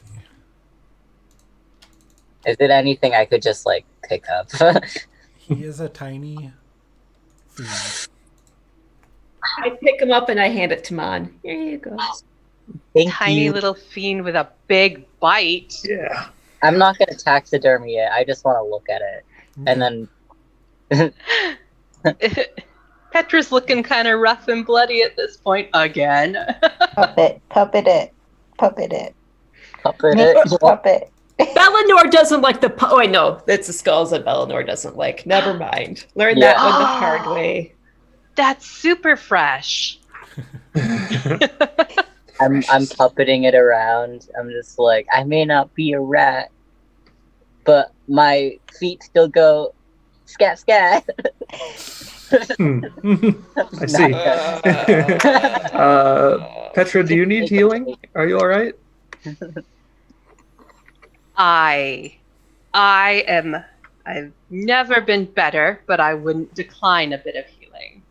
Speaker 6: Is it anything I could just like pick up?
Speaker 3: He is a tiny fiend.
Speaker 8: I pick him up and I hand it to Mon. Here you go.
Speaker 6: Thank
Speaker 4: Tiny
Speaker 6: you.
Speaker 4: little fiend with a big bite.
Speaker 1: Yeah.
Speaker 6: I'm not gonna taxidermy it. I just want to look at it, and then
Speaker 4: Petra's looking kind of rough and bloody at this point again.
Speaker 7: Puppet it.
Speaker 6: puppet
Speaker 7: Make
Speaker 6: it.
Speaker 7: it puppet.
Speaker 8: Bellinor doesn't like the. Oh, wait, no. It's the skulls that Bellinor doesn't like. Never mind. Learn
Speaker 6: Yeah.
Speaker 8: that one the hard way.
Speaker 4: That's super fresh.
Speaker 6: I'm puppeting it around. I'm just like, I may not be a rat, but my feet still go scat scat.
Speaker 1: I see. Petra, do you need healing? Are you all right?
Speaker 4: I've never been better, but I wouldn't decline a bit of healing.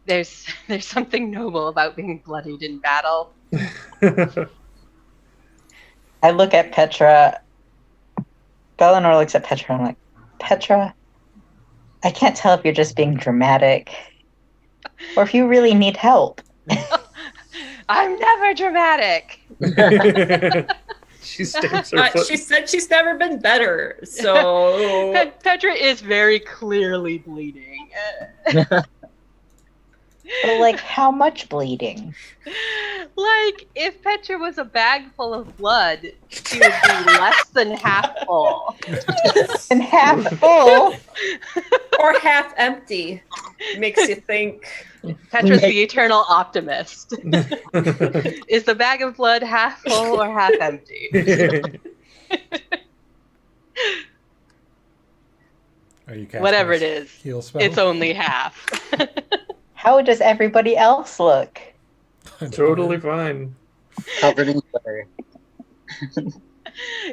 Speaker 4: There's something noble about being bloodied in battle.
Speaker 7: I look at Petra. Bellinor looks at Petra. I'm like, Petra, I can't tell if you're just being dramatic or if you really need help.
Speaker 4: I'm never dramatic.
Speaker 1: She stamps her foot.
Speaker 8: She said she's never been better. So
Speaker 4: Petra is very clearly bleeding.
Speaker 7: But like, how much bleeding?
Speaker 4: Like, if Petra was a bag full of blood, she would be less than half full.
Speaker 7: And half full.
Speaker 8: or half empty. Makes you think.
Speaker 4: Petra's the eternal optimist. Is the bag of blood half full or half empty?
Speaker 3: Are you casting
Speaker 4: Whatever
Speaker 3: a
Speaker 4: it is,
Speaker 3: heal spell?
Speaker 4: it's only half.
Speaker 7: How does everybody else look?
Speaker 1: Totally fine.
Speaker 6: Covered in glitter.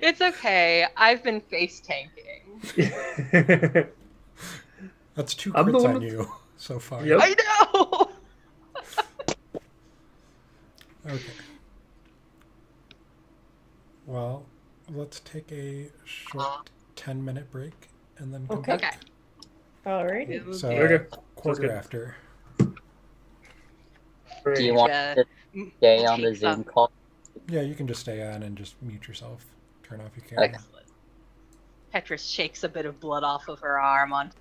Speaker 4: It's okay. I've been face tanking.
Speaker 3: That's 2
Speaker 1: I'm the
Speaker 3: crits
Speaker 1: one
Speaker 3: on
Speaker 1: with-
Speaker 3: you so far.
Speaker 1: Yep.
Speaker 4: I know.
Speaker 3: Okay. Well, let's take a short 10-minute break and then come
Speaker 8: Okay.
Speaker 3: back.
Speaker 8: Alrighty.
Speaker 3: So,
Speaker 1: Okay.
Speaker 3: quarter
Speaker 1: good.
Speaker 3: after.
Speaker 6: Do you want
Speaker 4: Yeah.
Speaker 6: to stay on the Zoom call?
Speaker 3: Yeah, you can just stay on and just mute yourself. Turn off your camera.
Speaker 4: Excellent. Petra shakes a bit of blood off of her arm on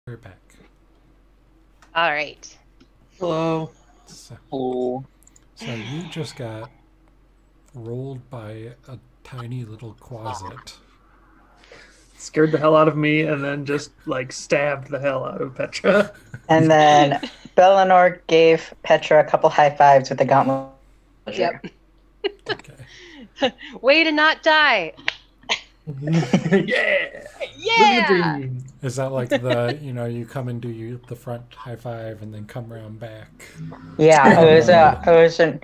Speaker 3: Right back.
Speaker 4: All right.
Speaker 1: Hello.
Speaker 3: So,
Speaker 6: Oh,
Speaker 3: so you just got rolled by a tiny little quasit.
Speaker 1: Scared the hell out of me and then just like stabbed the hell out of Petra.
Speaker 7: And then Bellinor gave Petra a couple high fives with the gauntlet.
Speaker 4: Yep.
Speaker 3: Okay.
Speaker 4: Way to not die.
Speaker 1: Yeah.
Speaker 4: Yeah.
Speaker 1: Living the dream.
Speaker 3: Is that like the, you come and do the front high five and then come around back?
Speaker 7: Yeah, it was an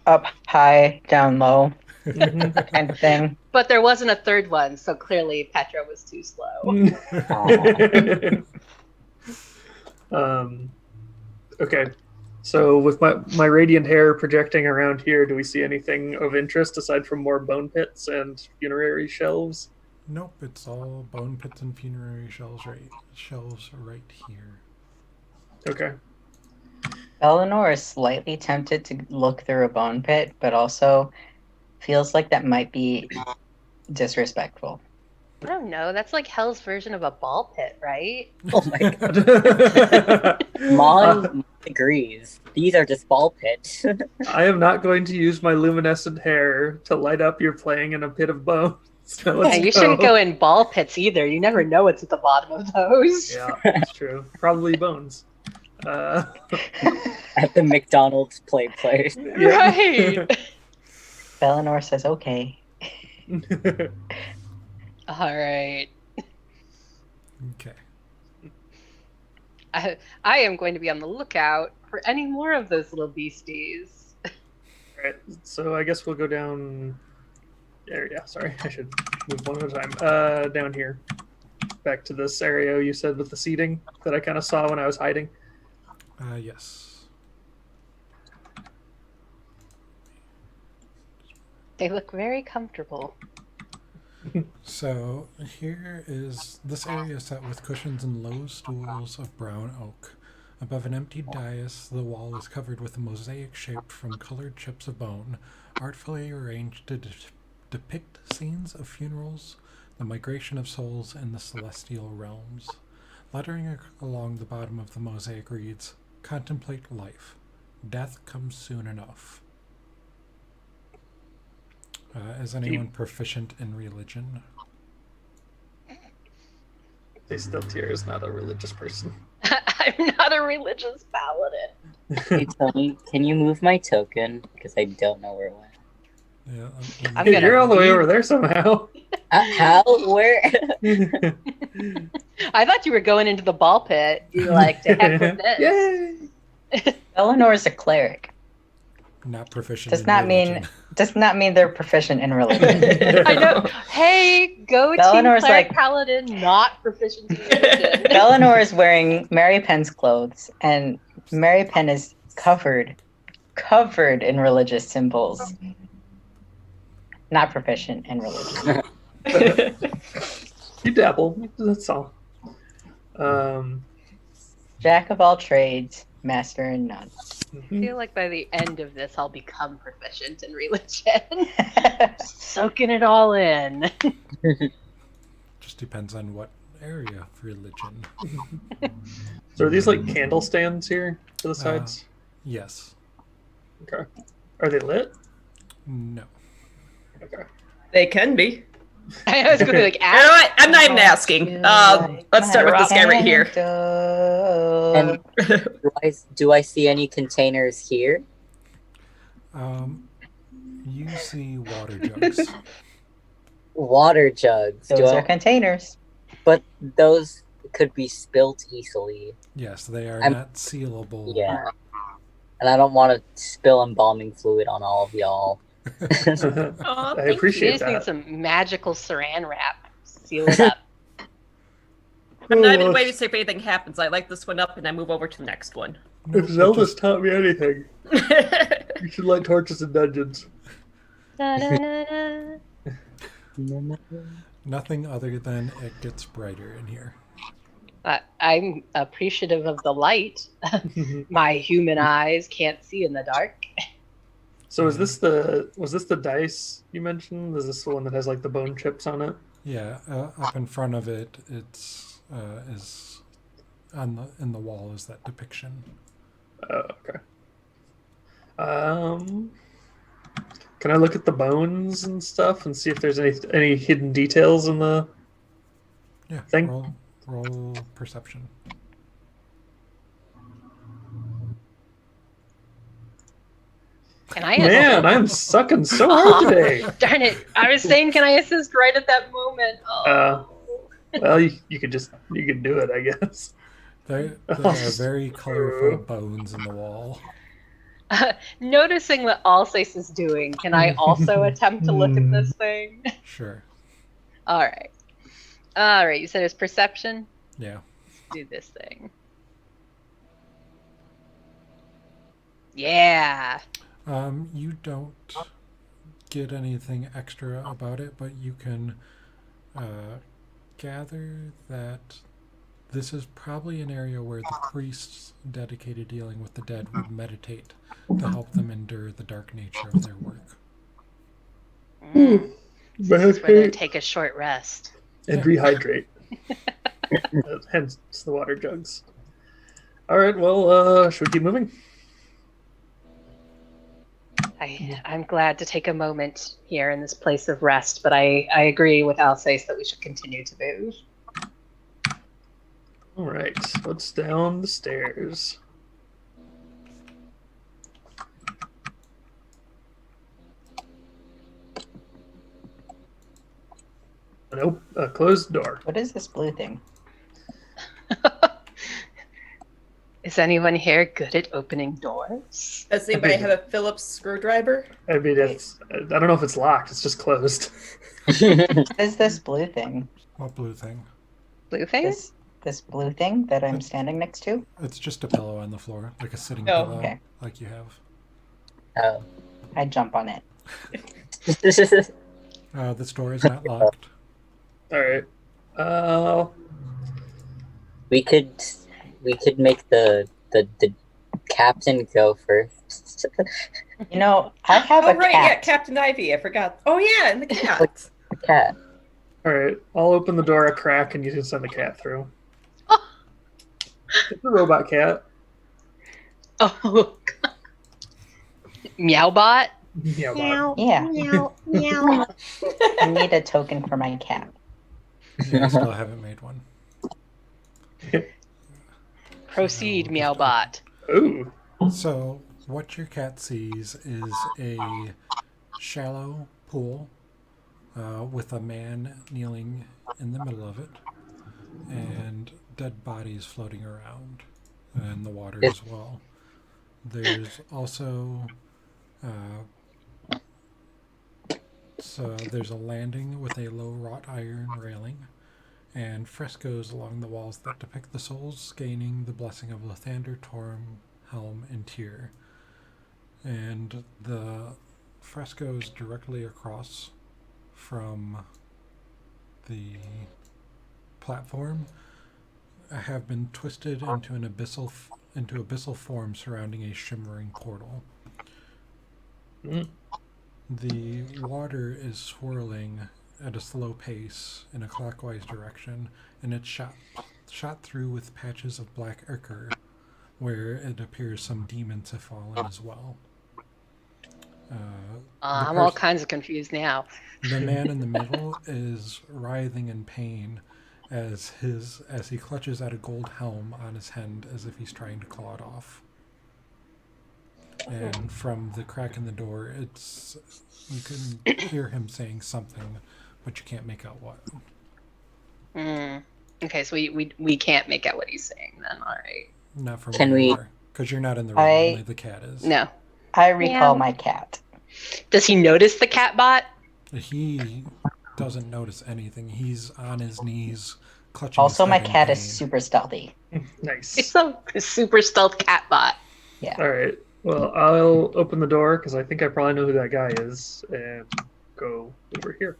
Speaker 7: up high, down low kind of thing.
Speaker 4: But there wasn't a third one, so clearly Petra was too slow.
Speaker 1: Okay. So with my radiant hair projecting around here, do we see anything of interest aside from more bone pits and funerary shelves?
Speaker 3: Nope, it's all bone pits and funerary shelves right here.
Speaker 1: Okay.
Speaker 7: Bellinor is slightly tempted to look through a bone pit, but also feels like that might be disrespectful.
Speaker 4: I don't know. That's like Hell's version of a ball pit, right?
Speaker 6: oh my god. Mon agrees. These are just ball pits.
Speaker 1: I am not going to use my luminescent hair to light up your playing in a pit of bones. So
Speaker 4: Yeah, you shouldn't go in ball pits either. You never know what's at the bottom of those.
Speaker 1: Yeah, that's true. Probably bones.
Speaker 6: At the McDonald's play place.
Speaker 4: Right.
Speaker 7: Bellinor says, okay.
Speaker 4: All right.
Speaker 3: Okay.
Speaker 4: I am going to be on the lookout for any more of those little beasties.
Speaker 1: Alright, so I guess we'll go down there. Yeah, sorry, I should move one at a time. Down here. Back to this area you said with the seating that I kind of saw when I was hiding.
Speaker 3: Yes.
Speaker 4: They look very comfortable.
Speaker 3: So here is this area set with cushions and low stools of brown oak. Above an empty dais, the wall is covered with a mosaic shaped from colored chips of bone, artfully arranged to depict scenes of funerals, the migration of souls, and the celestial realms. Lettering along the bottom of the mosaic reads, "Contemplate life. Death comes soon enough." Is anyone proficient in religion?
Speaker 1: They still tear is not a religious person.
Speaker 4: I'm not a religious paladin.
Speaker 6: Hey Tony, can you move my token? Because I don't know where it went.
Speaker 3: Yeah,
Speaker 4: I'm gonna
Speaker 1: You're all the way
Speaker 4: leave.
Speaker 1: over there somehow.
Speaker 6: How? Where?
Speaker 4: I thought you were going into the ball pit. You were like, to heck with this.
Speaker 1: Yay!
Speaker 7: Bellinor is a cleric.
Speaker 3: not proficient.
Speaker 7: Does
Speaker 3: in
Speaker 7: not
Speaker 3: religion.
Speaker 7: mean they're proficient in religion.
Speaker 4: I know. Hey, go team
Speaker 7: Belinor's
Speaker 4: cleric
Speaker 7: like-
Speaker 4: paladin, not proficient in religion.
Speaker 7: Bellinor is wearing Mary Penn's clothes, and Mary Penn is covered in religious symbols. Not proficient in religion.
Speaker 1: You dabble. That's all.
Speaker 7: Jack of all trades, master in none.
Speaker 4: I feel like by the end of this, I'll become proficient in religion. Soaking it all in.
Speaker 3: Just depends on what area of religion.
Speaker 1: So are these like candle stands here to the sides?
Speaker 3: Yes.
Speaker 1: Okay. Are they lit?
Speaker 3: No.
Speaker 1: Okay.
Speaker 8: They can be.
Speaker 4: I was going to be like,
Speaker 8: You know what? I'm not even asking. Let's start with this guy right here.
Speaker 6: And do I see any containers here?
Speaker 3: You see water jugs.
Speaker 6: Water jugs.
Speaker 7: Those are containers.
Speaker 6: But those could be spilt easily.
Speaker 3: Yes, they are
Speaker 6: I'm-
Speaker 3: not sealable.
Speaker 6: Yeah. And I don't want to spill embalming fluid on all of y'all.
Speaker 8: Aw,
Speaker 1: I
Speaker 4: you
Speaker 1: appreciate
Speaker 4: just need
Speaker 1: that.
Speaker 4: some magical saran wrap. Seal it up.
Speaker 8: I'm not even waiting to see if anything happens. I light this one up and I move over to the next one.
Speaker 3: No,
Speaker 1: If
Speaker 3: it
Speaker 1: Zelda's
Speaker 3: just-
Speaker 1: taught me anything, you should light torches in dungeons.
Speaker 4: Da-da-da-da.
Speaker 3: nothing other than it gets brighter in here.
Speaker 4: I'm appreciative of the light. My human eyes can't see in the dark.
Speaker 1: So was this the dice you mentioned? Is this the one that has like the bone chips on it?
Speaker 3: Yeah, up in front of it, it's is in the wall is that depiction.
Speaker 1: Oh, okay. Can I look at the bones and stuff and see if there's any hidden details in the
Speaker 3: Yeah,
Speaker 1: thing?
Speaker 3: roll perception.
Speaker 4: Can I
Speaker 1: Man, I'm sucking so hard today.
Speaker 4: Darn it. I was saying, can I assist right at that moment? Oh.
Speaker 1: Well, you could do it, I guess.
Speaker 3: There are very colorful bones in the wall.
Speaker 4: Noticing what Alsace is doing, can I also attempt to look at this thing?
Speaker 3: Sure.
Speaker 4: All right. All right. You said it's perception?
Speaker 3: Yeah.
Speaker 4: Let's do this thing. Yeah.
Speaker 3: You don't get anything extra about it, but you can gather that this is probably an area where the priests dedicated to dealing with the dead would meditate to help them endure the dark nature of their work.
Speaker 4: This is where they take a short rest.
Speaker 1: And rehydrate. Hence the water jugs. All right, well, should we keep moving?
Speaker 4: I'm glad to take a moment here in this place of rest, but I agree with Alsace that we should continue to move.
Speaker 1: All right, let's down the stairs. Nope, a closed door.
Speaker 7: What is this blue thing?
Speaker 4: Is anyone here good at opening doors?
Speaker 8: Does anybody have a Phillips screwdriver?
Speaker 1: I mean, I don't know if it's locked. It's just closed.
Speaker 7: What is this blue thing?
Speaker 3: What blue thing?
Speaker 4: Blue thing?
Speaker 7: This blue thing that I'm standing next to?
Speaker 3: It's just a pillow on the floor, like a sitting
Speaker 8: Oh,
Speaker 3: pillow,
Speaker 7: okay.
Speaker 3: like you have.
Speaker 6: Oh.
Speaker 7: I jump on it.
Speaker 3: This door is not locked.
Speaker 1: All right.
Speaker 6: We could make the captain go first.
Speaker 7: You know, I have
Speaker 8: Oh,
Speaker 7: a
Speaker 8: right,
Speaker 7: cat.
Speaker 8: yeah, Captain Ivy. I forgot. Oh, yeah, and the cat.
Speaker 6: The cat.
Speaker 1: All right. I'll open the door a crack, and you can send the cat through. It's a robot cat.
Speaker 4: Oh, God. Meowbot?
Speaker 1: Yeah.
Speaker 7: Yeah.
Speaker 4: Meow, meow.
Speaker 7: I need a token for my cat.
Speaker 3: Yeah, I still haven't made one.
Speaker 4: Proceed, Meowbot.
Speaker 1: Ooh.
Speaker 3: So, what your cat sees is a shallow pool with a man kneeling in the middle of it and dead bodies floating around in the water as well. There's also there's a landing with a low wrought iron railing and frescoes along the walls that depict the souls gaining the blessing of Lathander, Torm, Helm, and Tyr. And the frescoes directly across from the platform have been twisted into an abyssal form surrounding a shimmering portal.
Speaker 1: Mm.
Speaker 3: The water is swirling at a slow pace in a clockwise direction, and it's shot through with patches of black ochre, where it appears some demons have fallen as well.
Speaker 4: I'm all kinds of confused now.
Speaker 3: The man in the middle is writhing in pain as he clutches at a gold helm on his hand as if he's trying to claw it off. And from the crack in the door, you can hear him saying something, but you can't make out what.
Speaker 4: Okay, so we can't make out what he's saying then. All right.
Speaker 3: Not from
Speaker 6: Can
Speaker 3: where you
Speaker 6: we-
Speaker 3: are, because you're not in the room. Only the cat is.
Speaker 4: No.
Speaker 7: I recall
Speaker 4: Meow.
Speaker 7: my cat.
Speaker 4: Does he notice the cat bot?
Speaker 3: He doesn't notice anything. He's on his knees, clutching.
Speaker 7: Also,
Speaker 3: his
Speaker 7: my
Speaker 3: head in
Speaker 7: cat is
Speaker 3: pain.
Speaker 7: super stealthy.
Speaker 1: Nice.
Speaker 4: It's a super stealth cat bot.
Speaker 1: All right. Well, I'll open the door because I think I probably know who that guy is, and go over here.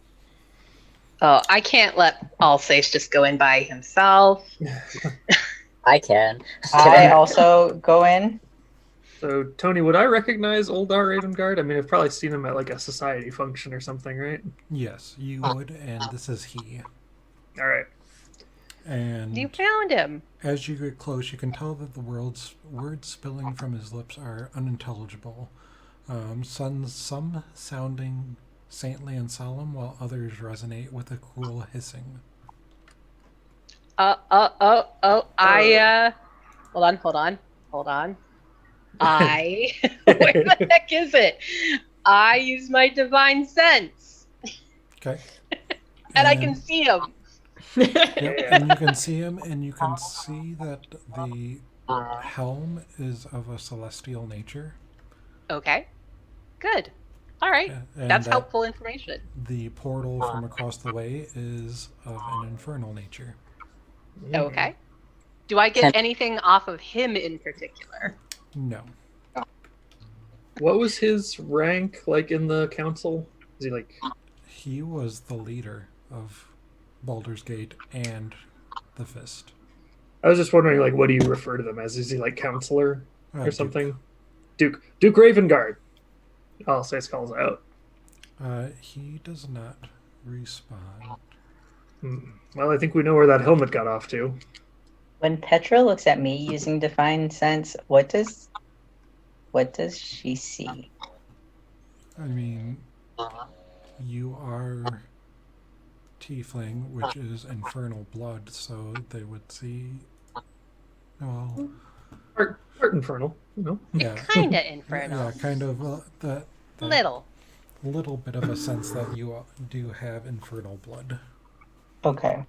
Speaker 4: Oh, I can't let Alsace just go in by himself.
Speaker 6: I can.
Speaker 7: I also go in.
Speaker 1: So, Tony, would I recognize old Ravengard? I mean, I've probably seen him at like a society function or something, right?
Speaker 3: Yes, you would, and this is he.
Speaker 1: All right.
Speaker 3: And
Speaker 4: You found him.
Speaker 3: as you get close, you can tell that the words spilling from his lips are unintelligible. Some sounding saintly and solemn, while others resonate with a cool hissing.
Speaker 4: Hold on. Where the heck is it? I use my divine sense.
Speaker 3: Okay.
Speaker 4: And I can see him.
Speaker 3: Yep, and you can see him, and you can see that the helm is of a celestial nature.
Speaker 4: Okay. Good. All right.
Speaker 3: And
Speaker 4: That's
Speaker 3: that
Speaker 4: helpful information.
Speaker 3: the portal from across the way is of an infernal nature.
Speaker 4: Okay. Do I get anything off of him in particular?
Speaker 3: No.
Speaker 1: What was his rank like in the council? Is he like?
Speaker 3: He was the leader of Baldur's Gate and the Fist.
Speaker 1: I was just wondering, like, what do you refer to them as? Is he like counselor or
Speaker 3: Duke.
Speaker 1: something? Duke Ravengard. Alsace calls out.
Speaker 3: He does not respond.
Speaker 1: Well, I think we know where that helmet got off to.
Speaker 7: When Petra looks at me using Divine Sense, what does she see?
Speaker 3: I mean, you are tiefling, which is infernal blood, so they would see. Well,
Speaker 1: Part infernal, you know.
Speaker 3: yeah,
Speaker 4: Kinda infernal.
Speaker 3: yeah, kind of that little bit of a sense that you do have infernal blood.
Speaker 7: Okay.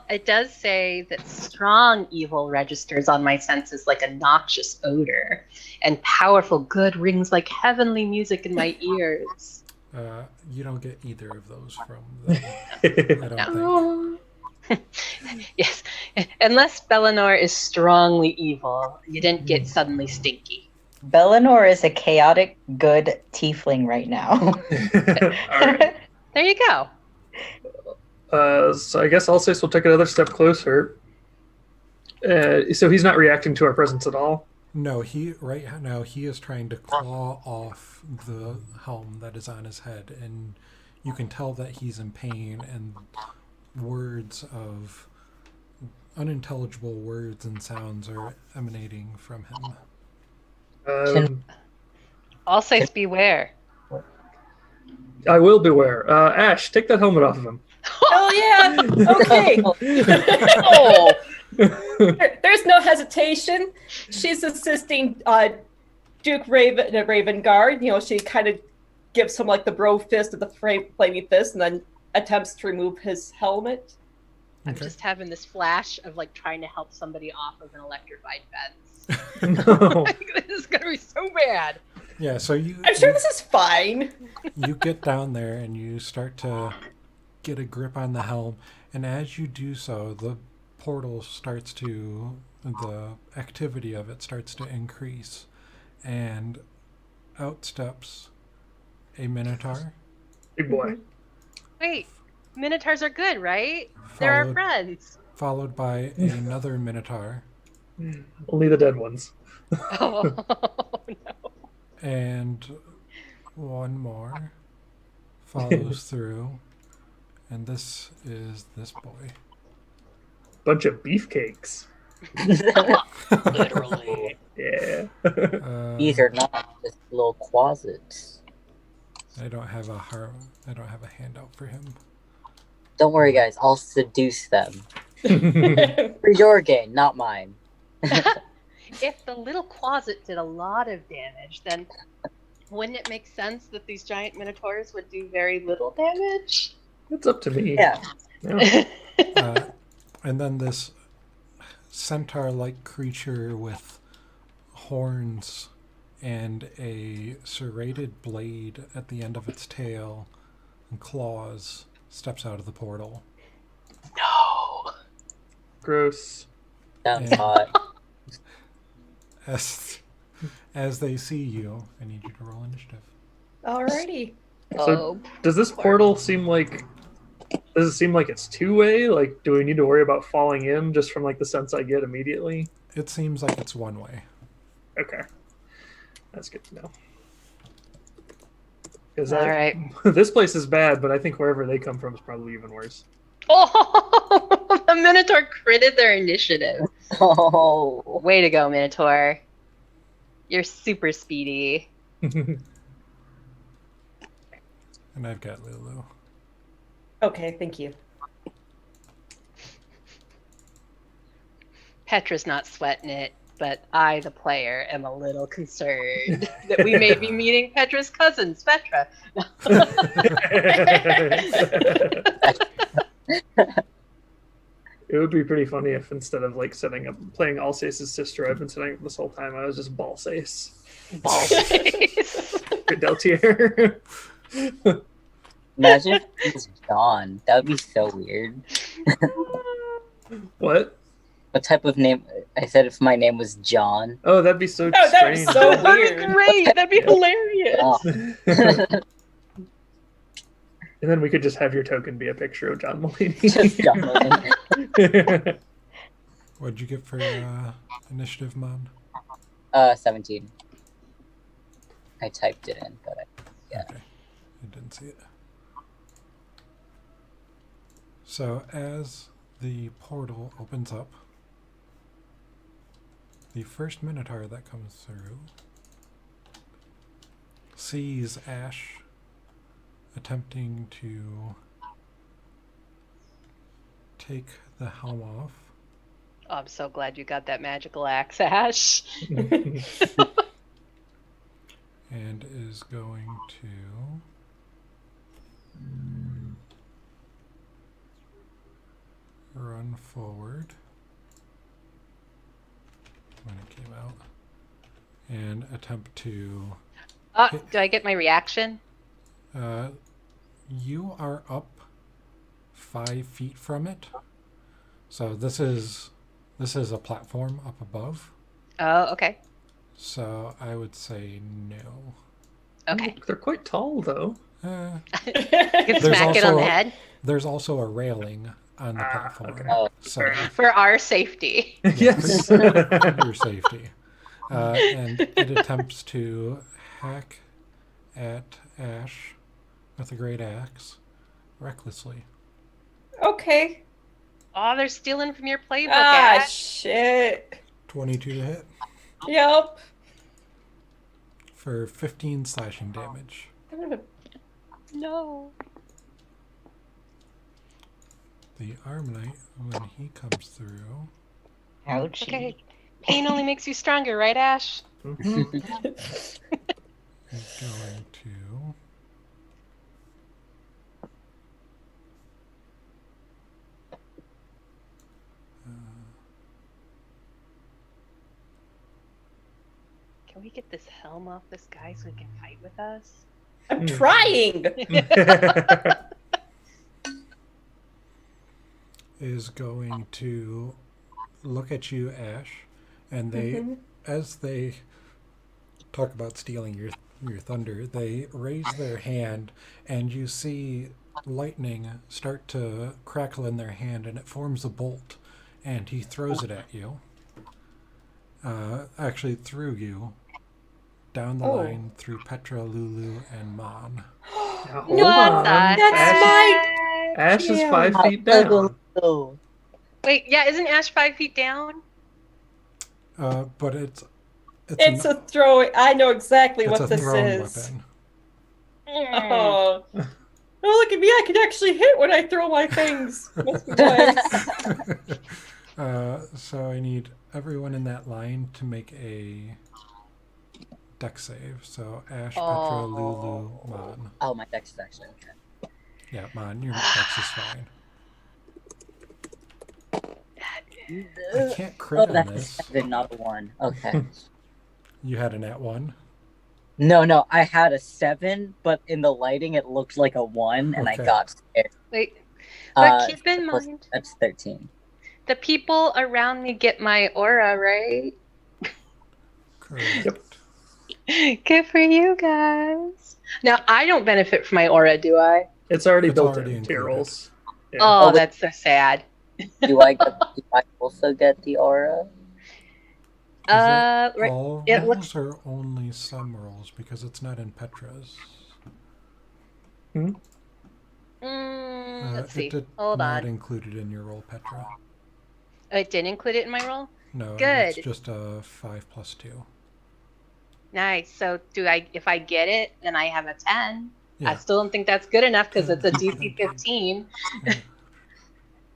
Speaker 4: It does say that strong evil registers on my senses like a noxious odor, and powerful good rings like heavenly music in my ears.
Speaker 3: You don't get either of those from them. I don't think.
Speaker 4: Yes, unless Bellinor is strongly evil, you didn't get suddenly stinky.
Speaker 7: Bellinor is a chaotic good tiefling right now.
Speaker 1: All right.
Speaker 4: There you go.
Speaker 1: So I guess Alsace will take another step closer. So he's not reacting to our presence at all.
Speaker 3: No, right now he is trying to claw off the helm that is on his head, and you can tell that he's in pain, and words of unintelligible words and sounds are emanating from him.
Speaker 4: Alsace beware.
Speaker 1: I will beware. Ash, take that helmet off of him.
Speaker 8: Hell yeah! Okay.
Speaker 4: Oh,
Speaker 8: There's no hesitation. She's assisting Duke Ravengard. You know, she kind of gives him like the bro fist of the flaming fist, and then attempts to remove his helmet.
Speaker 4: I'm
Speaker 3: Okay.
Speaker 4: just having this flash of like trying to help somebody off of an electrified fence.
Speaker 1: No.
Speaker 4: This is gonna be so bad.
Speaker 3: Yeah, so
Speaker 8: I'm sure this is fine.
Speaker 3: you get down there and you start to get a grip on the helm, and as you do so, the portal starts to, the activity of it starts to increase, and out steps a minotaur.
Speaker 1: Big boy.
Speaker 4: Wait, minotaurs are good, right? They're our friends.
Speaker 3: Followed by another minotaur,
Speaker 1: Only the dead ones.
Speaker 4: Oh no.
Speaker 3: and one more follows through, and this is this boy.
Speaker 1: Bunch of beefcakes.
Speaker 6: Literally.
Speaker 1: Yeah.
Speaker 6: These are not just little closets.
Speaker 3: I don't have a handout for him.
Speaker 6: Don't worry, guys. I'll seduce them. For your gain, not mine.
Speaker 4: If the little closet did a lot of damage, then wouldn't it make sense that these giant minotaurs would do very little damage?
Speaker 1: It's up to me.
Speaker 6: Yeah.
Speaker 1: Yeah.
Speaker 3: And then this centaur-like creature with horns and a serrated blade at the end of its tail and claws steps out of the portal.
Speaker 4: No.
Speaker 1: Gross.
Speaker 6: Sounds
Speaker 3: Yeah.
Speaker 6: hot.
Speaker 3: As they see you, I need you to roll initiative.
Speaker 8: Alrighty.
Speaker 1: So does this portal seem like? Does it seem like it's two-way? Like, do we need to worry about falling in just from like the sense I get immediately?
Speaker 3: It seems like it's one way.
Speaker 1: Okay, that's good to know. Because
Speaker 4: All right.
Speaker 1: this place is bad, but I think wherever they come from is probably even worse.
Speaker 4: Oh The Minotaur critted their initiative.
Speaker 6: Oh.
Speaker 4: Way to go, Minotaur. You're super speedy.
Speaker 3: And I've got Lulu.
Speaker 8: Okay, thank you.
Speaker 4: Petra's not sweating it, but I, the player, am a little concerned that we may be meeting Petra's cousin, Svetra.
Speaker 1: It would be pretty funny if instead of like setting up playing Alsace's sister, I've been setting up this whole time. I was just Balsace. Deltier.
Speaker 6: Imagine if it was John. That would be so weird.
Speaker 1: What?
Speaker 6: What type of name? I said if my name was John.
Speaker 1: Oh, that'd be so
Speaker 8: Oh, that'd be
Speaker 1: strange.
Speaker 8: so
Speaker 4: That'd be
Speaker 8: weird.
Speaker 4: great. That'd be hilarious.
Speaker 6: Oh.
Speaker 1: And then we could just have your token be a picture of John Mulaney.
Speaker 6: Just John Mulaney.
Speaker 3: What'd you get for initiative, Mon?
Speaker 6: 17. I typed it in, but yeah.
Speaker 3: Okay. I didn't see it. So as the portal opens up, the first Minotaur that comes through sees Ash attempting to take the helm off.
Speaker 4: Oh, I'm so glad you got that magical axe, Ash.
Speaker 3: And is going to run forward when it came out and attempt to
Speaker 4: Do I get my reaction?
Speaker 3: you are up 5 feet from it, so this is a platform up above,
Speaker 4: Oh, okay.
Speaker 3: so I would say no.
Speaker 4: Okay.
Speaker 1: They're quite tall, though.
Speaker 4: You can
Speaker 3: There's
Speaker 4: smack it on
Speaker 3: also
Speaker 4: the
Speaker 3: a-
Speaker 4: head
Speaker 3: There's also a railing on the platform,
Speaker 1: okay.
Speaker 6: Oh,
Speaker 3: so
Speaker 4: for our safety.
Speaker 1: Yes.
Speaker 3: for your safety. And it attempts to hack at Ash with a great axe recklessly.
Speaker 8: Okay.
Speaker 4: Oh, they're stealing from your playbook,
Speaker 8: Ah,
Speaker 4: Ash.
Speaker 8: shit.
Speaker 3: 22 to hit
Speaker 8: Yep.
Speaker 3: for 15 slashing damage.
Speaker 4: No.
Speaker 3: The arm knight, when he comes through,
Speaker 7: Ouchie.
Speaker 4: Okay. Pain only makes you stronger, right, Ash?
Speaker 1: Mhm.
Speaker 3: is going to
Speaker 4: Can we get this helm off this guy so he can fight with us?
Speaker 8: I'm trying.
Speaker 3: is going to look at you, Ash, and they,
Speaker 8: Mhm.
Speaker 3: as they talk about stealing your thunder, they raise their hand, and you see lightning start to crackle in their hand, and it forms a bolt, and he throws it at you. Actually, through you, down the
Speaker 8: Oh.
Speaker 3: line through Petra, Lulu, and Mon.
Speaker 1: Now, hold
Speaker 4: What
Speaker 1: on.
Speaker 4: the
Speaker 8: That's
Speaker 1: Ash,
Speaker 8: my
Speaker 1: Ash is
Speaker 8: jam.
Speaker 1: 5 feet down.
Speaker 6: Oh.
Speaker 4: Wait, yeah, isn't Ash 5 feet down?
Speaker 3: But it's
Speaker 8: It's a throw. I know exactly
Speaker 3: it's a
Speaker 8: what this
Speaker 3: thrown
Speaker 8: is.
Speaker 3: weapon.
Speaker 8: Oh. Oh, look at me. I can actually hit when I throw my things. Must be nice.
Speaker 3: So I need everyone in that line to make a dex save. So Ash, Petra, Lulu, Mon.
Speaker 6: Oh, my dex is actually okay.
Speaker 3: Yeah, Mon, your dex is fine. I can't
Speaker 6: Oh,
Speaker 3: crit on
Speaker 6: that's a
Speaker 3: this.
Speaker 6: 7, not a 1. Okay.
Speaker 3: You had a nat 1.
Speaker 6: No, I had a 7, but in the lighting it looked like a 1, and I
Speaker 3: Okay.
Speaker 6: got scared.
Speaker 4: Wait, but keep in
Speaker 6: plus-
Speaker 4: mind,
Speaker 6: That's 13.
Speaker 4: the people around me get my aura, right?
Speaker 3: Correct.
Speaker 1: Yep.
Speaker 4: Good for you guys. Now, I don't benefit from my aura, do I?
Speaker 1: It's already
Speaker 3: It's
Speaker 1: built
Speaker 3: already
Speaker 1: in
Speaker 3: included.
Speaker 1: rolls. Yeah.
Speaker 4: Oh,
Speaker 6: Oh,
Speaker 4: that's so sad.
Speaker 6: Do I also get the aura?
Speaker 4: Right.
Speaker 3: All
Speaker 4: it
Speaker 3: rolls or only some rolls? Because it's not in Petra's.
Speaker 4: Let's
Speaker 3: It
Speaker 4: see.
Speaker 3: did
Speaker 4: Hold
Speaker 3: not
Speaker 4: on.
Speaker 3: include it in your roll, Petra.
Speaker 4: Oh, it didn't include it in my roll?
Speaker 3: No,
Speaker 4: Good.
Speaker 3: it's just a 5 plus 2.
Speaker 4: Nice. So if I get it, then I have a 10. I
Speaker 3: Yeah.
Speaker 4: still don't think that's good enough because it's a DC 15.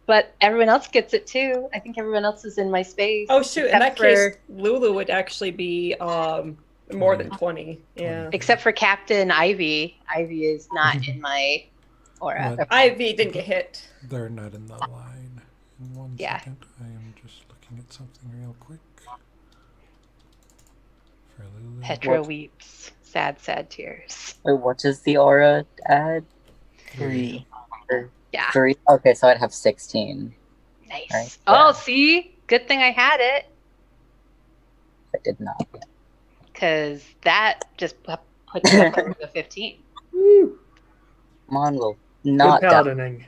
Speaker 4: But everyone else gets it too. I think everyone else is in my space.
Speaker 8: Oh shoot! In that
Speaker 4: except for,
Speaker 8: case, Lulu would actually be more than 20. Yeah.
Speaker 4: except for Captain Ivy. Ivy is not in my aura.
Speaker 3: But
Speaker 8: Ivy didn't get hit.
Speaker 3: they're not in the line. In one
Speaker 4: Yeah.
Speaker 3: second, I am just looking at something real quick. For Lulu.
Speaker 4: Petra
Speaker 6: What?
Speaker 4: weeps. Sad, sad tears.
Speaker 6: Wait, what does the aura add?
Speaker 7: 3.
Speaker 4: Yeah.
Speaker 6: 3? Okay, so I'd have 16.
Speaker 4: Nice.
Speaker 6: Right,
Speaker 4: Oh,
Speaker 6: yeah.
Speaker 4: see? Good thing I had it.
Speaker 6: I did not.
Speaker 4: Because that just puts you up over the 15.
Speaker 1: Woo!
Speaker 6: Come on, we'll
Speaker 1: Good
Speaker 6: not die.
Speaker 1: paladining.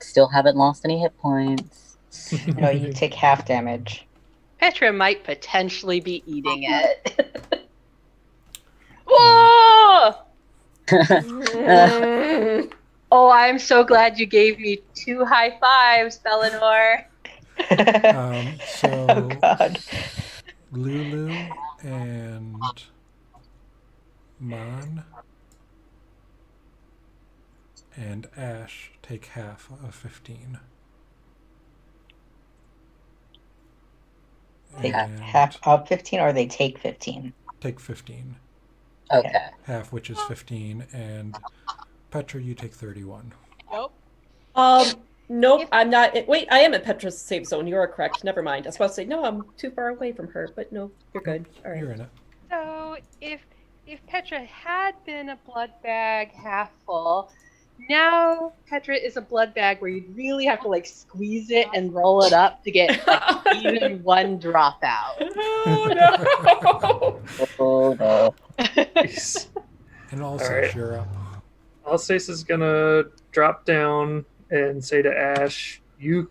Speaker 6: Still haven't lost any hit points.
Speaker 7: No, you take half damage.
Speaker 4: Petra might potentially be eating it. Whoa! Oh, I'm so glad you gave me 2 high fives, Bellinor.
Speaker 3: So
Speaker 7: Oh god.
Speaker 3: Lulu and Mon and Ash take half of 15.
Speaker 7: Take
Speaker 3: And
Speaker 7: half of 15 or they take 15?
Speaker 3: take 15.
Speaker 6: Okay.
Speaker 3: Half, which is 15, and Petra, you take 31.
Speaker 4: Nope.
Speaker 8: Nope, I'm not. Wait, I am in Petra's safe zone. You are correct. Never mind. I was about to say, no, I'm too far away from her, but no, you're good. All right.
Speaker 3: You're in it.
Speaker 4: So if Petra had been a blood bag half full, now Petra is a blood bag where you'd really have to like squeeze it and roll it up to get like, even one drop out.
Speaker 8: Oh no!
Speaker 6: Oh no.
Speaker 1: Nice.
Speaker 3: And also,
Speaker 1: All right.
Speaker 3: you're up.
Speaker 1: Alsace is gonna drop down and say to Ash, "You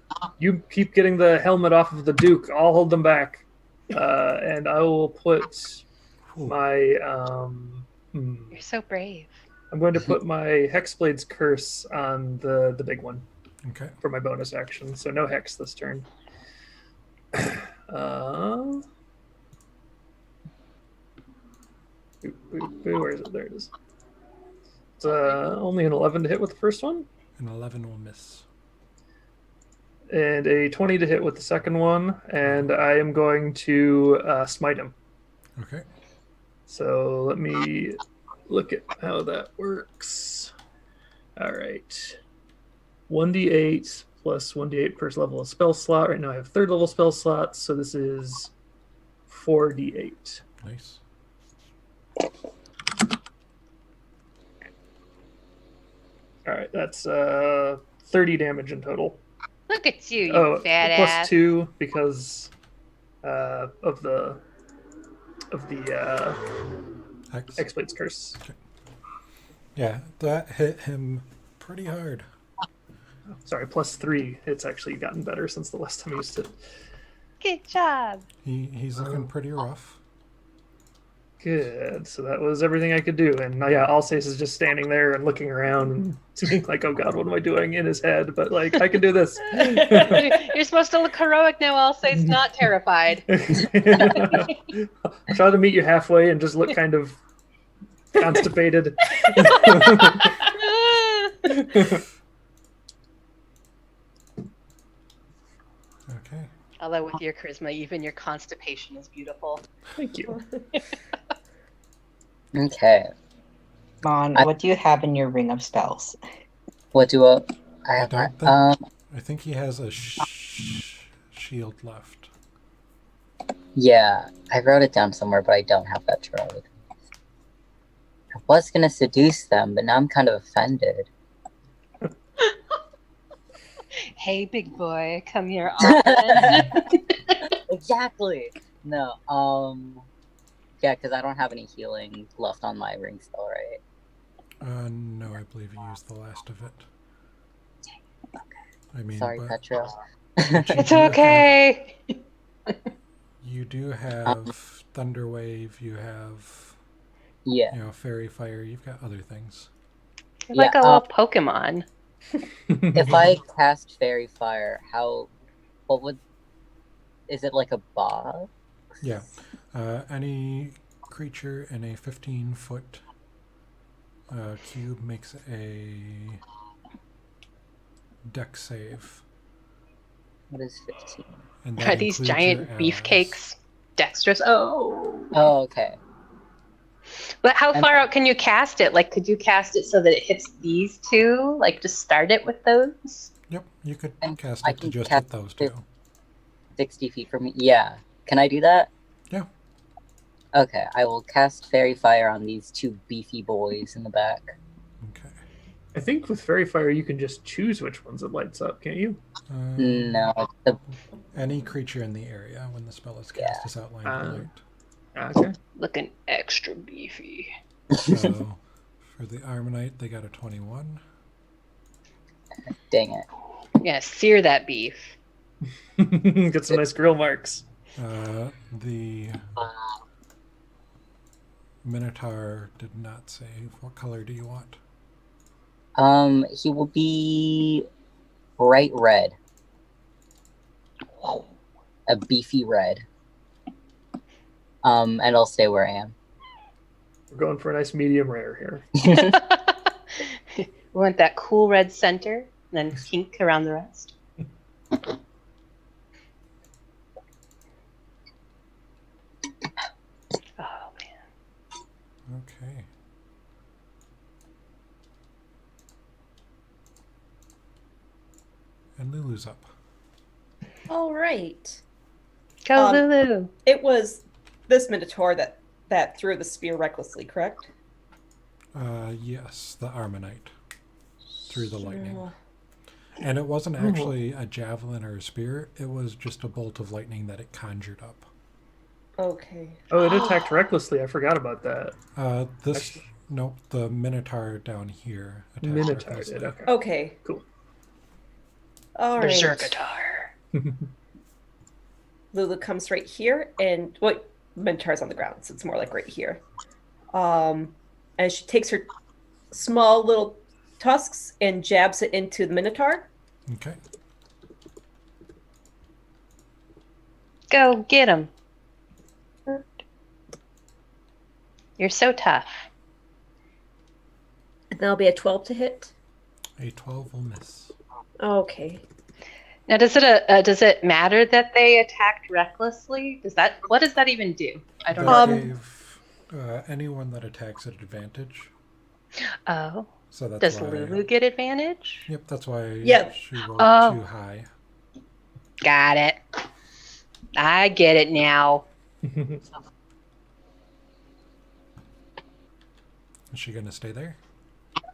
Speaker 1: keep getting the helmet off of the Duke. I'll hold them back, and I will put
Speaker 3: Ooh.
Speaker 1: my
Speaker 4: You're so brave.
Speaker 1: I'm going to put my Hexblade's Curse on the big one
Speaker 3: Okay.
Speaker 1: for my bonus action. So no Hex this turn. Where is it? There it is. It's only an 11 to hit with the first one,
Speaker 3: An 11 will miss.
Speaker 1: and a 20 to hit with the second one, and I am going to smite him.
Speaker 3: Okay.
Speaker 1: So let me look at how that works. All right. 1d8 plus 1d8 per level of spell slot. Right now I have third level spell slots, so this is 4d8.
Speaker 3: Nice.
Speaker 1: All right, that's 30 damage in total.
Speaker 4: Look at you, you
Speaker 1: plus
Speaker 4: badass.
Speaker 1: 2 because of the
Speaker 3: Hex.
Speaker 1: X-Blade's Curse.
Speaker 3: Yeah, that hit him pretty hard.
Speaker 1: Sorry, plus 3. It's actually gotten better since the last time I used it.
Speaker 4: Good job.
Speaker 3: He's looking pretty rough.
Speaker 1: Good. So that was everything I could do. And yeah, Alsace is just standing there and looking around and seeming like, oh god, what am I doing in his head? But like, I can do this.
Speaker 4: You're supposed to look heroic now, Alsace, not terrified.
Speaker 1: I'll try to meet you halfway and just look kind of constipated.
Speaker 3: Okay.
Speaker 4: Although with your charisma, even your constipation is beautiful.
Speaker 1: Thank you.
Speaker 6: Okay.
Speaker 7: Mon, what do you have in your ring of spells?
Speaker 6: What do I
Speaker 3: I don't think. I think he has a shield left.
Speaker 6: Yeah, I wrote it down somewhere, but I don't have that drawer with me. I was gonna seduce them, but now I'm kind of offended.
Speaker 4: Hey, big boy, come here often.
Speaker 6: Exactly. No. Yeah, because I don't have any healing left on my ring spell, right?
Speaker 3: No, I believe you used the last of it. I mean,
Speaker 6: Sorry,
Speaker 3: but
Speaker 6: Petra.
Speaker 4: It's okay.
Speaker 3: you do have Thunderwave. You have
Speaker 6: Yeah.
Speaker 3: Fairy Fire. You've got other things.
Speaker 4: You're like a
Speaker 6: Yeah,
Speaker 4: little Pokemon.
Speaker 6: if I cast Fairy Fire, is it like a boss?
Speaker 3: Yeah. Any creature in a 15-foot cube makes a dex save.
Speaker 6: What is 15?
Speaker 3: And
Speaker 4: Are
Speaker 3: that
Speaker 4: these
Speaker 3: includes your
Speaker 4: giant
Speaker 3: allies.
Speaker 4: beefcakes dexterous? Oh.
Speaker 6: Oh, okay.
Speaker 4: But how
Speaker 6: And-
Speaker 4: far out can you cast it? Like, could you cast it so that it hits these two? Like, just start it with those?
Speaker 3: Yep, you could
Speaker 6: And
Speaker 3: cast
Speaker 6: I
Speaker 3: it to
Speaker 6: can
Speaker 3: just
Speaker 6: cast
Speaker 3: hit those
Speaker 6: it-
Speaker 3: two.
Speaker 6: 60 feet from me. Yeah. Can I do that?
Speaker 3: Yeah.
Speaker 6: Okay, I will cast Fairy Fire on these two beefy boys in the back.
Speaker 3: Okay.
Speaker 1: I think with Fairy Fire you can just choose which ones it lights up, can't you?
Speaker 6: No, the
Speaker 3: Any creature in the area when the spell is cast is outlined in
Speaker 1: Okay.
Speaker 4: Looking extra beefy.
Speaker 3: light. So for the Armonite, they got a 21.
Speaker 6: dang it.
Speaker 4: Yeah, sear that beef.
Speaker 1: Get some nice grill marks.
Speaker 3: The Minotaur did not save. What color do you want?
Speaker 6: He will be bright red. A beefy red. And I'll stay where I am.
Speaker 1: We're going for a nice medium rare here.
Speaker 4: We want that cool red center, and then pink around the rest. Oh man.
Speaker 3: Okay. And Lulu's up.
Speaker 8: All right.
Speaker 4: Go
Speaker 8: Um,
Speaker 4: Lulu.
Speaker 8: It was this Minotaur that threw the spear recklessly, correct?
Speaker 3: Yes, the Armonite. Through the lightning.
Speaker 8: Sure.
Speaker 3: And it wasn't actually a javelin or a spear, it was just a bolt of lightning that it conjured up.
Speaker 8: Okay.
Speaker 1: Oh, it attacked recklessly. I forgot about that.
Speaker 3: Nope, the Minotaur down here attacked
Speaker 1: Minotaur
Speaker 3: recklessly.
Speaker 1: did. Okay.
Speaker 8: Okay.
Speaker 1: Cool.
Speaker 8: All right.
Speaker 4: Berserkatar.
Speaker 8: Lulu comes right here, and Minotaur's on the ground, so it's more like right here. And she takes her small little tusks and jabs it into the Minotaur.
Speaker 3: Okay.
Speaker 4: Go get him. You're so tough.
Speaker 8: And that'll be a 12 to hit.
Speaker 3: A 12 will miss.
Speaker 8: Okay.
Speaker 4: Now, does it matter that they attacked recklessly? What does that even do? I don't
Speaker 3: That
Speaker 4: know.
Speaker 3: gave anyone that attacks at advantage.
Speaker 4: Oh,
Speaker 3: So that's
Speaker 4: does
Speaker 3: why.
Speaker 4: Lulu get advantage?
Speaker 3: Yep, that's why
Speaker 8: Yep.
Speaker 3: she rolled
Speaker 4: Oh.
Speaker 3: too high.
Speaker 4: Got it. I get it now.
Speaker 3: Is she going to stay there?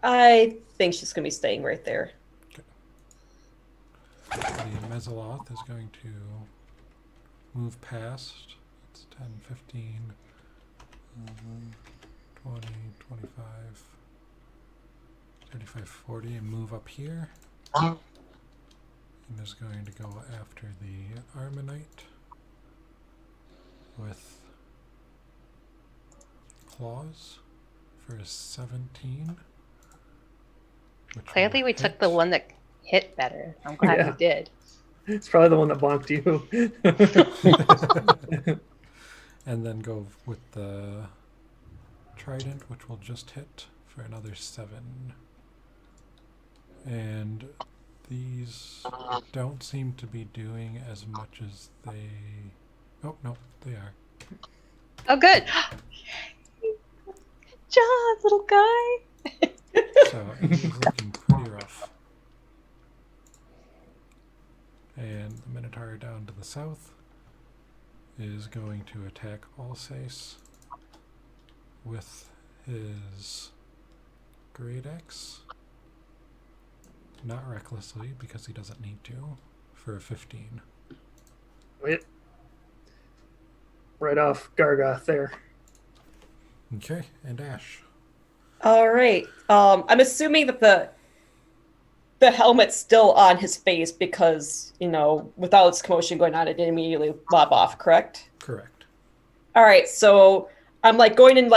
Speaker 8: I think she's going to be staying right there.
Speaker 3: The Mezoloth is going to move past. It's 10, 15, 20, 25, 35, 40, and move up here. And is going to go after the Armonite with claws for a 17. which will
Speaker 4: Clearly, we took
Speaker 3: hit.
Speaker 4: the one that hit better. I'm glad
Speaker 1: Yeah.
Speaker 4: we did.
Speaker 1: It's probably the one that bonked you.
Speaker 3: And then go with the trident, which will just hit for another 7. And these don't seem to be doing as much as they... Oh, no, they are.
Speaker 4: Oh, good. John, little guy.
Speaker 3: So it is looking pretty rough. And the Minotaur down to the south is going to attack Alsace with his Great Axe. Not recklessly, because he doesn't need to, for a 15.
Speaker 1: Wait. Right off Gargoth there.
Speaker 3: Okay, and Ash.
Speaker 8: All right. I'm assuming that the helmet's still on his face because, without its commotion going on, it didn't immediately lob off, correct?
Speaker 3: Correct.
Speaker 8: All right, so I'm going in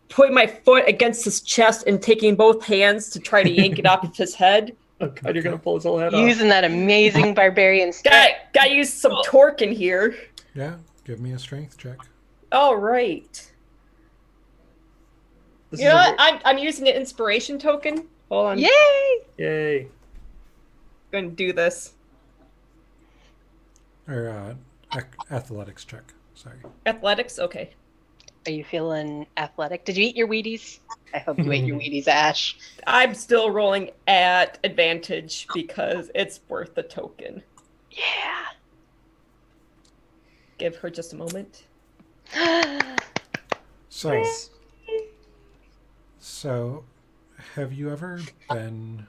Speaker 8: putting my foot against his chest and taking both hands to try to yank it off of his head.
Speaker 1: Oh god, you're gonna pull his whole head off.
Speaker 4: Using that amazing barbarian strength.
Speaker 8: Got to use some torque in here.
Speaker 3: Yeah, give me a strength check.
Speaker 8: All right.
Speaker 1: This
Speaker 8: You know what? I'm using an inspiration token. Hold on.
Speaker 4: Yay!
Speaker 1: Yay.
Speaker 8: Going to do this.
Speaker 3: Or athletics check. Sorry.
Speaker 8: Athletics? Okay.
Speaker 4: Are you feeling athletic? Did you eat your Wheaties? I hope you ate your Wheaties, Ash.
Speaker 8: I'm still rolling at advantage because it's worth the token.
Speaker 4: Yeah.
Speaker 8: Give her just a moment.
Speaker 3: So, so, have you ever gotten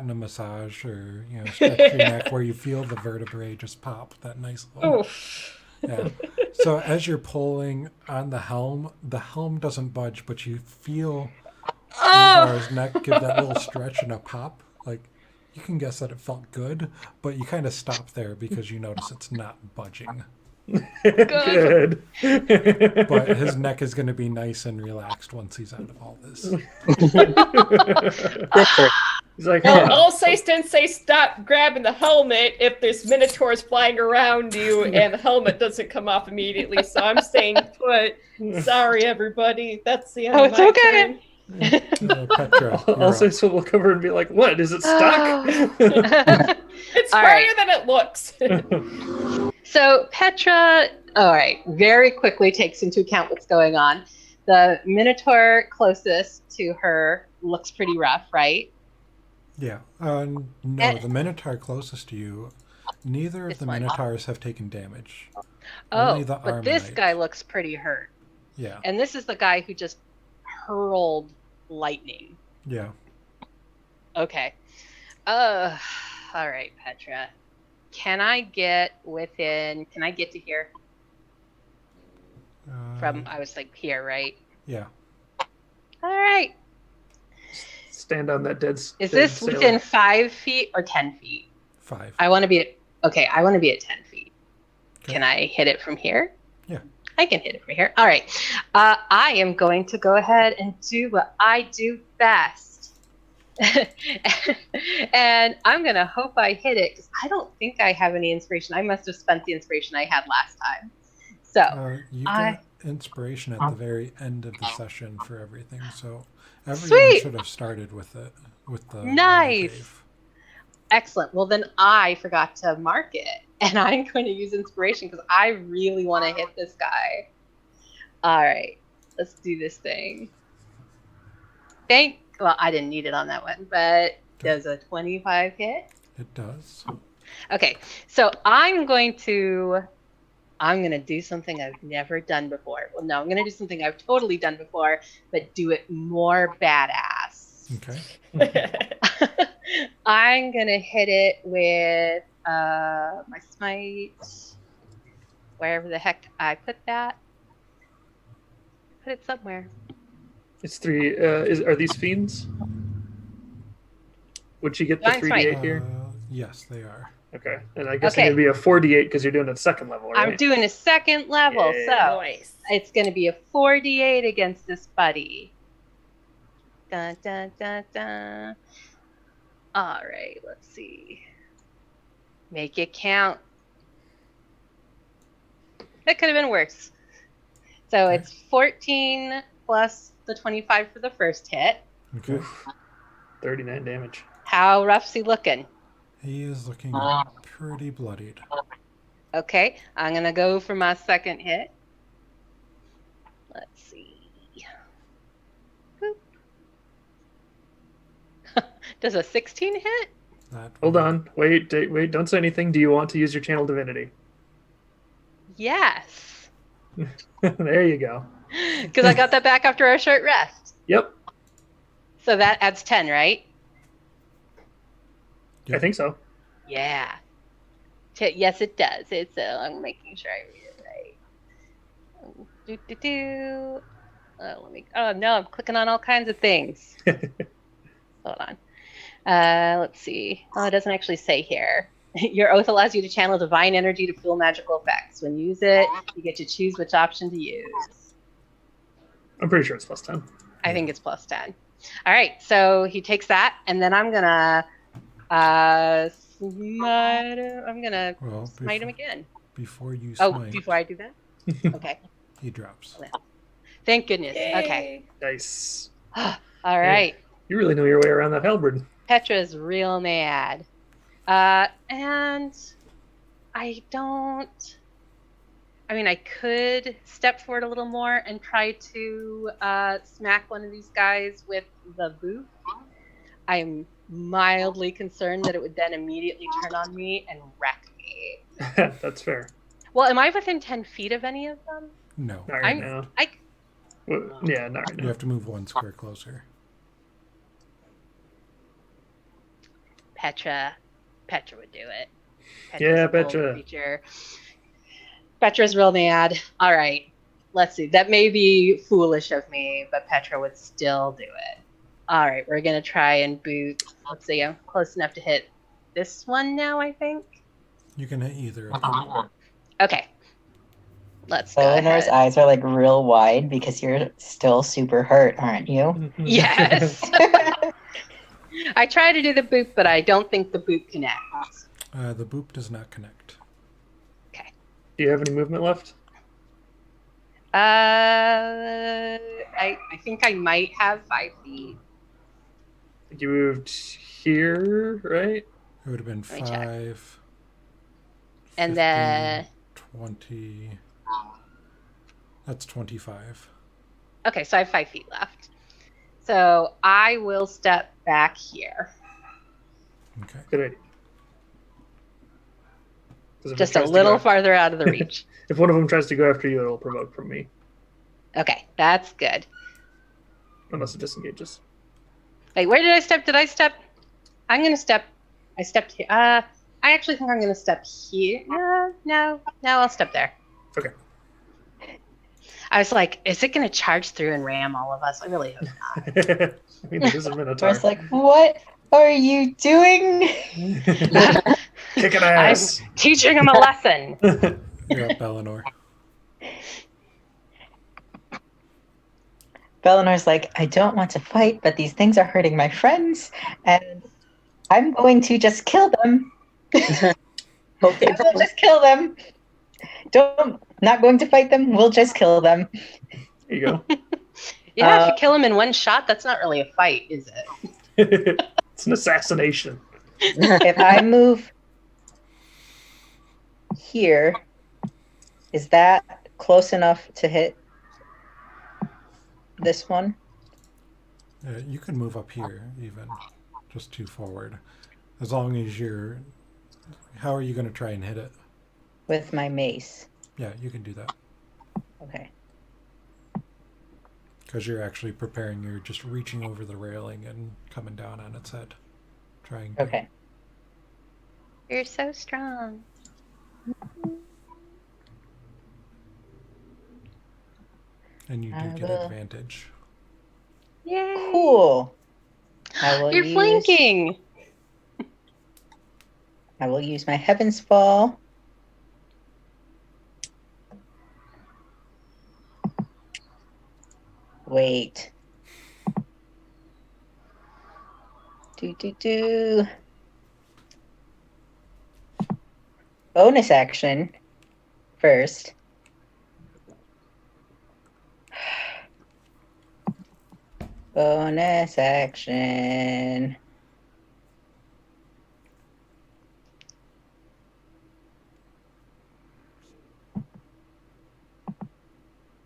Speaker 3: a massage or stretch your neck where you feel the vertebrae just pop? That nice little.
Speaker 8: Oof.
Speaker 3: Yeah. So as you're pulling on the helm doesn't budge, but you feel Laura's neck give that little stretch and a pop. Like, you can guess that it felt good, but you kind of stop there because you notice it's not budging.
Speaker 1: Good.
Speaker 3: But his neck is going to be nice and relaxed once he's out of all this.
Speaker 1: He's like,
Speaker 8: Well, Alsace didn't say stop grabbing the helmet if there's minotaurs flying around you and the helmet doesn't come off immediately, so I'm staying put. Sorry, everybody. That's the end of
Speaker 4: it's
Speaker 8: my
Speaker 4: okay.
Speaker 8: turn.
Speaker 3: Petra, you're
Speaker 1: also
Speaker 3: up.
Speaker 1: will look over and be like, what, is it stuck?
Speaker 8: It's
Speaker 4: All
Speaker 8: harder
Speaker 4: right.
Speaker 8: than it looks.
Speaker 4: So Petra, all right, very quickly takes into account what's going on. The Minotaur closest to her looks pretty rough, right?
Speaker 3: Yeah. No, the Minotaur closest to you, neither of
Speaker 4: This
Speaker 3: the
Speaker 4: one.
Speaker 3: Minotaurs have taken damage.
Speaker 4: Oh,
Speaker 3: Only the
Speaker 4: but this
Speaker 3: Armonite.
Speaker 4: guy looks pretty hurt.
Speaker 3: Yeah.
Speaker 4: And this is the guy who just hurled lightning.
Speaker 3: Yeah.
Speaker 4: Okay. All right, Petra. Can I get to here? I was like here, right?
Speaker 3: Yeah.
Speaker 4: All right.
Speaker 1: Stand on that dead.
Speaker 4: Is
Speaker 1: dead
Speaker 4: this
Speaker 1: sailor.
Speaker 4: within 5 feet or 10 feet?
Speaker 3: 5.
Speaker 4: I want to be at 10 feet.
Speaker 3: Okay.
Speaker 4: Can I hit it from here?
Speaker 3: Yeah.
Speaker 4: I can hit it from here. All right. I am going to go ahead and do what I do best. And I'm going to hope I hit it because I don't think I have any inspiration. I must have spent the inspiration I had last time. So
Speaker 3: You got inspiration at the very end of the session for everything, so everyone
Speaker 4: Sweet.
Speaker 3: should have started with it. With the
Speaker 4: Nice. Excellent. Well, then I forgot to mark it, and I'm going to use inspiration because I really want to hit this guy. All right, let's do this thing. Well, I didn't need it on that one, but does a 25 hit?
Speaker 3: It does.
Speaker 4: Okay, so I'm going to do something I've never done before. Well, no, I'm going to do something I've totally done before, but do it more badass.
Speaker 3: Okay.
Speaker 4: I'm going to hit it with my smite, wherever the heck I put that. Put it somewhere.
Speaker 1: It's 3. Are these fiends? Would she get the
Speaker 4: Divine smite.
Speaker 1: 3d8 here?
Speaker 3: Yes, they are.
Speaker 1: Okay, and I guess
Speaker 4: Okay.
Speaker 1: it's going to be a 4d8 because you're doing it second level, right?
Speaker 4: I'm doing a second level,
Speaker 1: Yeah.
Speaker 4: so
Speaker 8: Nice.
Speaker 4: it's going to be a 4d8 against this buddy. Dun, dun, dun, dun. All right, let's see. Make it count. That could have been worse. So
Speaker 3: Okay.
Speaker 4: it's 14 plus the 25 for the first hit.
Speaker 3: Okay.
Speaker 1: Oof. 39 damage.
Speaker 4: How rough's he looking?
Speaker 3: He is looking pretty bloodied.
Speaker 4: Okay, I'm going to go for my second hit. Let's see. Boop. Does a 16 hit?
Speaker 3: That
Speaker 1: Hold
Speaker 3: would-
Speaker 1: on. Wait, don't say anything. Do you want to use your channel divinity?
Speaker 4: Yes.
Speaker 1: There you go.
Speaker 4: Because I got that back after our short rest.
Speaker 1: Yep,
Speaker 4: So that adds 10, right?
Speaker 1: I think so.
Speaker 4: Yeah. Yes, it does. I'm making sure I read it right. Oh no, I'm clicking on all kinds of things. Hold on. Let's see. Oh, it doesn't actually say here. Your oath allows you to channel divine energy to fuel magical effects. When you use it, you get to choose which option to use.
Speaker 1: I'm pretty sure it's plus 10.
Speaker 4: I think it's plus 10. All right, so he takes that, and then I'm gonna smite him. I'm gonna
Speaker 3: Well,
Speaker 4: smite him again.
Speaker 3: Before you
Speaker 4: Oh,
Speaker 3: smite,
Speaker 4: before I do that? Okay.
Speaker 3: he drops.
Speaker 4: Thank goodness.
Speaker 8: Yay.
Speaker 4: Okay.
Speaker 1: Nice.
Speaker 4: All right.
Speaker 1: You really know your way around that halberd.
Speaker 4: Petra's real mad. And I don't... I mean, I could step forward a little more and try to smack one of these guys with the boot. I'm mildly concerned that it would then immediately turn on me and wreck me.
Speaker 1: That's fair.
Speaker 4: Well, am I within 10 feet of any of them?
Speaker 3: No.
Speaker 1: Not right now. Well, yeah, not right
Speaker 3: You
Speaker 1: now.
Speaker 3: have to move one square closer.
Speaker 4: Petra would do it.
Speaker 1: Yeah,
Speaker 4: a bold
Speaker 1: Petra.
Speaker 4: creature. Petra's real mad. All right, let's see. That may be foolish of me, but Petra would still do it. All right, we're gonna try and boot. Let's see. I'm close enough to hit this one now, I think.
Speaker 3: You can hit either of them.
Speaker 4: Okay. Let's go
Speaker 7: Eleanor's
Speaker 4: ahead.
Speaker 7: eyes are like real wide because you're still super hurt, aren't you?
Speaker 4: Yes. I try to do the boot, but I don't think the boot connects.
Speaker 3: The boop does not connect.
Speaker 1: Do you have any movement left?
Speaker 4: I think I might have 5 feet.
Speaker 1: I think you moved here, right?
Speaker 3: It would have been
Speaker 4: Let me check.
Speaker 3: 5.
Speaker 4: And
Speaker 3: 15,
Speaker 4: then
Speaker 3: 20. That's 25.
Speaker 4: okay, so I have 5 feet left. So I will step back here.
Speaker 3: Okay.
Speaker 1: Good idea. 'Cause if it
Speaker 4: Just a
Speaker 1: tries to
Speaker 4: little
Speaker 1: go-
Speaker 4: farther out of the reach.
Speaker 1: If one of them tries to go after you, it'll provoke from me.
Speaker 4: Okay, that's good.
Speaker 1: Unless it disengages.
Speaker 4: Wait, where did I step? Did I step? I'm gonna step. I stepped here. I actually think I'm gonna step here. No, I'll step there.
Speaker 1: Okay.
Speaker 4: I was like, is it gonna charge through and ram all of us? I really hope not.
Speaker 1: I mean, it is a
Speaker 7: I
Speaker 1: minotaur.
Speaker 7: was like, what are you doing?
Speaker 1: Kicking ass.
Speaker 4: I'm teaching him a lesson.
Speaker 3: You're up, Eleanor.
Speaker 7: Belenor's like, I don't want to fight, but these things are hurting my friends, and I'm going to just kill them.
Speaker 6: Okay.
Speaker 7: We'll just kill them. Not going to fight them. We'll just kill them.
Speaker 1: There you go.
Speaker 4: Yeah, if you kill him in one shot, that's not really a fight, is it?
Speaker 1: It's an assassination.
Speaker 7: If I move here, is that close enough to hit this one?
Speaker 3: You can move up here, even. Just 2 forward. As long as you're... How are you going to try and hit it?
Speaker 7: With my mace.
Speaker 3: Yeah, you can do that.
Speaker 7: Okay.
Speaker 3: Because you're actually preparing, you're just reaching over the railing and coming down on its head. Trying to...
Speaker 7: Okay.
Speaker 4: You're so strong.
Speaker 3: And you do
Speaker 7: I
Speaker 3: get
Speaker 7: will.
Speaker 3: advantage.
Speaker 4: Yay!
Speaker 7: Cool. I will
Speaker 4: You're flanking.
Speaker 7: I will use my Heaven's Fall. Wait. Do. Bonus action first. Bonus action.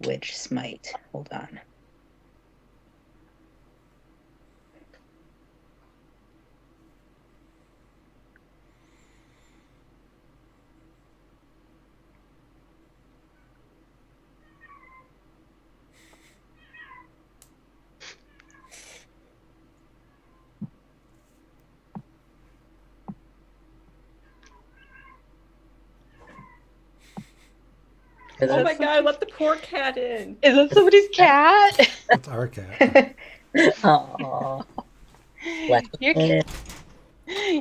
Speaker 7: Which smite? Hold on.
Speaker 8: Oh my god, let the poor cat in.
Speaker 4: Is it somebody's cat?
Speaker 3: It's our cat.
Speaker 6: Aww. Let
Speaker 4: Your cat.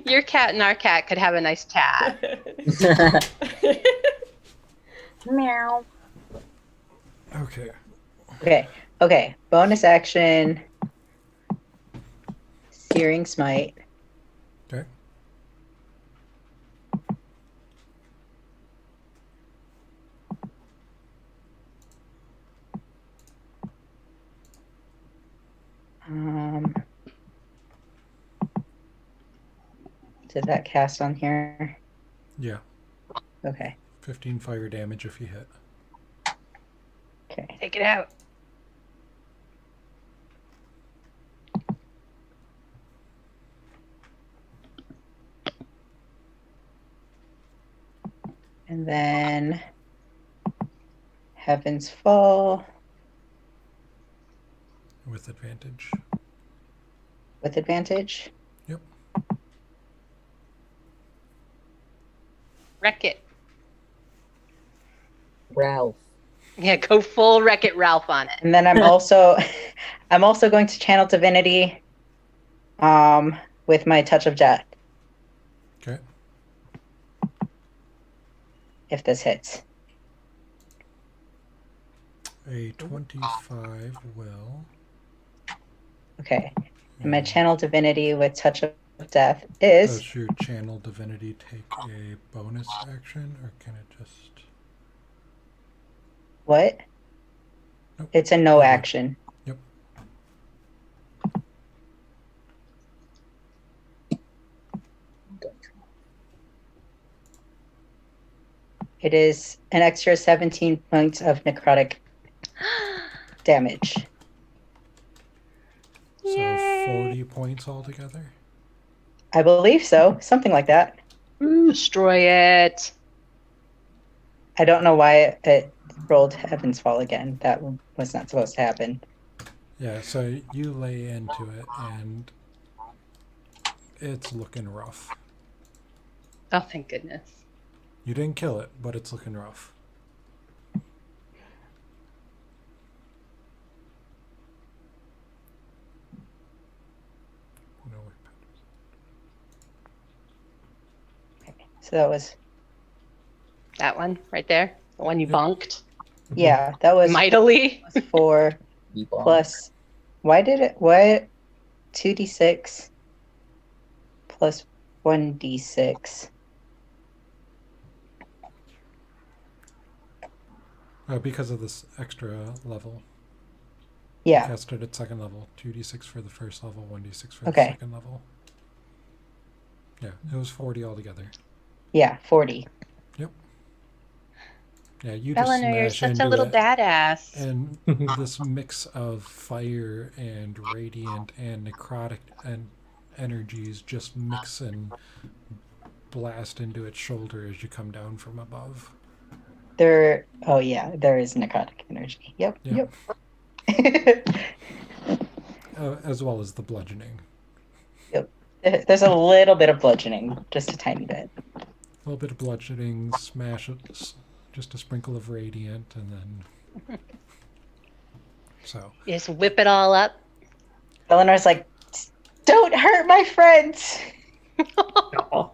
Speaker 4: Your cat and our cat could have a nice chat.
Speaker 6: Meow.
Speaker 3: Okay.
Speaker 7: Okay. Bonus action. Searing Smite.
Speaker 3: Okay.
Speaker 7: Did that cast on here?
Speaker 3: Yeah.
Speaker 7: Okay.
Speaker 3: 15 fire damage if you hit.
Speaker 7: Okay.
Speaker 4: Take it out.
Speaker 7: And then Heaven's Fall
Speaker 3: With advantage.
Speaker 7: with advantage.
Speaker 3: Yep.
Speaker 4: Wreck it.
Speaker 6: Ralph.
Speaker 4: Yeah, go full Wreck It Ralph on it.
Speaker 7: And then I'm also going to channel Divinity with my Touch of Death
Speaker 3: Okay.
Speaker 7: if this hits.
Speaker 3: A 25 will.
Speaker 7: Okay. And my channel Divinity with Touch of Death is
Speaker 3: Does your channel divinity take a bonus action, or can it just...
Speaker 7: what?
Speaker 3: Nope.
Speaker 7: It's a no
Speaker 3: Okay.
Speaker 7: action.
Speaker 3: Yep.
Speaker 7: It is an extra 17 points of necrotic damage.
Speaker 3: So
Speaker 4: Yay.
Speaker 3: 40 points altogether?
Speaker 7: I believe so. Something like that.
Speaker 4: Destroy it.
Speaker 7: I don't know why it rolled Heaven's Fall again. That was not supposed to happen.
Speaker 3: Yeah, so you lay into it, and it's looking rough.
Speaker 4: Oh, thank goodness.
Speaker 3: You didn't kill it, but it's looking rough. No way.
Speaker 7: So that was,
Speaker 4: That one right there. The one you
Speaker 3: Yep.
Speaker 4: bunked
Speaker 7: yeah, that was
Speaker 4: mightily.
Speaker 7: 4
Speaker 6: You bomb.
Speaker 7: plus. What? 2d6 plus 1d6.
Speaker 3: Because of this extra level.
Speaker 7: Yeah.
Speaker 3: Casted at second level. 2d6 for the first level, 1d6 for the
Speaker 7: Okay.
Speaker 3: second level. Yeah, it was 40 altogether.
Speaker 7: Yeah, 40.
Speaker 3: Yeah, you just
Speaker 4: Eleanor, you're
Speaker 3: smash
Speaker 4: such a
Speaker 3: into
Speaker 4: little
Speaker 3: it,
Speaker 4: badass.
Speaker 3: and this mix of fire and radiant and necrotic and energies just mix and blast into its shoulder as you come down from above.
Speaker 7: There is necrotic energy. Yep.
Speaker 3: Yeah.
Speaker 7: Yep.
Speaker 3: As well as the bludgeoning.
Speaker 7: There's a little bit of bludgeoning, just a tiny bit.
Speaker 3: A little bit of bludgeoning, smash it, just a sprinkle of radiant, and then... So.
Speaker 4: You just whip it all up.
Speaker 7: Eleanor's like, don't hurt my friends.
Speaker 1: Aw.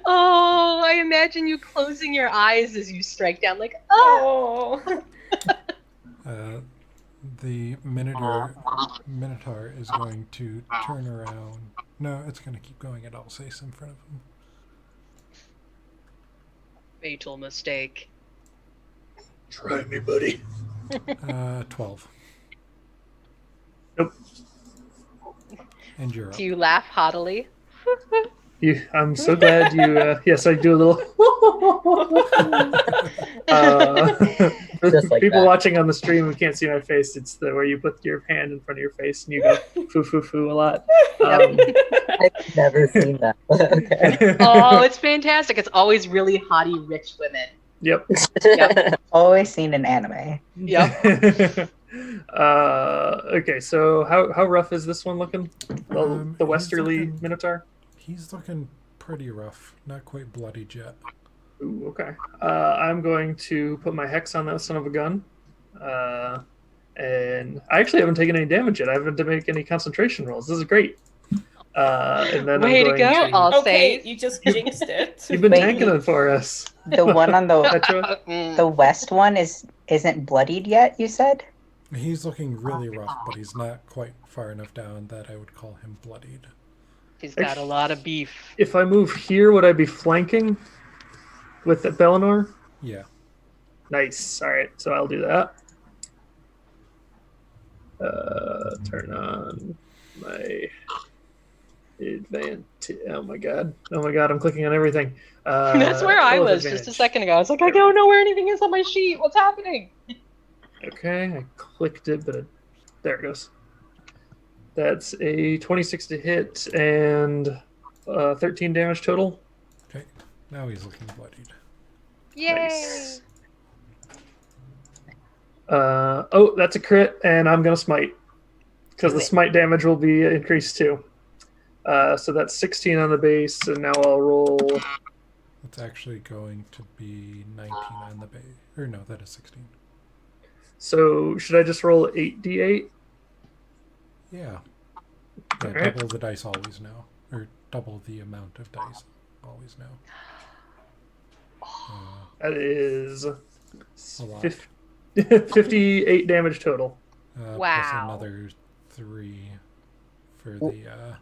Speaker 4: Oh, I imagine you closing your eyes as you strike down, like, oh.
Speaker 3: The Minotaur is going to turn around. No, it's going to keep going at Alsace in front of him.
Speaker 4: Fatal mistake.
Speaker 1: Try me, buddy.
Speaker 3: 12.
Speaker 1: Nope.
Speaker 3: And you're up.
Speaker 4: Do you laugh haughtily?
Speaker 1: I'm so glad you. Yes, I do a little.
Speaker 6: Just like
Speaker 1: people
Speaker 6: that.
Speaker 1: watching on the stream who can't see my face, it's the where you put your hand in front of your face and you go foo foo foo a lot.
Speaker 6: I've never seen that. Okay.
Speaker 4: Oh, it's fantastic. It's always really haughty, rich women.
Speaker 1: Yep.
Speaker 4: Yep.
Speaker 7: Always seen in anime.
Speaker 4: Yep.
Speaker 1: Okay, so how rough is this one looking? The
Speaker 3: He's
Speaker 1: westerly
Speaker 3: looking-
Speaker 1: Minotaur?
Speaker 3: He's looking pretty rough. Not quite bloodied yet.
Speaker 1: Ooh, okay. I'm going to put my hex on that son of a gun. And I actually haven't taken any damage yet. I haven't had to make any concentration rolls. This is great. And then
Speaker 4: Way
Speaker 1: I'm
Speaker 4: to
Speaker 1: going
Speaker 4: go,
Speaker 1: to...
Speaker 4: I'll
Speaker 8: Okay,
Speaker 4: say.
Speaker 8: you just jinxed it.
Speaker 1: You've been
Speaker 7: Wait,
Speaker 1: tanking it for us.
Speaker 7: The one on the
Speaker 1: Petra?
Speaker 7: the west one isn't bloodied yet, you said?
Speaker 3: He's looking really rough, but he's not quite far enough down that I would call him bloodied.
Speaker 4: He's got a lot of beef.
Speaker 1: If I move here, would I be flanking with the Bellinor?
Speaker 3: Yeah.
Speaker 1: Nice. All right, so I'll do that. Turn on my advantage. Oh my god! I'm clicking on everything.
Speaker 4: That's where I
Speaker 1: roll with
Speaker 4: was just a
Speaker 1: advantage.
Speaker 4: second ago. I was like, I don't know where anything is on my sheet. What's happening?
Speaker 1: Okay, I clicked it, but there it goes. That's a 26 to hit and 13 damage total.
Speaker 3: Okay. Now he's looking bloodied.
Speaker 4: Yay!
Speaker 1: Nice. Oh, that's a crit, and I'm gonna smite because the smite damage will be increased too. So that's 16 on the base, and now I'll roll.
Speaker 3: It's actually going to be 19 on the base. Or no, that is 16.
Speaker 1: So should I just roll 8d8?
Speaker 3: Yeah.
Speaker 1: Alright.
Speaker 3: Double the dice always now. Or double the amount of dice always now.
Speaker 1: That is
Speaker 3: A lot.
Speaker 1: 58 damage total.
Speaker 3: Plus
Speaker 4: Wow.
Speaker 3: another 3 for the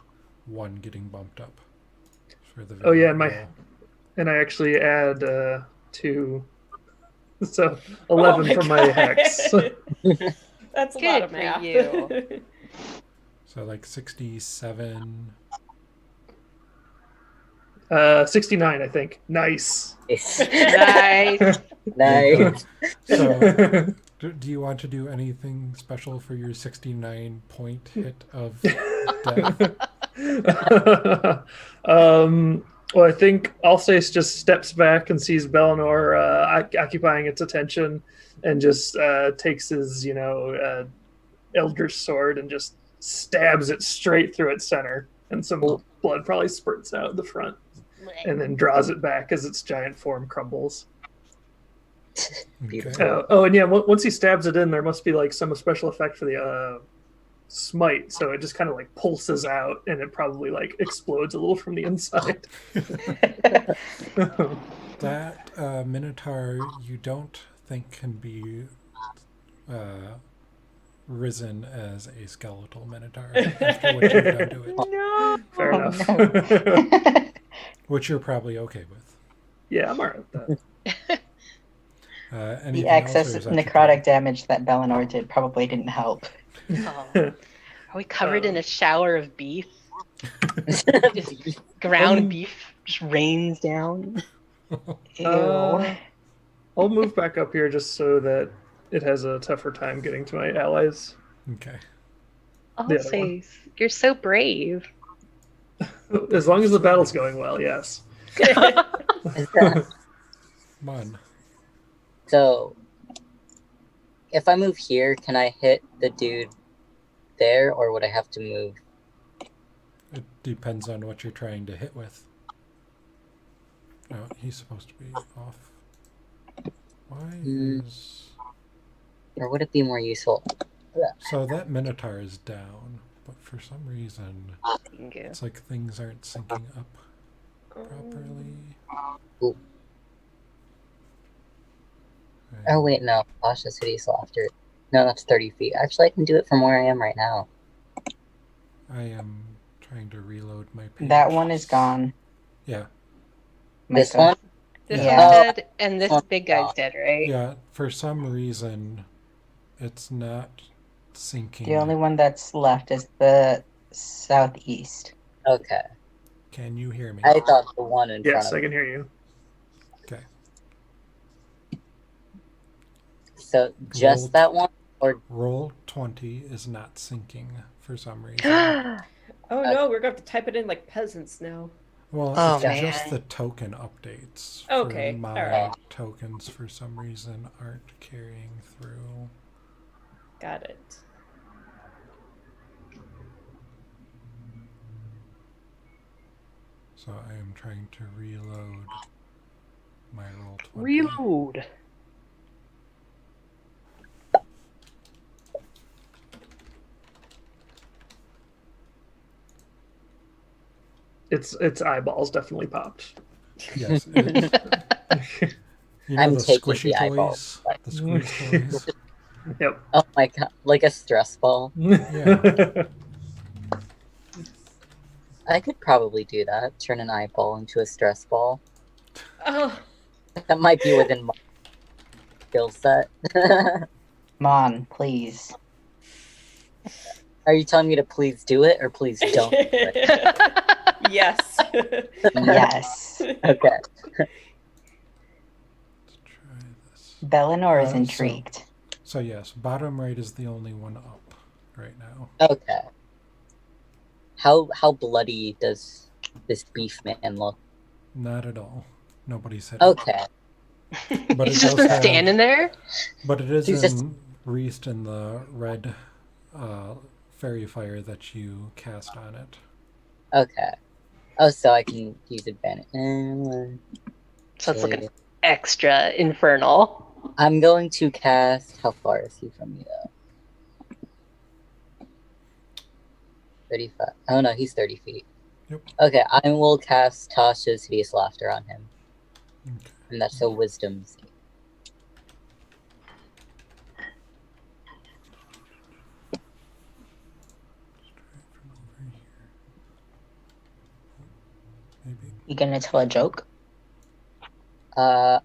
Speaker 3: 1 getting bumped up. For the
Speaker 1: Oh yeah,
Speaker 3: roll.
Speaker 1: and I actually add 2, so 11 for my hex.
Speaker 8: That's a
Speaker 4: Good
Speaker 8: lot of
Speaker 4: for
Speaker 8: math.
Speaker 4: you.
Speaker 3: So like 67.
Speaker 1: 69, I think. Nice.
Speaker 4: Nice.
Speaker 6: Nice.
Speaker 3: So, do you want to do anything special for your 69 point hit of death?
Speaker 1: Well, I think Alsace just steps back and sees Bellinor occupying its attention, and just takes his, Eldritch sword and just stabs it straight through its center, and some blood probably spurts out the front, and then draws it back as its giant form crumbles.
Speaker 6: Beautiful.
Speaker 1: And yeah, once he stabs it in, there must be like some special effect for the smite, so it just kind of like pulses out, and it probably like explodes a little from the inside.
Speaker 3: That Minotaur you don't think can be risen as a skeletal Minotaur after what you've done to it.
Speaker 4: No.
Speaker 1: Fair
Speaker 7: Oh,
Speaker 1: enough.
Speaker 7: no.
Speaker 3: Which you're probably okay with.
Speaker 1: Yeah, I'm alright with that.
Speaker 7: The
Speaker 3: Anything else,
Speaker 7: excess
Speaker 3: or is that
Speaker 7: necrotic damage that Bellinor did probably didn't help.
Speaker 4: Oh. Are we covered in a shower of beef? Just ground beef just rains down.
Speaker 7: Ew.
Speaker 1: I'll move back up here just so that it has a tougher time getting to my allies.
Speaker 3: Okay.
Speaker 1: The other
Speaker 4: Alsace, you're so brave.
Speaker 1: As long as the battle's going well, yes.
Speaker 3: Come on.
Speaker 6: So, if I move here, can I hit the dude there, or would I have to move?
Speaker 3: It depends on what you're trying to hit with. Oh, he's supposed to be off. Why is...
Speaker 6: Or would it be more useful?
Speaker 3: So that Minotaur is down, but for some reason,
Speaker 4: Thank you.
Speaker 3: it's like things aren't syncing up properly.
Speaker 6: Ooh.
Speaker 3: And-
Speaker 6: Oh wait, no. Cautious Hideous Laughter. No, that's 30 feet. Actually, I can do it from where I am right now.
Speaker 3: I am trying to reload my page.
Speaker 7: That one is gone.
Speaker 3: Yeah.
Speaker 6: This
Speaker 7: Micah.
Speaker 6: one?
Speaker 4: This
Speaker 7: Yeah.
Speaker 4: one's dead, and this big guy's dead, right?
Speaker 3: Yeah, for some reason, it's not syncing.
Speaker 7: The only one that's left is the southeast.
Speaker 6: Okay.
Speaker 3: Can you hear me?
Speaker 6: I thought the one in
Speaker 1: Yes,
Speaker 6: front
Speaker 1: I
Speaker 6: of me.
Speaker 1: can hear you.
Speaker 3: Okay.
Speaker 6: So, just
Speaker 3: Roll.
Speaker 6: that one? Or
Speaker 3: Roll 20 is not syncing for some reason.
Speaker 8: Oh no, we're going to have to type it in like peasants now.
Speaker 3: Well,
Speaker 4: Oh,
Speaker 3: it's
Speaker 4: man.
Speaker 3: just the token updates.
Speaker 8: Okay,
Speaker 3: For my
Speaker 8: alright.
Speaker 3: tokens, for some reason, aren't carrying through.
Speaker 8: Got it.
Speaker 3: So I am trying to reload my roll 20.
Speaker 4: Reload.
Speaker 1: its eyeballs definitely popped.
Speaker 3: Yes. You know
Speaker 6: I'm
Speaker 3: the
Speaker 6: taking
Speaker 3: squishy
Speaker 6: the
Speaker 3: toys?
Speaker 6: eyeballs.
Speaker 3: The squeeze toys?
Speaker 1: Yep.
Speaker 6: Oh my god, like a stress ball.
Speaker 3: Yeah.
Speaker 6: I could probably do that. Turn an eyeball into a stress ball.
Speaker 8: Oh,
Speaker 6: That might be within my skill set.
Speaker 7: Come on, please.
Speaker 6: Are you telling me to please do it or please don't do it?
Speaker 8: yes.
Speaker 7: Yes.
Speaker 6: Okay.
Speaker 3: Let's try this.
Speaker 7: Bellinor is
Speaker 3: So-
Speaker 7: intrigued.
Speaker 3: So yes, bottom right is the only one up right now.
Speaker 6: Okay. How bloody does this beef man look?
Speaker 3: Not at all. Nobody's hit
Speaker 6: Okay.
Speaker 3: it. But
Speaker 4: He's
Speaker 3: it
Speaker 4: just
Speaker 3: does
Speaker 4: been
Speaker 3: have-
Speaker 4: standing there.
Speaker 3: But it is
Speaker 6: He's just-
Speaker 3: wreathed in the red fairy fire that you cast on it.
Speaker 6: Okay. Oh, so I can use advantage.
Speaker 4: So it's like an extra infernal.
Speaker 6: I'm going to cast. How far is he from me though? 35. Oh no, he's 30 feet.
Speaker 3: Yep.
Speaker 6: Okay, I will cast Tasha's Hideous Laughter on him.
Speaker 3: Okay.
Speaker 6: And that's a wisdom save.
Speaker 3: Let's try it from over here. Maybe.
Speaker 7: You gonna tell a joke?
Speaker 6: I'm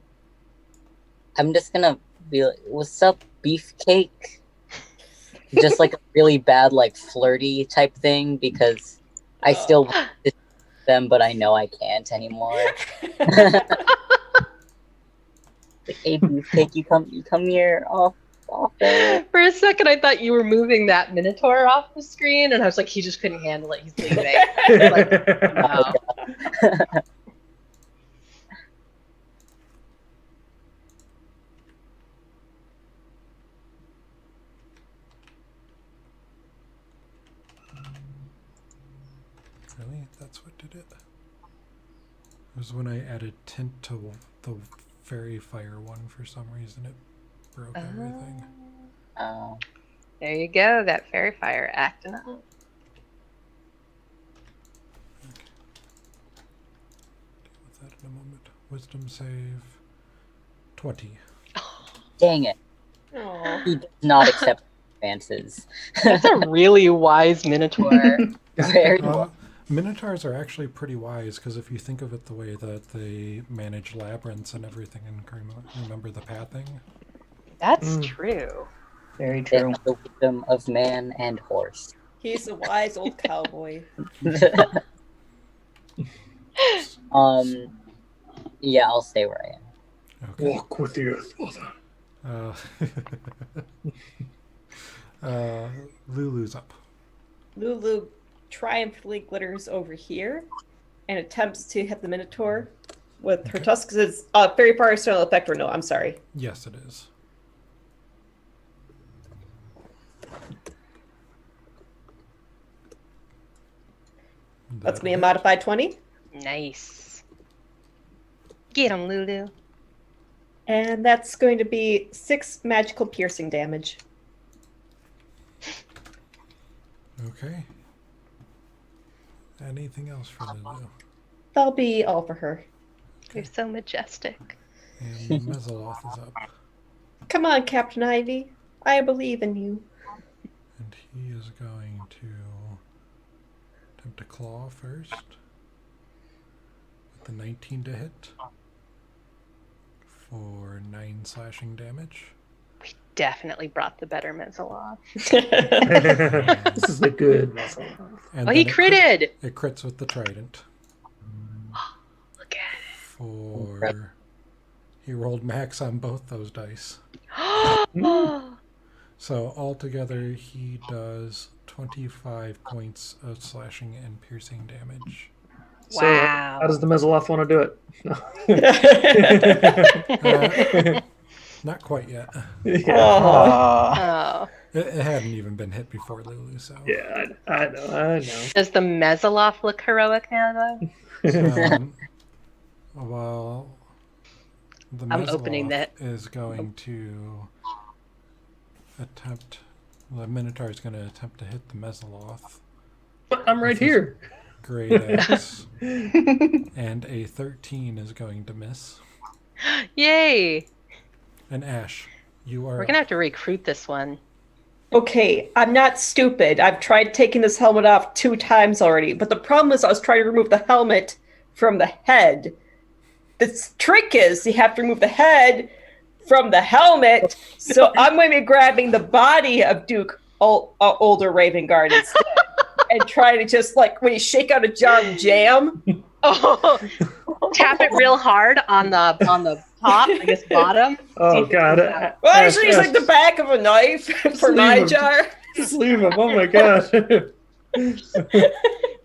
Speaker 6: just gonna be like, "What's up, beefcake?" Just like a really bad, like flirty type thing because I still want to see them, but I know I can't anymore. Like, hey, beefcake, you come here often.
Speaker 4: For a second, I thought you were moving that Minotaur off the screen, and I was like, he just couldn't handle it. He's leaving. Like, no.
Speaker 3: Really? That's what did it? It was when I added tint to the fairy fire one for some reason. It broke everything.
Speaker 6: Oh.
Speaker 4: There you go. That fairy fire acting up.
Speaker 3: Deal with that in a moment. Wisdom save 20.
Speaker 6: Dang it.
Speaker 8: Aw.
Speaker 6: He does not accept advances.
Speaker 4: That's a really wise Minotaur.
Speaker 6: Very
Speaker 3: Minotaurs are actually pretty wise because if you think of it the way that they manage labyrinths and everything and remember the pathing.
Speaker 4: That's true.
Speaker 7: Very
Speaker 6: They
Speaker 7: true.
Speaker 6: have the wisdom of man and horse.
Speaker 8: He's a wise old cowboy.
Speaker 6: Yeah, I'll stay where I am.
Speaker 3: Okay.
Speaker 1: Walk with the earth, mother.
Speaker 3: Lulu's up.
Speaker 8: Lulu triumphantly glitters over here and attempts to hit the Minotaur with her
Speaker 3: Okay.
Speaker 8: tusks. Is fairy fire style effect or no? I'm sorry.
Speaker 3: Yes, it is.
Speaker 8: That's
Speaker 3: That'll
Speaker 8: me a
Speaker 3: hit.
Speaker 8: modified 20.
Speaker 4: Nice. Get him, Lulu.
Speaker 8: And that's going to be 6 magical piercing damage.
Speaker 3: Okay. Anything else for Lulu?
Speaker 8: That'll be all for her.
Speaker 4: You're so majestic.
Speaker 3: And Mezaloth is up.
Speaker 8: Come on, Captain Ivy. I believe in you.
Speaker 3: And he is going to attempt to claw first. With the 19 to hit. For 9 slashing damage.
Speaker 4: We definitely brought the better Mezaloth.
Speaker 1: This is the good.
Speaker 3: And
Speaker 4: Oh, he
Speaker 3: then
Speaker 4: critted!
Speaker 3: It crits with the trident.
Speaker 4: Look at
Speaker 3: For... He rolled max on both those dice.
Speaker 4: it.
Speaker 3: So altogether, he does 25 points of slashing and piercing damage.
Speaker 1: So,
Speaker 4: Wow.
Speaker 1: how does the Mezaloth want to do it?
Speaker 3: Not quite yet.
Speaker 1: Yeah,
Speaker 7: Aw.
Speaker 4: Oh.
Speaker 3: It hadn't even been hit before Lulu, so...
Speaker 1: yeah, I know.
Speaker 4: Does the Mezaloth look heroic now, though?
Speaker 3: Well, the
Speaker 4: I'm opening
Speaker 3: Mezaloth
Speaker 4: that.
Speaker 3: is going to attempt... The Minotaur is going to attempt to hit the Mezaloth.
Speaker 1: But I'm right here.
Speaker 3: Great X. And a 13 is going to miss.
Speaker 4: Yay!
Speaker 3: And Ash, you are
Speaker 4: We're gonna have to recruit this one.
Speaker 8: Okay, I'm not stupid. I've tried taking this helmet off 2 times already, but the problem is I was trying to remove the helmet from the head. The trick is you have to remove the head from the helmet, so I'm going to be grabbing the body of Duke Older Raven Guard instead, and try to just like when you shake out a jar of jam.
Speaker 4: Oh, tap it real hard on the top, I guess bottom.
Speaker 1: Oh God!
Speaker 8: Well, actually, it's like the back of a knife for my
Speaker 1: leave him.
Speaker 8: jar.
Speaker 1: Just leave him. Oh my gosh!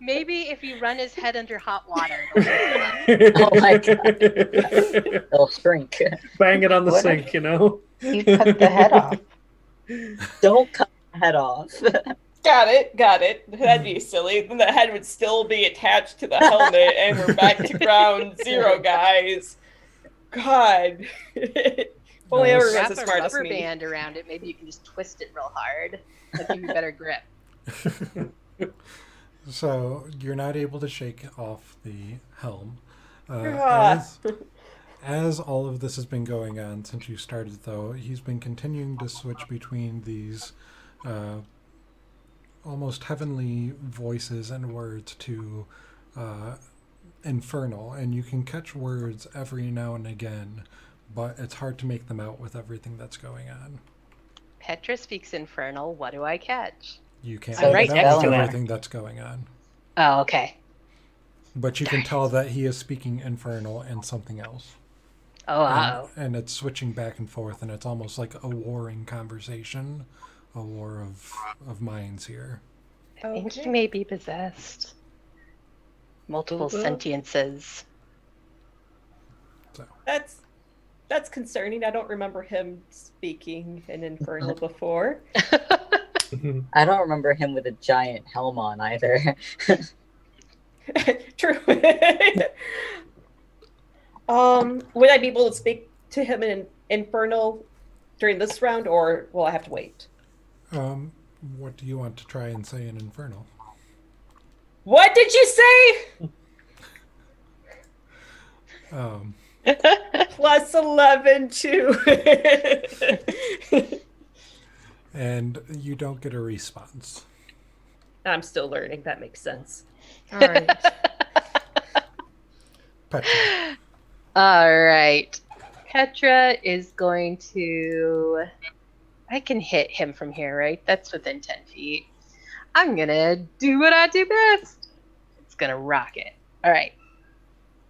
Speaker 4: Maybe if you run his head under hot water.
Speaker 6: Oh my God. They'll shrink.
Speaker 1: Bang it on the
Speaker 7: What
Speaker 1: sink, you know.
Speaker 7: You cut the head off.
Speaker 6: Don't cut the head off.
Speaker 8: Got it. That'd be silly. Then the head would still be attached to the helmet, and we're back to ground zero, guys. God. Only
Speaker 3: Nice.
Speaker 8: everyone's
Speaker 4: Wrap
Speaker 8: as
Speaker 4: a
Speaker 8: smart as
Speaker 4: rubber
Speaker 8: me.
Speaker 4: band around it. Maybe you can just twist it real hard. That'll give you better grip.
Speaker 3: So you're not able to shake off the helm.
Speaker 8: Ah.
Speaker 3: As all of this has been going on since you started, though, he's been continuing to switch between these almost heavenly voices and words to infernal, and you can catch words every now and again, but it's hard to make them out with everything that's going on.
Speaker 4: Petra speaks infernal. What do I catch?
Speaker 3: You can't
Speaker 4: I'm right
Speaker 3: make it out
Speaker 4: next
Speaker 3: with
Speaker 4: to her.
Speaker 3: everything that's going on.
Speaker 4: Oh, okay.
Speaker 3: But you can tell that he is speaking infernal and something else.
Speaker 4: Oh, wow.
Speaker 3: And it's switching back and forth, and it's almost like a warring conversation, a war of minds here.
Speaker 4: I think he may be possessed. Multiple sentiences.
Speaker 3: So
Speaker 8: That's concerning. I don't remember him speaking in infernal before.
Speaker 6: I don't remember him with a giant helm on either.
Speaker 8: True. Would I be able to speak to him in infernal during this round, or will I have to wait?
Speaker 3: What do you want to try and say in infernal?
Speaker 8: What did you say? Plus 11 too.
Speaker 3: And you don't get a response.
Speaker 8: I'm still learning. That makes sense. All right.
Speaker 3: Petra.
Speaker 4: All right. Petra is going to... I can hit him from here, right? That's within 10 feet. I'm going to do what I do best. It's going to rock it. All right.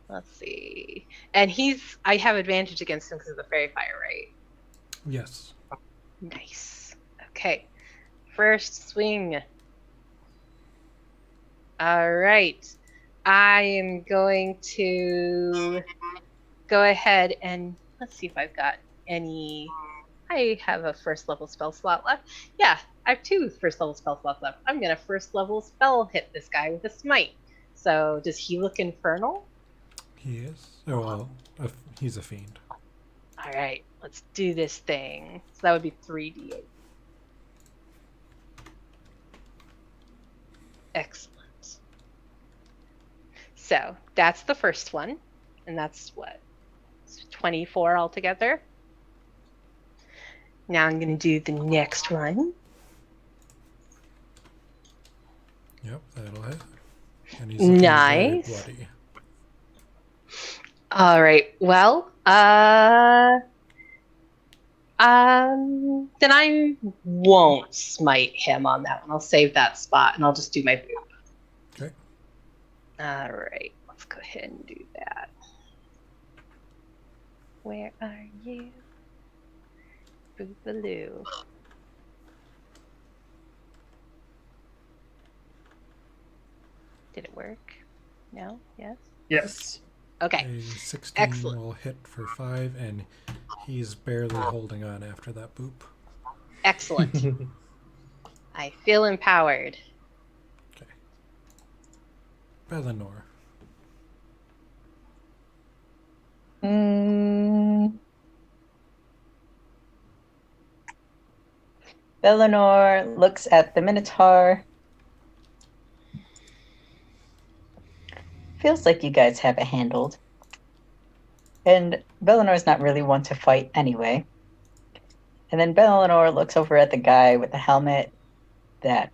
Speaker 4: Let's see. And I have advantage against him because of the fairy fire, right?
Speaker 3: Yes.
Speaker 4: Nice. Okay. First swing. All right. I am going to go ahead and let's see if I've got any. I have a first level spell slot left. Yeah, I have 2 first level spell slots left. I'm going to first level spell hit this guy with a smite. So does he look infernal?
Speaker 3: He is. Oh, well, he's a fiend.
Speaker 4: All right, let's do this thing. So that would be 3d8. Excellent. So that's the first one. And that's what? It's 24 altogether. Now I'm going to do the next one.
Speaker 3: Yep, that'll hit. And he's looking
Speaker 4: Nice.
Speaker 3: very bloody.
Speaker 4: All right. Well, then I won't smite him on that one. I'll save that spot and I'll just do my boop.
Speaker 3: Okay.
Speaker 4: All right. Let's go ahead and do that. Where are you? Boobaloo. Did it work? No? Yes?
Speaker 1: Yes.
Speaker 4: Okay.
Speaker 3: A 16
Speaker 4: Excellent.
Speaker 3: will hit for 5, and he's barely holding on after that boop.
Speaker 4: Excellent. I feel empowered.
Speaker 3: Okay. Bellinor.
Speaker 7: Bellinor looks at the Minotaur. feels like you guys have it handled. And Belenor's not really one to fight anyway. And then Belenor looks over at the guy with the helmet that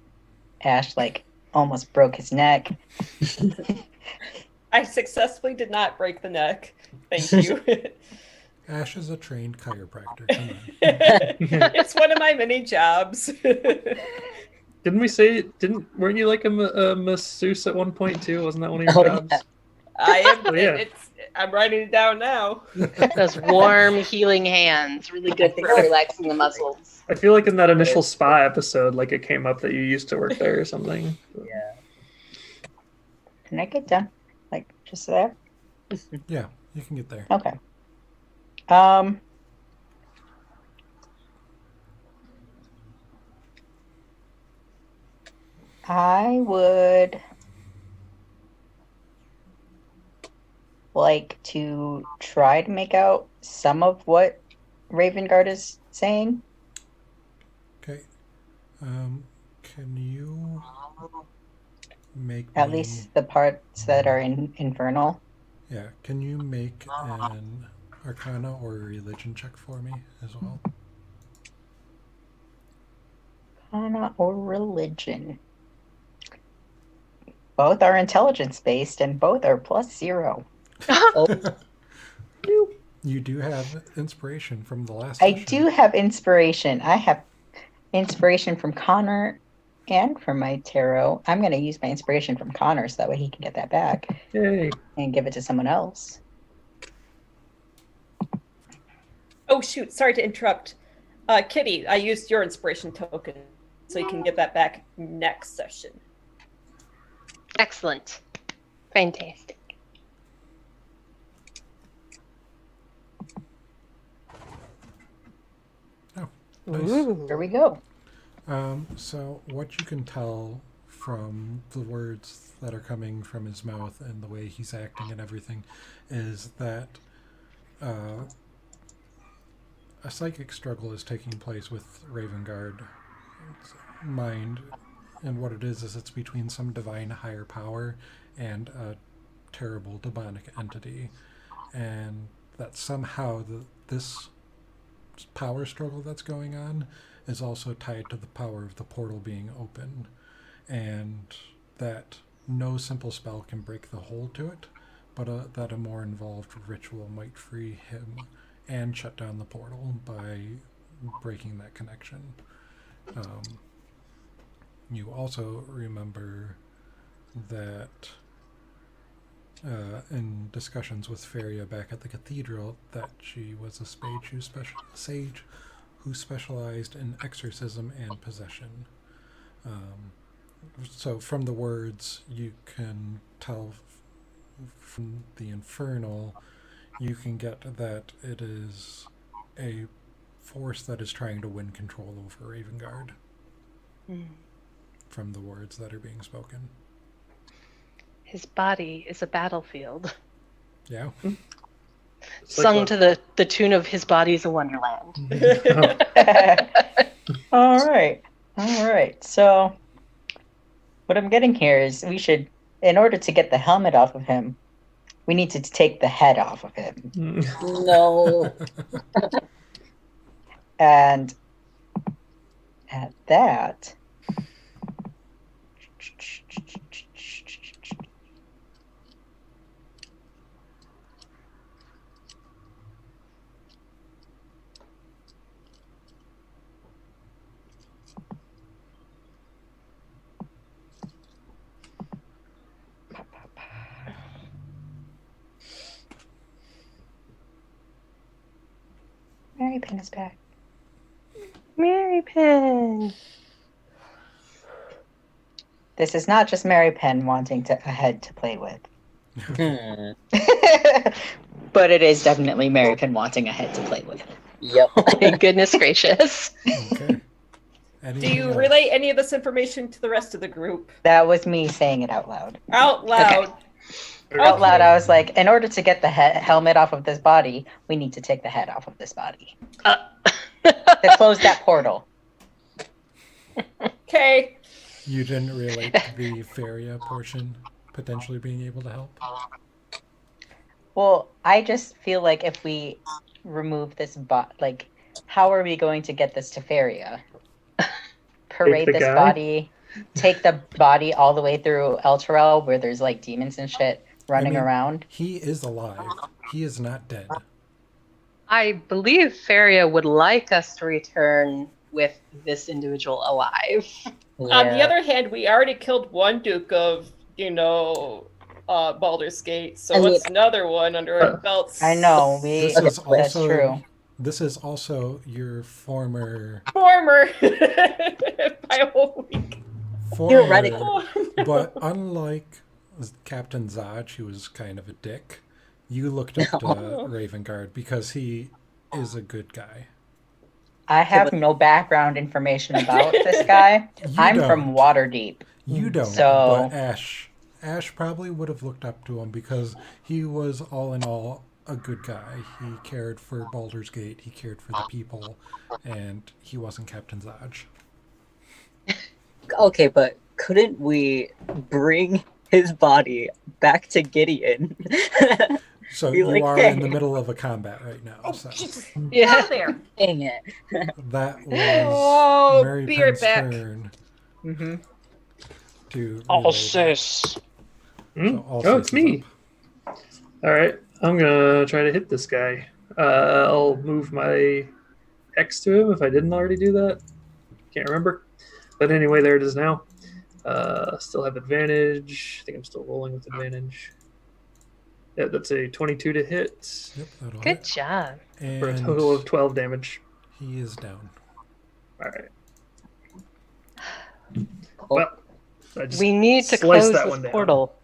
Speaker 7: Ash, like, almost broke his neck.
Speaker 8: I successfully did not break the neck. Thank you.
Speaker 3: Ash is a trained chiropractor. Come on.
Speaker 8: It's one of my many jobs.
Speaker 1: Weren't you like a masseuse at one point too? Wasn't that one of your jobs?
Speaker 6: Yeah.
Speaker 8: I am.
Speaker 1: Oh, yeah.
Speaker 8: I'm writing it down now.
Speaker 4: Those warm, healing hands, really good for relaxing the muscles.
Speaker 1: I feel like in that initial spa episode, like it came up that you used to work there or something.
Speaker 6: Yeah.
Speaker 7: Can I get done? Like, just there?
Speaker 3: Yeah, you can get there.
Speaker 7: Okay. I would like to try to make out some of what Ravengard is saying.
Speaker 3: Okay. Can you make
Speaker 7: At
Speaker 3: me-
Speaker 7: least the parts that are infernal.
Speaker 3: Yeah, can you make an Arcana or a religion check for me as well?
Speaker 7: Arcana or religion. Both are intelligence based and both are +0.
Speaker 3: You do have inspiration from the last
Speaker 7: I
Speaker 3: session.
Speaker 7: do have inspiration. I have inspiration from Connor and from my tarot. I'm going to use my inspiration from Connor so that way he can get that back
Speaker 1: Yay.
Speaker 7: and give it to someone else.
Speaker 8: Oh shoot! Sorry to interrupt, Kitty. I used your inspiration token, so you can get that back next session.
Speaker 4: Excellent. Fantastic.
Speaker 3: Nice.
Speaker 7: Here we go.
Speaker 3: So what you can tell from the words that are coming from his mouth and the way he's acting and everything is that a psychic struggle is taking place with Ravengard's mind, and what it is it's between some divine higher power and a terrible demonic entity, and that somehow this power struggle that's going on is also tied to the power of the portal being open, and that no simple spell can break the hold to it, but that a more involved ritual might free him and shut down the portal by breaking that connection. You also remember that in discussions with Feria back at the cathedral that she was a sage who specialized in exorcism and possession. So from the words you can tell from the infernal, you can get that it is a force that is trying to win control over Ravengard. From the words that are being spoken.
Speaker 4: His body is a battlefield.
Speaker 3: Yeah.
Speaker 4: Sung to the tune of His Body's a Wonderland.
Speaker 7: All right. So what I'm getting here is we should, in order to get the helmet off of him, we need to take the head off of him.
Speaker 6: No.
Speaker 7: And at that, Mary Penn is back.
Speaker 4: Mary Penn.
Speaker 7: This is not just Mary Penn wanting a head to play with. But it is definitely Mary Penn wanting a head to play with.
Speaker 6: Yep.
Speaker 4: Thank goodness gracious.
Speaker 3: Okay.
Speaker 8: Do you relay any of this information to the rest of the group?
Speaker 7: That was me saying it out loud.
Speaker 8: Out loud.
Speaker 7: Out loud, I was like, in order to get the helmet off of this body, we need to take the head off of this body. To close that portal.
Speaker 8: Okay.
Speaker 3: You didn't relate the Feria portion? potentially being able to help.
Speaker 7: Well, I just feel like if we remove this like, how are we going to get this to Feria? Parade
Speaker 1: the
Speaker 7: this
Speaker 1: guy?
Speaker 7: body, take the body all the way through Elturel, where there's like demons and shit running around.
Speaker 3: He is alive. He is not dead.
Speaker 4: I believe Feria would like us to return with this individual alive.
Speaker 8: On the other hand, we already killed one Duke of, Baldur's Gate, so what's another one under our belts?
Speaker 7: I know.
Speaker 3: That's
Speaker 7: true.
Speaker 3: This is also your former
Speaker 8: by a whole week.
Speaker 3: But unlike Captain Zaj, who was kind of a dick, you looked up to Ravengard because he is a good guy.
Speaker 7: I have no background information about this guy. I'm from Waterdeep.
Speaker 3: You don't, but Ash probably would have looked up to him because he was all in all a good guy. He cared for Baldur's Gate, he cared for the people, and he wasn't Captain Zaj.
Speaker 6: Okay, but couldn't we bring his body back to Gideon?
Speaker 3: So you are in the middle of a combat right now. So.
Speaker 4: Yeah,
Speaker 8: there.
Speaker 6: Dang it.
Speaker 3: That was Mary
Speaker 8: be right
Speaker 3: Penn's
Speaker 8: back.
Speaker 3: turn.
Speaker 7: Mm-hmm.
Speaker 3: To
Speaker 9: Alsace.
Speaker 1: Oh, it's me. All right, I'm gonna try to hit this guy. I'll move my X to him if I didn't already do that. Can't remember. But anyway, there it is now. Still have advantage. I think I'm still rolling with advantage. Yeah, that's a 22 to hit.
Speaker 3: Yep, that'll
Speaker 4: Good
Speaker 3: hit.
Speaker 4: job.
Speaker 3: And
Speaker 1: For a total of 12 damage.
Speaker 3: he is down.
Speaker 1: All right.
Speaker 6: Oh.
Speaker 1: Well, I just
Speaker 4: We need to
Speaker 1: sliced
Speaker 4: close
Speaker 1: that
Speaker 4: this
Speaker 1: one down.
Speaker 4: portal.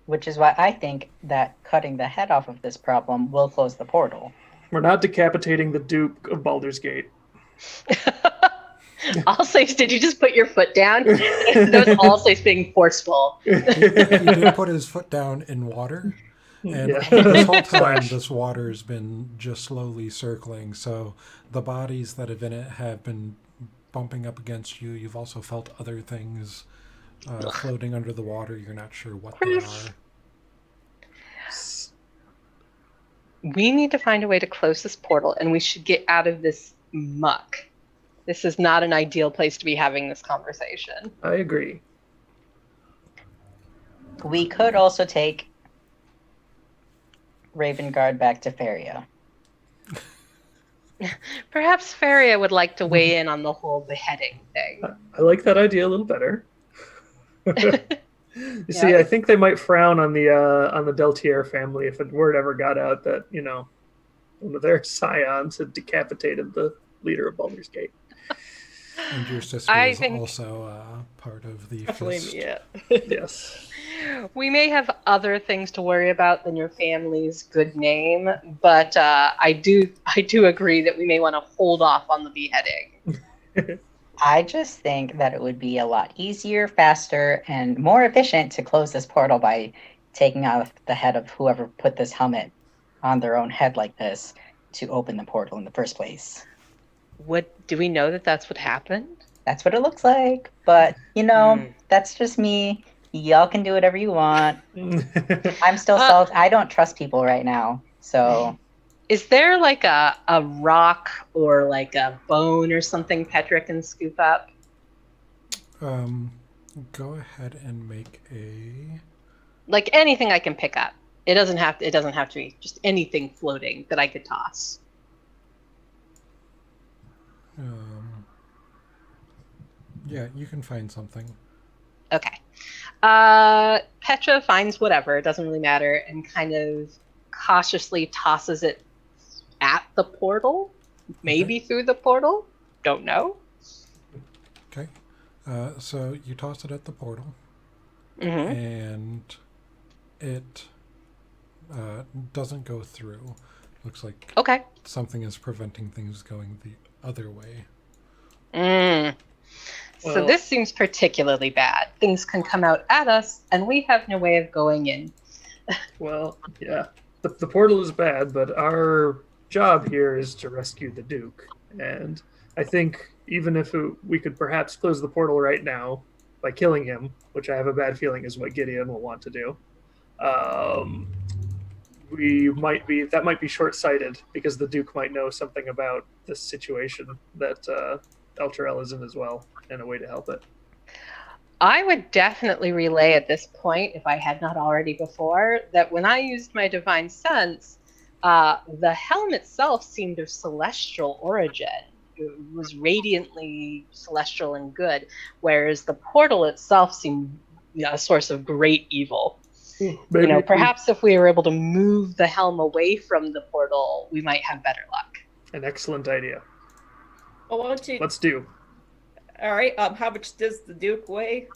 Speaker 7: Which is why I think that cutting the head off of this problem will close the portal.
Speaker 1: We're not decapitating the Duke of Baldur's Gate.
Speaker 4: Alsace, did you just put your foot down? That was Alsace being forceful.
Speaker 3: He did put his foot down in water. And this whole time, this water has been just slowly circling. So the bodies that have in it have been bumping up against you. You've also felt other things floating under the water. You're not sure what they are.
Speaker 4: We need to find a way to close this portal, and we should get out of this muck. This is not an ideal place to be having this conversation.
Speaker 1: I agree.
Speaker 7: We could also take Ravengard back to Feria.
Speaker 4: Perhaps Feria would like to weigh in on the whole beheading thing.
Speaker 1: I like that idea a little better. You see, I think they might frown on the Deltier family if word ever got out that, one of their scions had decapitated the leader of Baldur's Gate.
Speaker 3: And your sister is also part of the fist.
Speaker 4: Yeah.
Speaker 1: Yes.
Speaker 4: We may have other things to worry about than your family's good name, but I do agree that we may want to hold off on the beheading.
Speaker 7: I just think that it would be a lot easier, faster, and more efficient to close this portal by taking out the head of whoever put this helmet on their own head like this to open the portal in the first place.
Speaker 4: Do we know that that's what happened?
Speaker 7: That's what it looks like. But, that's just me. Y'all can do whatever you want. I'm still salty. I don't trust people right now. So,
Speaker 4: is there like a rock or like a bone or something Petra can scoop up?
Speaker 3: Go ahead and make a...
Speaker 4: Like anything I can pick up. It doesn't have to be just anything floating that I could toss.
Speaker 3: Yeah, you can find something.
Speaker 4: Okay. Petra finds whatever, it doesn't really matter, and kind of cautiously tosses it at the portal. Maybe through the portal. Don't know.
Speaker 3: Okay. So you toss it at the portal.
Speaker 4: Mm-hmm.
Speaker 3: And it doesn't go through. Looks like something is preventing things going the other way.
Speaker 4: So this seems particularly bad. Things can come out at us, and we have no way of going in.
Speaker 1: Well, yeah. The portal is bad, but our job here is to rescue the Duke. And I think even if we could perhaps close the portal right now, by killing him, which I have a bad feeling is what Gideon will want to do. That might be short-sighted because the Duke might know something about this situation that Elturel is in as well, and a way to help it.
Speaker 4: I would definitely relay at this point, if I had not already before, that when I used my divine sense, the helm itself seemed of celestial origin. It was radiantly celestial and good, whereas the portal itself seemed a source of great evil.
Speaker 1: Maybe
Speaker 4: Perhaps if we were able to move the helm away from the portal, we might have better luck.
Speaker 1: an excellent idea.
Speaker 8: Well, why don't you?
Speaker 1: Let's do.
Speaker 8: All right. How much does the Duke weigh?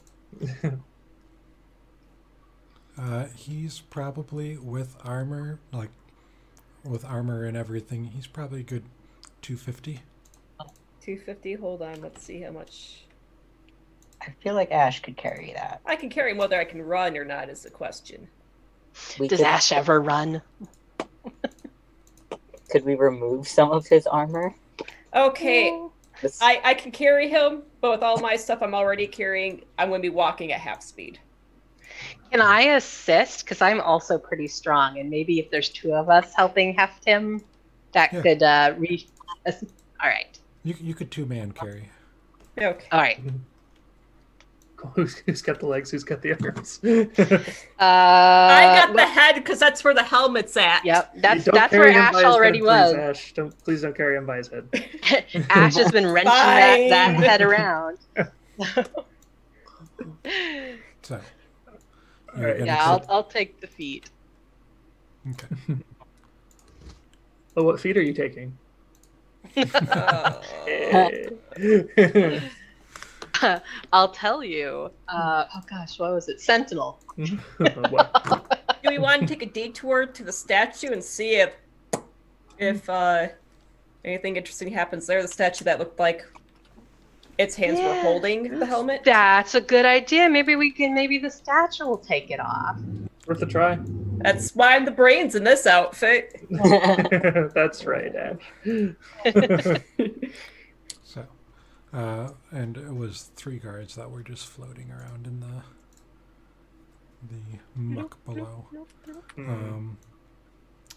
Speaker 3: He's probably with armor, with armor and everything. He's probably a good 250.
Speaker 8: 250. Hold on. Let's see how much.
Speaker 7: I feel like Ash could carry that.
Speaker 8: I can carry him. Whether I can run or not is the question.
Speaker 4: Does Ash ever run?
Speaker 6: Could we remove some of his armor?
Speaker 8: Okay. I can carry him, but with all my stuff I'm already carrying, I'm going to be walking at half speed.
Speaker 4: Can I assist? Because I'm also pretty strong, and maybe if there's two of us helping heft him, that could All right.
Speaker 3: You could two-man carry.
Speaker 8: Okay.
Speaker 4: All right.
Speaker 1: Who's got the legs? Who's got the arms?
Speaker 8: I got the head because that's where the helmet's at.
Speaker 4: Yep, that's where Ash already was.
Speaker 1: Ash, please don't carry him by his head.
Speaker 4: Ash has been wrenching that head around.
Speaker 3: So,
Speaker 1: Alright.
Speaker 4: Yeah, I'll take the feet.
Speaker 3: Okay.
Speaker 1: Oh, what feet are you taking?
Speaker 4: I'll tell you. Oh gosh, what was it? Sentinel.
Speaker 8: Do we want to take a detour to the statue and see if anything interesting happens there? The statue that looked like its hands were holding the helmet.
Speaker 4: That's a good idea. Maybe the statue will take it off.
Speaker 1: Worth a try.
Speaker 8: That's why I'm the brains in this outfit.
Speaker 1: That's right, Ash.
Speaker 3: So, and it was 3 guards that were just floating around in the muck below.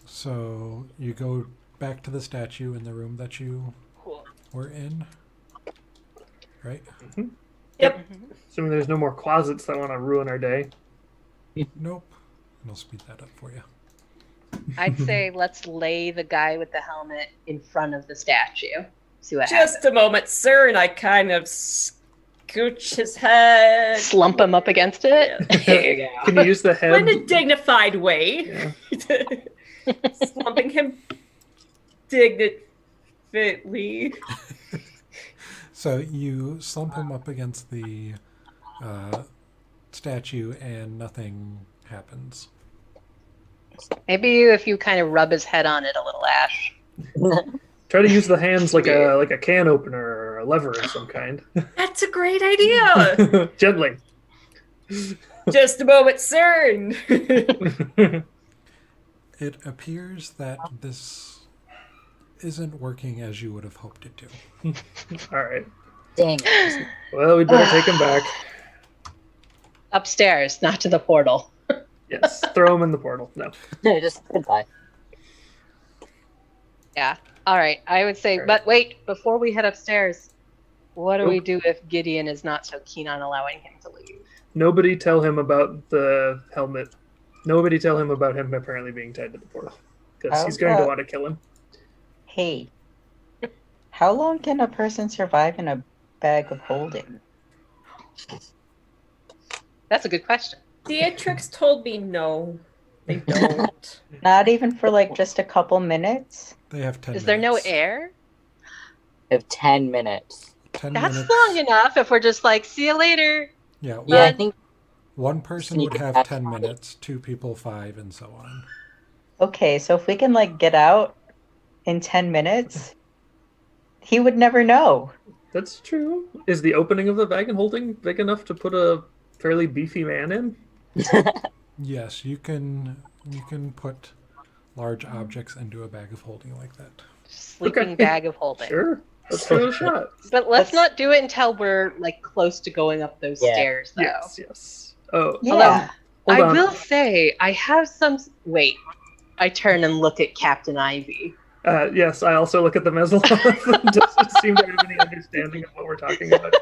Speaker 3: So you go back to the statue in the room that you were in, right?
Speaker 1: Mm-hmm.
Speaker 8: Yep.
Speaker 1: Assuming there's no more closets that want to ruin our day.
Speaker 3: Nope. I'll speed that up for you.
Speaker 4: I'd say let's lay the guy with the helmet in front of the statue. See what happens.
Speaker 8: Just a moment, sir, and I kind of scooch his head.
Speaker 4: Slump him up against it. There you go.
Speaker 1: Can you use the head?
Speaker 8: In a dignified way.
Speaker 1: Yeah.
Speaker 8: Slumping him dignitfully.
Speaker 3: So you slump him up against the statue and nothing happens.
Speaker 4: Maybe if you kind of rub his head on it a little, Ash.
Speaker 1: Try to use the hands like a can opener or a lever of some kind.
Speaker 8: That's a great idea.
Speaker 1: Gently.
Speaker 8: Just a moment, sir.
Speaker 3: It appears that this isn't working as you would have hoped it to.
Speaker 1: All right.
Speaker 6: Dang it.
Speaker 1: Well, we'd better take him back.
Speaker 4: Upstairs, not to the portal.
Speaker 1: Yes. Throw him in the portal. No.
Speaker 6: No, just goodbye.
Speaker 4: Yeah. All right. I would say, but wait, before we head upstairs, what do we do if Gideon is not so keen on allowing him to leave?
Speaker 1: Nobody tell him about the helmet. Nobody tell him about him apparently being tied to the portal. Because he's going to want to kill him.
Speaker 7: Hey, how long can a person survive in a bag of holding?
Speaker 4: That's a good question.
Speaker 8: Beatrix told me no, they don't.
Speaker 7: Not even for like just a couple minutes?
Speaker 3: They have 10 minutes.
Speaker 4: Is there no air?
Speaker 6: I have 10 minutes.
Speaker 3: 10
Speaker 4: That's
Speaker 3: minutes.
Speaker 4: long enough if we're just like, see you later.
Speaker 3: Yeah,
Speaker 6: Yeah, I think
Speaker 3: one person would have 10 minutes, 2 people 5, and so on.
Speaker 7: Okay, so if we can like get out in 10 minutes, he would never know.
Speaker 1: That's true. Is the opening of the bag and holding big enough to put a fairly beefy man in?
Speaker 3: Yes, you can put large objects into a bag of holding like that.
Speaker 4: Sleeping
Speaker 1: Okay.
Speaker 4: bag of holding.
Speaker 1: Sure. Let's give it a shot.
Speaker 4: But let's
Speaker 7: Let's-
Speaker 4: not do it until we're like close to going up those
Speaker 6: Yeah.
Speaker 4: stairs, though.
Speaker 1: Yes. Oh,
Speaker 7: Yeah.
Speaker 1: hold
Speaker 4: I
Speaker 1: on.
Speaker 4: will say I have some. Wait, I turn and look at Captain Ivy.
Speaker 1: Yes, I also look at the Mezzaloth. Doesn't seem to have any understanding of what we're talking about.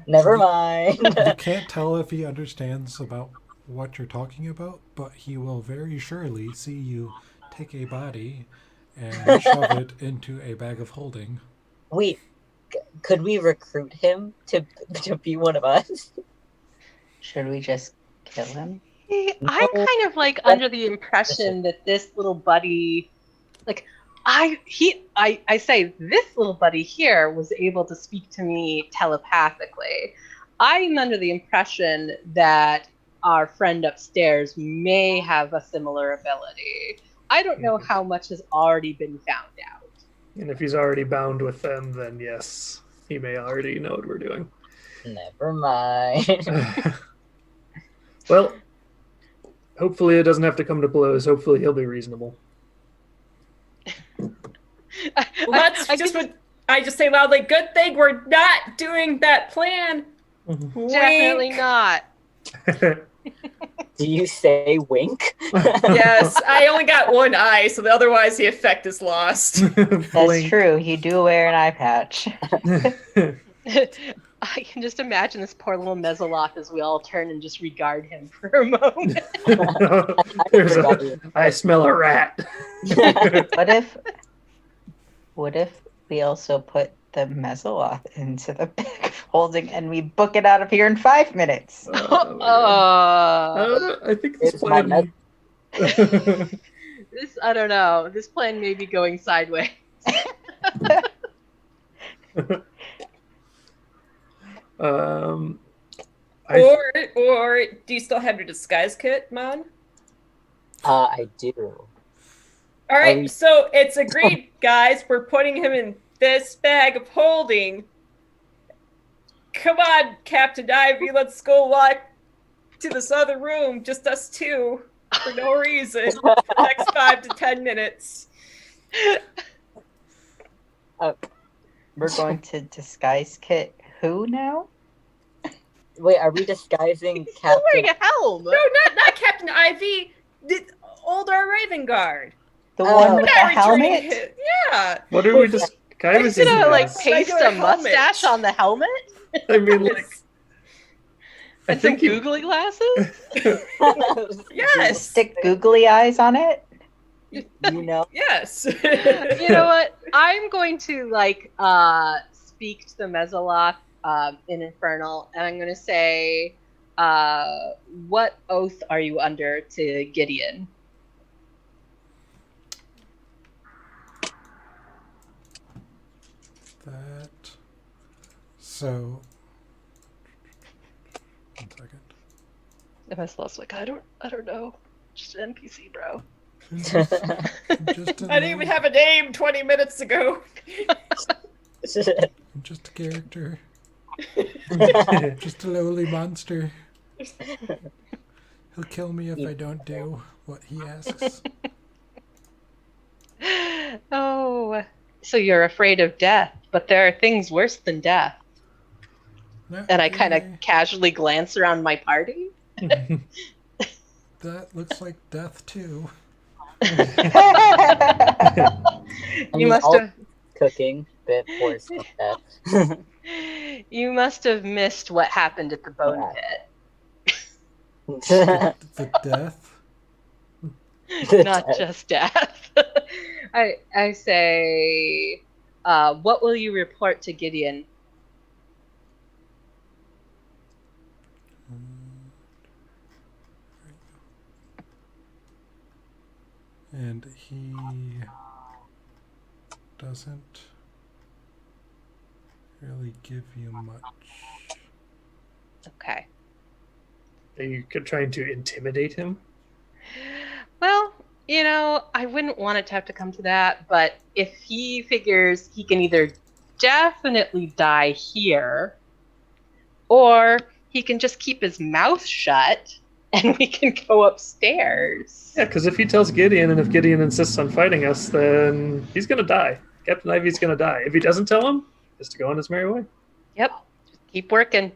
Speaker 6: Never mind.
Speaker 3: You can't tell if he understands about what you're talking about, but he will very surely see you take a body and shove it into a bag of holding.
Speaker 6: Wait, could we recruit him to be one of us?
Speaker 7: Should we just kill him?
Speaker 4: I'm kind of like under the impression that this little buddy, like, I say this little buddy here was able to speak to me telepathically. I'm under the impression that our friend upstairs may have a similar ability. I don't know how much has already been found out.
Speaker 1: And if he's already bound with them, then yes, he may already know what we're doing.
Speaker 6: Never mind.
Speaker 1: Well, hopefully it doesn't have to come to blows. Hopefully he'll be reasonable.
Speaker 8: I just say loudly, good thing we're not doing that plan.
Speaker 4: Definitely
Speaker 8: Wink.
Speaker 4: not.
Speaker 6: Do you say wink?
Speaker 8: Yes, I only got one eye, so otherwise the effect is lost.
Speaker 7: That's true. You do wear an eye patch.
Speaker 4: I can just imagine this poor little Mezzaloth as we all turn and just regard him for a moment.
Speaker 1: I smell a rat.
Speaker 7: What if we also put the Mezzaloth into the bag of holding and we book it out of here in 5 minutes?
Speaker 1: I think this
Speaker 6: It's my
Speaker 1: plan.
Speaker 4: This, I don't know. This plan may be going sideways.
Speaker 1: Um,
Speaker 8: Or do you still have your disguise kit, Mon?
Speaker 6: I do.
Speaker 8: All right,
Speaker 6: we-
Speaker 8: so it's agreed, guys. We're putting him in this bag of holding. Come on, Captain Ivy, let's go walk to this other room, just us two, for no reason, for the next 5 to 10 minutes.
Speaker 7: We're going to disguise kit who now?
Speaker 6: Wait, are we disguising
Speaker 4: He's still wearing
Speaker 6: Captain?
Speaker 4: a helm.
Speaker 8: No, not Captain Ivy. The older Raven Guard.
Speaker 7: The
Speaker 6: Oh.
Speaker 7: one with the
Speaker 8: Not returning
Speaker 7: helmet?
Speaker 8: his- Yeah.
Speaker 1: what are we just kind of
Speaker 4: He's gonna like
Speaker 1: as?
Speaker 4: paste
Speaker 8: Regular
Speaker 4: a mustache
Speaker 8: helmet.
Speaker 4: on the helmet
Speaker 1: I mean, like, I
Speaker 4: and some
Speaker 1: think he.
Speaker 4: googly glasses.
Speaker 8: Yes.
Speaker 7: Stick googly eyes on it?
Speaker 6: You know,
Speaker 8: Yes.
Speaker 4: You know what? I'm going to like speak to the Mezzaloth in Infernal, and I'm going to say, "What oath are you under to Gideon?"
Speaker 3: That. So. 1 second.
Speaker 4: The Mezzaloth's like, I don't know. Just an NPC, bro.
Speaker 3: Just
Speaker 8: I didn't even have a name 20 minutes ago.
Speaker 3: I'm just a character. Just a lowly monster. He'll kill me if I don't do what he asks.
Speaker 4: Oh, so you're afraid of death, but there are things worse than death.
Speaker 3: Not
Speaker 4: And I kind of
Speaker 3: really.
Speaker 4: casually glance around my party.
Speaker 3: That looks like death too.
Speaker 6: I
Speaker 4: You
Speaker 6: mean,
Speaker 4: must
Speaker 6: all
Speaker 4: have.
Speaker 6: cooking bit worse than that.
Speaker 4: You must have missed what happened at the bone pit.
Speaker 3: The death.
Speaker 4: Not just death. I say, what will you report to Gideon?
Speaker 3: And he doesn't really give you much.
Speaker 4: Okay.
Speaker 1: Are you trying to intimidate him?
Speaker 4: Well, I wouldn't want it to have to come to that, but if he figures he can either definitely die here, or he can just keep his mouth shut and we can go upstairs.
Speaker 1: Yeah, because if he tells Gideon, and if Gideon insists on fighting us, then he's gonna die. Captain Ivy's gonna die. If he doesn't tell him, just to go on his merry way.
Speaker 4: Yep. Just keep working.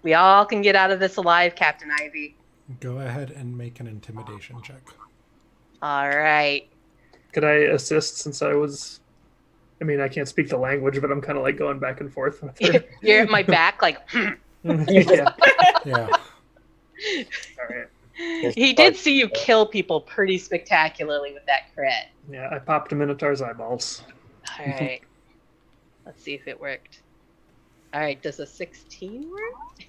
Speaker 4: We all can get out of this alive, Captain Ivy.
Speaker 3: Go ahead and make an intimidation check.
Speaker 4: All right.
Speaker 1: Could I assist since I was? I mean, I can't speak the language, but I'm kind of like going back and forth with her.
Speaker 4: You're at my back, like.
Speaker 1: Yeah.
Speaker 3: Yeah.
Speaker 1: All right.
Speaker 4: He did see you kill people pretty spectacularly with that crit.
Speaker 1: Yeah, I popped a Minotaur's eyeballs.
Speaker 4: All right. Let's see if it worked. All right. Does a 16 work?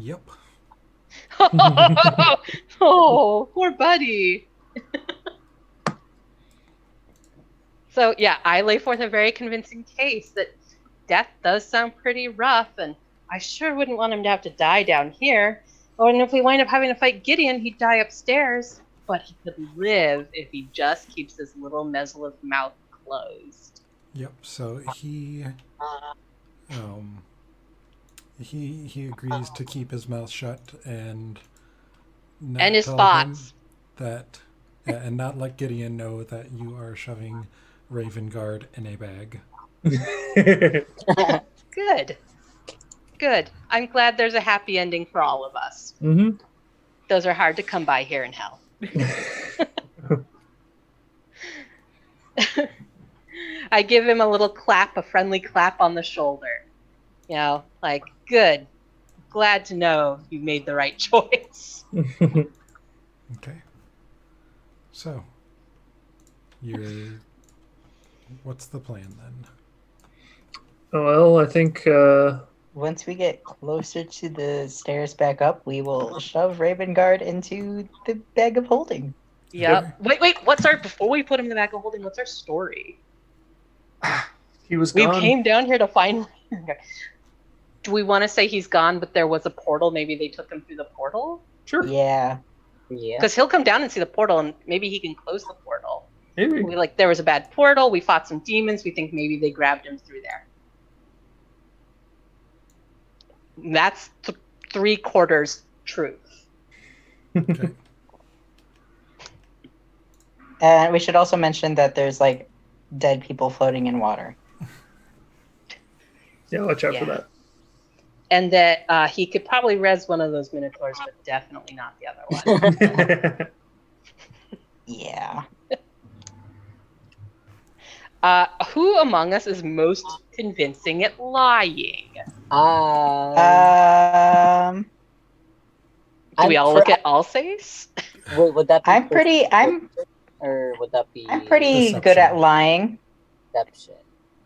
Speaker 3: Yep.
Speaker 4: Oh, poor buddy. So, yeah, I lay forth a very convincing case that death does sound pretty rough, and I sure wouldn't want him to have to die down here. Or if we wind up having to fight Gideon, he'd die upstairs. But he could live if he just keeps his little mezzalith mouth closed.
Speaker 3: Yep. So he agrees to keep his mouth shut and not
Speaker 4: And his
Speaker 3: tell
Speaker 4: thoughts.
Speaker 3: him that, and not let Gideon know that you are shoving Ravengard in a bag.
Speaker 4: Good. Good. I'm glad there's a happy ending for all of us.
Speaker 1: Mm-hmm.
Speaker 4: Those are hard to come by here in hell. I give him a little clap, a friendly clap on the shoulder. You know, like, good. Glad to know you made the right choice.
Speaker 3: Okay. So, what's the plan then?
Speaker 1: Well, I think
Speaker 7: Once we get closer to the stairs back up, we will shove Ravengard into the bag of holding.
Speaker 4: Yep. Wait. Before we put him in the bag of holding, what's our story?
Speaker 1: he was
Speaker 4: We
Speaker 1: gone.
Speaker 4: came down here to find. Do we want to say he's gone, but there was a portal? Maybe they took him through the portal?
Speaker 1: Sure.
Speaker 7: Yeah.
Speaker 6: Yeah.
Speaker 4: Because he'll come down and see the portal, and maybe he can close the portal.
Speaker 1: Maybe.
Speaker 4: There was a bad portal. We fought some demons. We think maybe they grabbed him through there. That's 3/4 truth.
Speaker 3: Okay.
Speaker 7: And we should also mention that there's like dead people floating in water.
Speaker 1: Yeah, watch out for
Speaker 4: Yeah.
Speaker 1: that.
Speaker 4: And that he could probably res one of those minotaurs, but definitely not the other one.
Speaker 7: Yeah.
Speaker 4: Who among us is most convincing at lying? Do we all look at Alsace?
Speaker 6: Would that be
Speaker 7: I'm pretty
Speaker 6: or would that be
Speaker 3: Deception.
Speaker 7: good at lying.
Speaker 6: deception?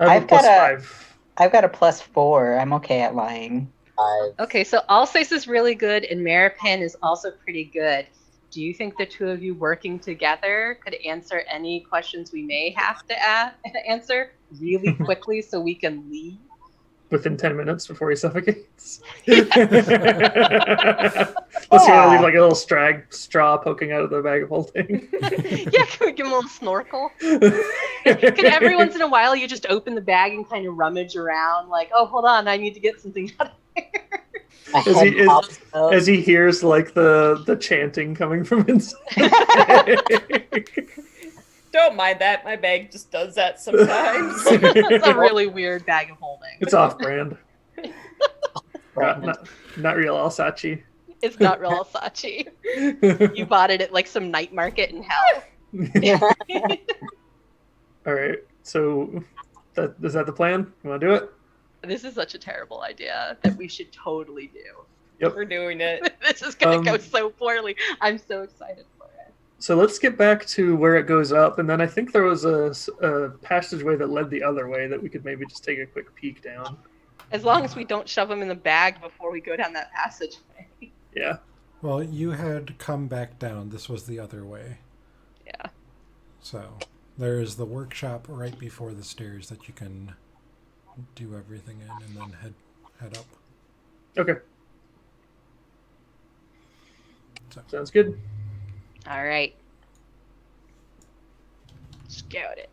Speaker 1: I've got +5.
Speaker 7: I've got a +4. I'm okay at lying.
Speaker 6: 5.
Speaker 4: Okay, so Alsace is really good, and Maripin is also pretty good. Do you think the two of you working together could answer any questions we may have to answer really quickly so we can leave?
Speaker 1: Within 10 minutes before he suffocates. Unless you want to leave like a little straw poking out of the bag of holding.
Speaker 4: Yeah, can we give him a little snorkel? Can every once in a while you just open the bag and kind of rummage around like, oh, hold on, I need to get something out of here.
Speaker 1: As he hears like the chanting coming from inside.
Speaker 8: Don't mind that. My bag just does that sometimes.
Speaker 4: It's a really weird bag of holding.
Speaker 1: It's off-brand. Not real Alsace.
Speaker 4: It's not real Alsace. You bought it at like some night market in hell.
Speaker 1: All right, so is that the plan? You want to do it?
Speaker 4: This is such a terrible idea that we should totally do.
Speaker 1: Yep.
Speaker 8: We're doing it.
Speaker 4: This is going to go so poorly. I'm so excited for it.
Speaker 1: So let's get back to where it goes up, and then I think there was a passageway that led the other way that we could maybe just take a quick peek down.
Speaker 4: As long as we don't shove them in the bag before we go down that passageway.
Speaker 1: Yeah.
Speaker 3: Well, you had come back down. This was the other way.
Speaker 4: Yeah.
Speaker 3: So there is the workshop right before the stairs that you can do everything in, and then head up.
Speaker 1: Okay.
Speaker 3: So.
Speaker 1: Sounds good.
Speaker 4: All right. Got it.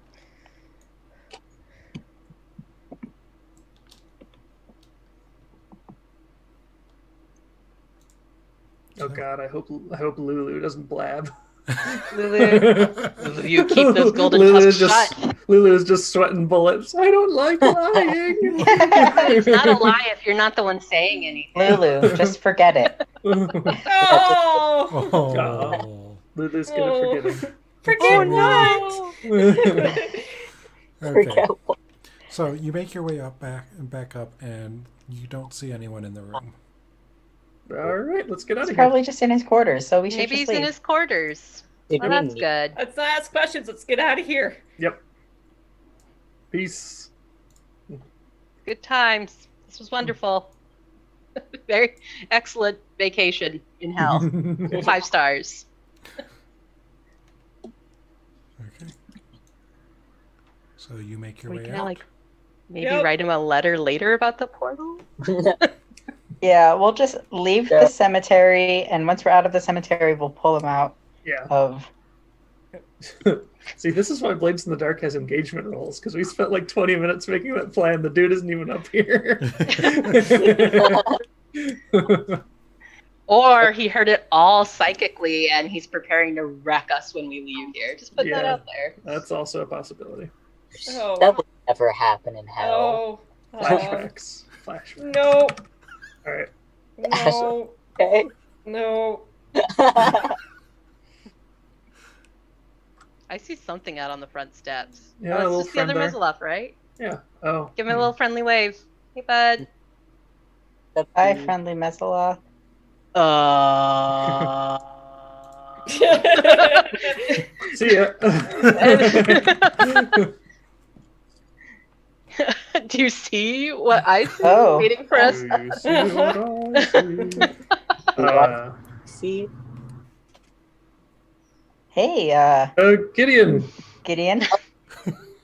Speaker 1: Oh God, I hope Lulu doesn't blab.
Speaker 4: Lulu, you keep those golden
Speaker 1: Lulu
Speaker 4: tusks
Speaker 1: is just
Speaker 4: shut.
Speaker 1: Lulu is just sweating bullets. I don't like lying.
Speaker 4: It's not a lie if you're not the one saying anything.
Speaker 7: Lulu, just forget it.
Speaker 8: Oh,
Speaker 3: Oh.
Speaker 1: Lulu's good at forgetting.
Speaker 8: forget
Speaker 4: Oh
Speaker 8: what?
Speaker 3: Okay. So you make your way up back up, and you don't see anyone in the room.
Speaker 1: All right, let's get out
Speaker 7: He's
Speaker 1: of here.
Speaker 7: probably just in his quarters, so we should
Speaker 4: Maybe
Speaker 7: just
Speaker 4: he's
Speaker 7: leave.
Speaker 4: in his quarters.
Speaker 6: Did
Speaker 4: Well,
Speaker 6: we
Speaker 4: that's
Speaker 6: meet?
Speaker 4: good.
Speaker 8: Let's not ask questions. Let's get out of here.
Speaker 1: Yep. Peace.
Speaker 4: Good times. This was wonderful. Very excellent vacation in hell. 5 stars.
Speaker 3: Okay. So you make your
Speaker 4: We
Speaker 3: way
Speaker 4: can
Speaker 3: up.
Speaker 4: like maybe
Speaker 8: Yep.
Speaker 4: write him a letter later about the portal.
Speaker 7: Yeah, we'll just leave
Speaker 6: Yeah.
Speaker 7: the cemetery, and once we're out of the cemetery, we'll pull him out
Speaker 1: Yeah.
Speaker 7: of.
Speaker 1: See, this is why Blades in the Dark has engagement roles, because we spent like 20 minutes making that plan. The dude isn't even up here.
Speaker 4: Or he heard it all psychically and he's preparing to wreck us when we leave here. Just put that
Speaker 1: Yeah.
Speaker 4: out there.
Speaker 1: That's also a possibility.
Speaker 8: Oh.
Speaker 6: That would never happen in hell.
Speaker 8: Oh.
Speaker 1: Flashbacks. Flashbacks.
Speaker 8: No.
Speaker 1: All right.
Speaker 8: No.
Speaker 6: Okay.
Speaker 8: No.
Speaker 4: I see something out on the front steps.
Speaker 1: Yeah, a
Speaker 4: Oh,
Speaker 1: little
Speaker 4: it's just the other
Speaker 1: friend there.
Speaker 4: Mizaloth, right?
Speaker 1: Yeah. Oh.
Speaker 4: Give him a little friendly wave. Hey, bud.
Speaker 7: Bye, friendly Mesaloth.
Speaker 1: See ya.
Speaker 4: Do you see what I see
Speaker 7: Oh.
Speaker 4: waiting for us?
Speaker 1: Do you see what I see?
Speaker 6: See?
Speaker 7: Hey,
Speaker 1: Gideon.
Speaker 7: Gideon.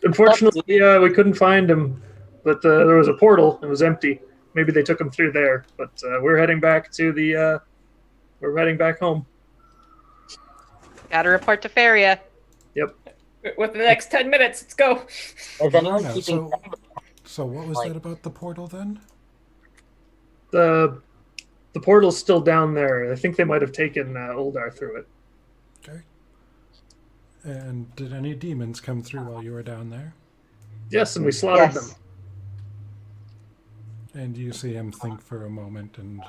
Speaker 1: Unfortunately, we couldn't find him, but there was a portal. It was empty. Maybe they took him through there. But we're heading back to the. We're heading back home.
Speaker 4: Gotta report to Faria.
Speaker 8: Within the next 10 minutes, let's go.
Speaker 6: Is anyone
Speaker 3: No,
Speaker 6: keeping
Speaker 3: so what was
Speaker 6: Like-
Speaker 3: that about the portal then?
Speaker 1: The portal's still down there. I think they might have taken Uldar through it.
Speaker 3: Okay. And did any demons come through while you were down there?
Speaker 1: Yes, and we slaughtered
Speaker 7: Yes.
Speaker 1: them.
Speaker 3: And you see him think for a moment, and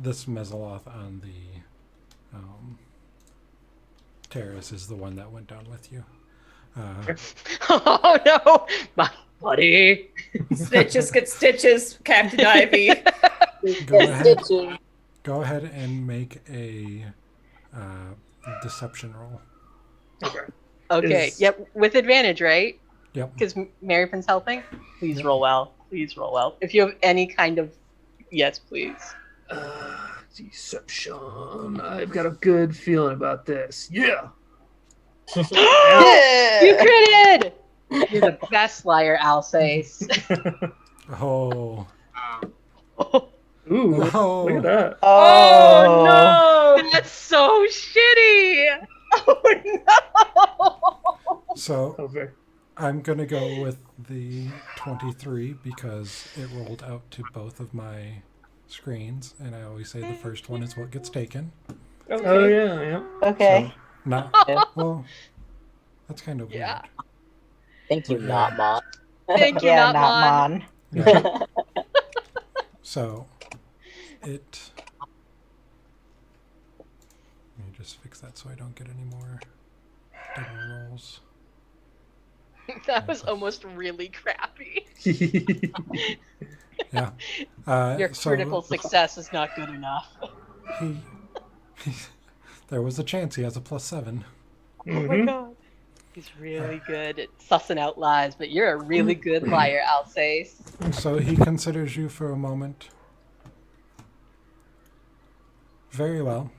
Speaker 3: this Mezaloth on the terrace is the one that went down with you.
Speaker 4: Oh no, my buddy.
Speaker 8: Stitches get stitches, Captain Ivy.
Speaker 3: Go ahead and make a deception roll.
Speaker 1: Okay.
Speaker 4: Okay, yep, with advantage, right?
Speaker 3: Yep.
Speaker 4: Because Maryfin's helping. Please roll well. Please roll well. If you have any kind of, yes, please.
Speaker 1: Deception. I've got a good feeling about this. Yeah.
Speaker 4: You critted. You're the best liar, Alsace.
Speaker 3: Oh.
Speaker 1: Ooh,
Speaker 3: Oh.
Speaker 1: look at that.
Speaker 8: Oh, no!
Speaker 4: That's so shitty. Oh no.
Speaker 3: So
Speaker 1: Okay.
Speaker 3: I'm going to go with the 23 because it rolled out to both of my screens, and I always say the first one is what gets taken.
Speaker 8: Okay.
Speaker 1: Oh yeah, yeah.
Speaker 7: Okay.
Speaker 3: So, not, well, that's kind of
Speaker 4: Yeah.
Speaker 6: Thank you, not Mom.
Speaker 4: Thank you,
Speaker 7: Yeah,
Speaker 4: not
Speaker 7: not
Speaker 4: Mon.
Speaker 7: Mon.
Speaker 3: weird. Yeah. So, it... Let me just fix that so I don't get any more double rolls.
Speaker 4: That was almost really crappy.
Speaker 3: Yeah.
Speaker 4: Your
Speaker 3: so
Speaker 4: critical success is not good enough.
Speaker 3: he, there was a chance he has a +7.
Speaker 4: Oh my
Speaker 1: Mhm.
Speaker 4: god. He's really good at sussing out lies, but you're a really good liar, Alsace.
Speaker 3: So he considers you for a moment. Very well.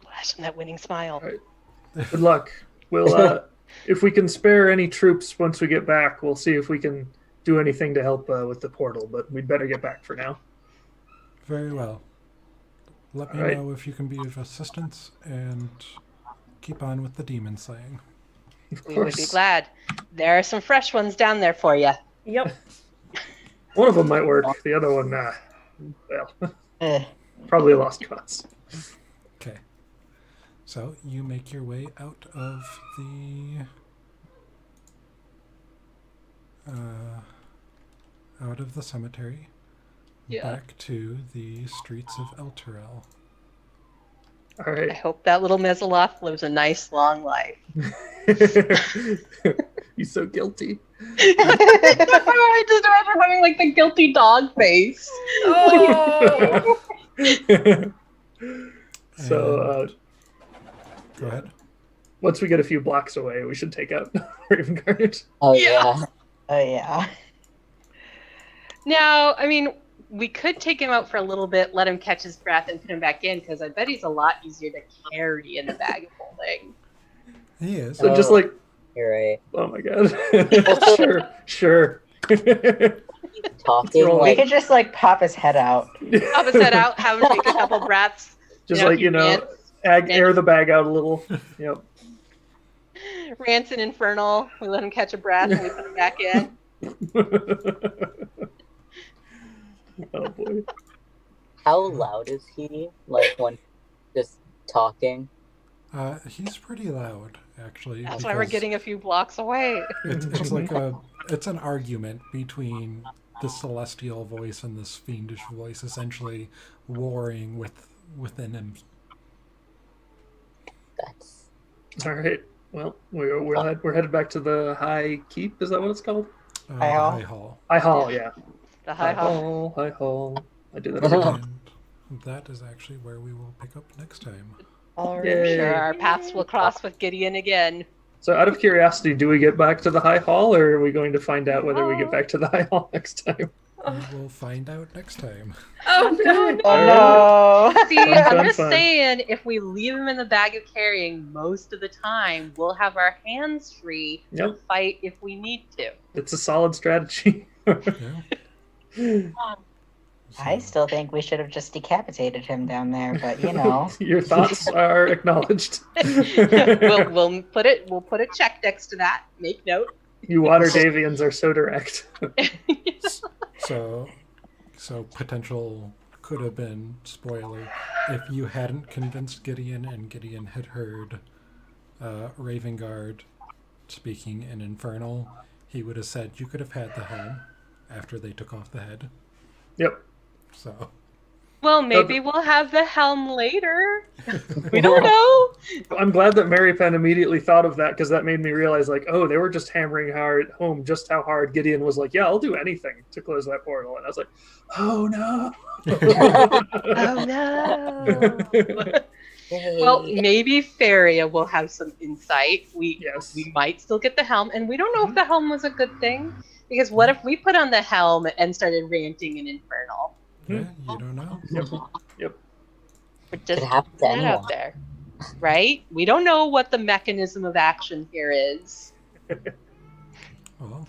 Speaker 4: Flash him that winning smile.
Speaker 1: Right. Good luck. We'll, if we can spare any troops once we get back, we'll see if we can do anything to help with the portal. But we'd better get back for now.
Speaker 3: Very well. Let me
Speaker 1: Alright.
Speaker 3: know if you can be of assistance, and keep on with the demon slaying.
Speaker 1: Of
Speaker 4: We would be
Speaker 1: course.
Speaker 4: glad. There are some fresh ones down there for you.
Speaker 8: Yep.
Speaker 1: One of them might work. The other one, nah. Well,
Speaker 7: Eh.
Speaker 1: probably a lost cause.
Speaker 3: Okay. So you make your way out of the cemetery,
Speaker 4: Yeah.
Speaker 3: back to the streets of Elturel.
Speaker 1: All
Speaker 4: I
Speaker 1: right.
Speaker 4: hope that little Mezoloth lives a nice long life.
Speaker 1: He's so guilty.
Speaker 4: I just imagine having like the guilty dog face.
Speaker 8: Oh.
Speaker 1: So,
Speaker 3: Go ahead.
Speaker 1: once we get a few blocks away, we should take out Raven Guard.
Speaker 6: Oh
Speaker 4: Yeah.
Speaker 6: yeah.
Speaker 7: Oh yeah.
Speaker 4: Now, I mean, we could take him out for a little bit, let him catch his breath, and put him back in, because I bet he's a lot easier to carry in the bag of holding.
Speaker 3: He is.
Speaker 1: So just like,
Speaker 6: You're right.
Speaker 1: oh my god. Sure.
Speaker 6: Talking
Speaker 1: roll.
Speaker 7: We
Speaker 6: like
Speaker 7: could just like pop his head out.
Speaker 4: Pop his head out, have him take a couple breaths.
Speaker 1: Just
Speaker 4: You know,
Speaker 1: like,
Speaker 4: he
Speaker 1: you know, air the bag out a little. Yep.
Speaker 4: Rants and Infernal. We let him catch a breath, and we put him back in.
Speaker 1: Oh boy.
Speaker 6: how loud is he? Like when just talking?
Speaker 3: He's pretty loud, actually.
Speaker 4: That's why we're
Speaker 3: because
Speaker 4: getting a few blocks away.
Speaker 3: It's like it's an argument between the celestial voice and this fiendish voice, essentially warring within him.
Speaker 6: That's
Speaker 1: All right. Well, we're headed back to the High Keep. Is that what it's called?
Speaker 7: High Hall?
Speaker 3: High Hall.
Speaker 1: High Hall, yeah.
Speaker 4: The high hall.
Speaker 1: High Hall. I do that every time.
Speaker 3: And that is actually where we will pick up next time.
Speaker 1: Yay.
Speaker 4: Sure, our paths will cross with Gideon again.
Speaker 1: So, out of curiosity, do we get back to the High Hall, or are we going to find out whether we get back to the High Hall next time?
Speaker 3: We will find out next time.
Speaker 8: Oh no.
Speaker 7: Oh no.
Speaker 4: See,
Speaker 1: Fun,
Speaker 4: I'm
Speaker 1: fun,
Speaker 4: just
Speaker 1: fun.
Speaker 4: saying, if we leave him in the bag of carrying most of the time, we'll have our hands free to
Speaker 1: Yep.
Speaker 4: fight if we need to.
Speaker 1: It's a solid strategy.
Speaker 3: Yeah.
Speaker 7: I still think we should have just decapitated him down there, but you know.
Speaker 1: Your thoughts are acknowledged.
Speaker 4: We'll put a check next to that. Make note.
Speaker 1: You water Davians are so direct.
Speaker 3: So potential could have been spoiler if you hadn't convinced Gideon and Gideon had heard Raven Guard speaking in Infernal, he would have said you could have had the helm after they took off the head.
Speaker 1: Yep.
Speaker 3: So
Speaker 4: Well, maybe we'll have the helm later. We don't know.
Speaker 1: I'm glad that Mary Penn immediately thought of that, because that made me realize, like, oh, they were just hammering home just how hard Gideon was like, yeah, I'll do anything to close that portal. And I was like, oh no.
Speaker 4: Oh no. Well, maybe Faria will have some insight.
Speaker 1: Yes.
Speaker 4: We might still get the helm, and we don't know if the helm was a good thing. Because what if we put on the helm and started ranting in Infernal?
Speaker 3: yeah, you don't know.
Speaker 1: Yep.
Speaker 4: We're just
Speaker 6: Could happen to
Speaker 4: putting that
Speaker 6: anyone.
Speaker 4: out there. Right? We don't know what the mechanism of action here is.
Speaker 3: Well,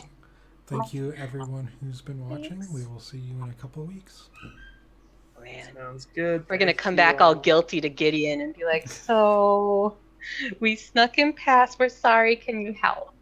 Speaker 3: thank you everyone who's been watching. We will see you in a couple weeks.
Speaker 4: Man.
Speaker 1: Sounds good.
Speaker 4: We're gonna
Speaker 1: Thank
Speaker 4: come
Speaker 1: you
Speaker 4: back all guilty to Gideon and be like, so we snuck him past, we're sorry, can you help?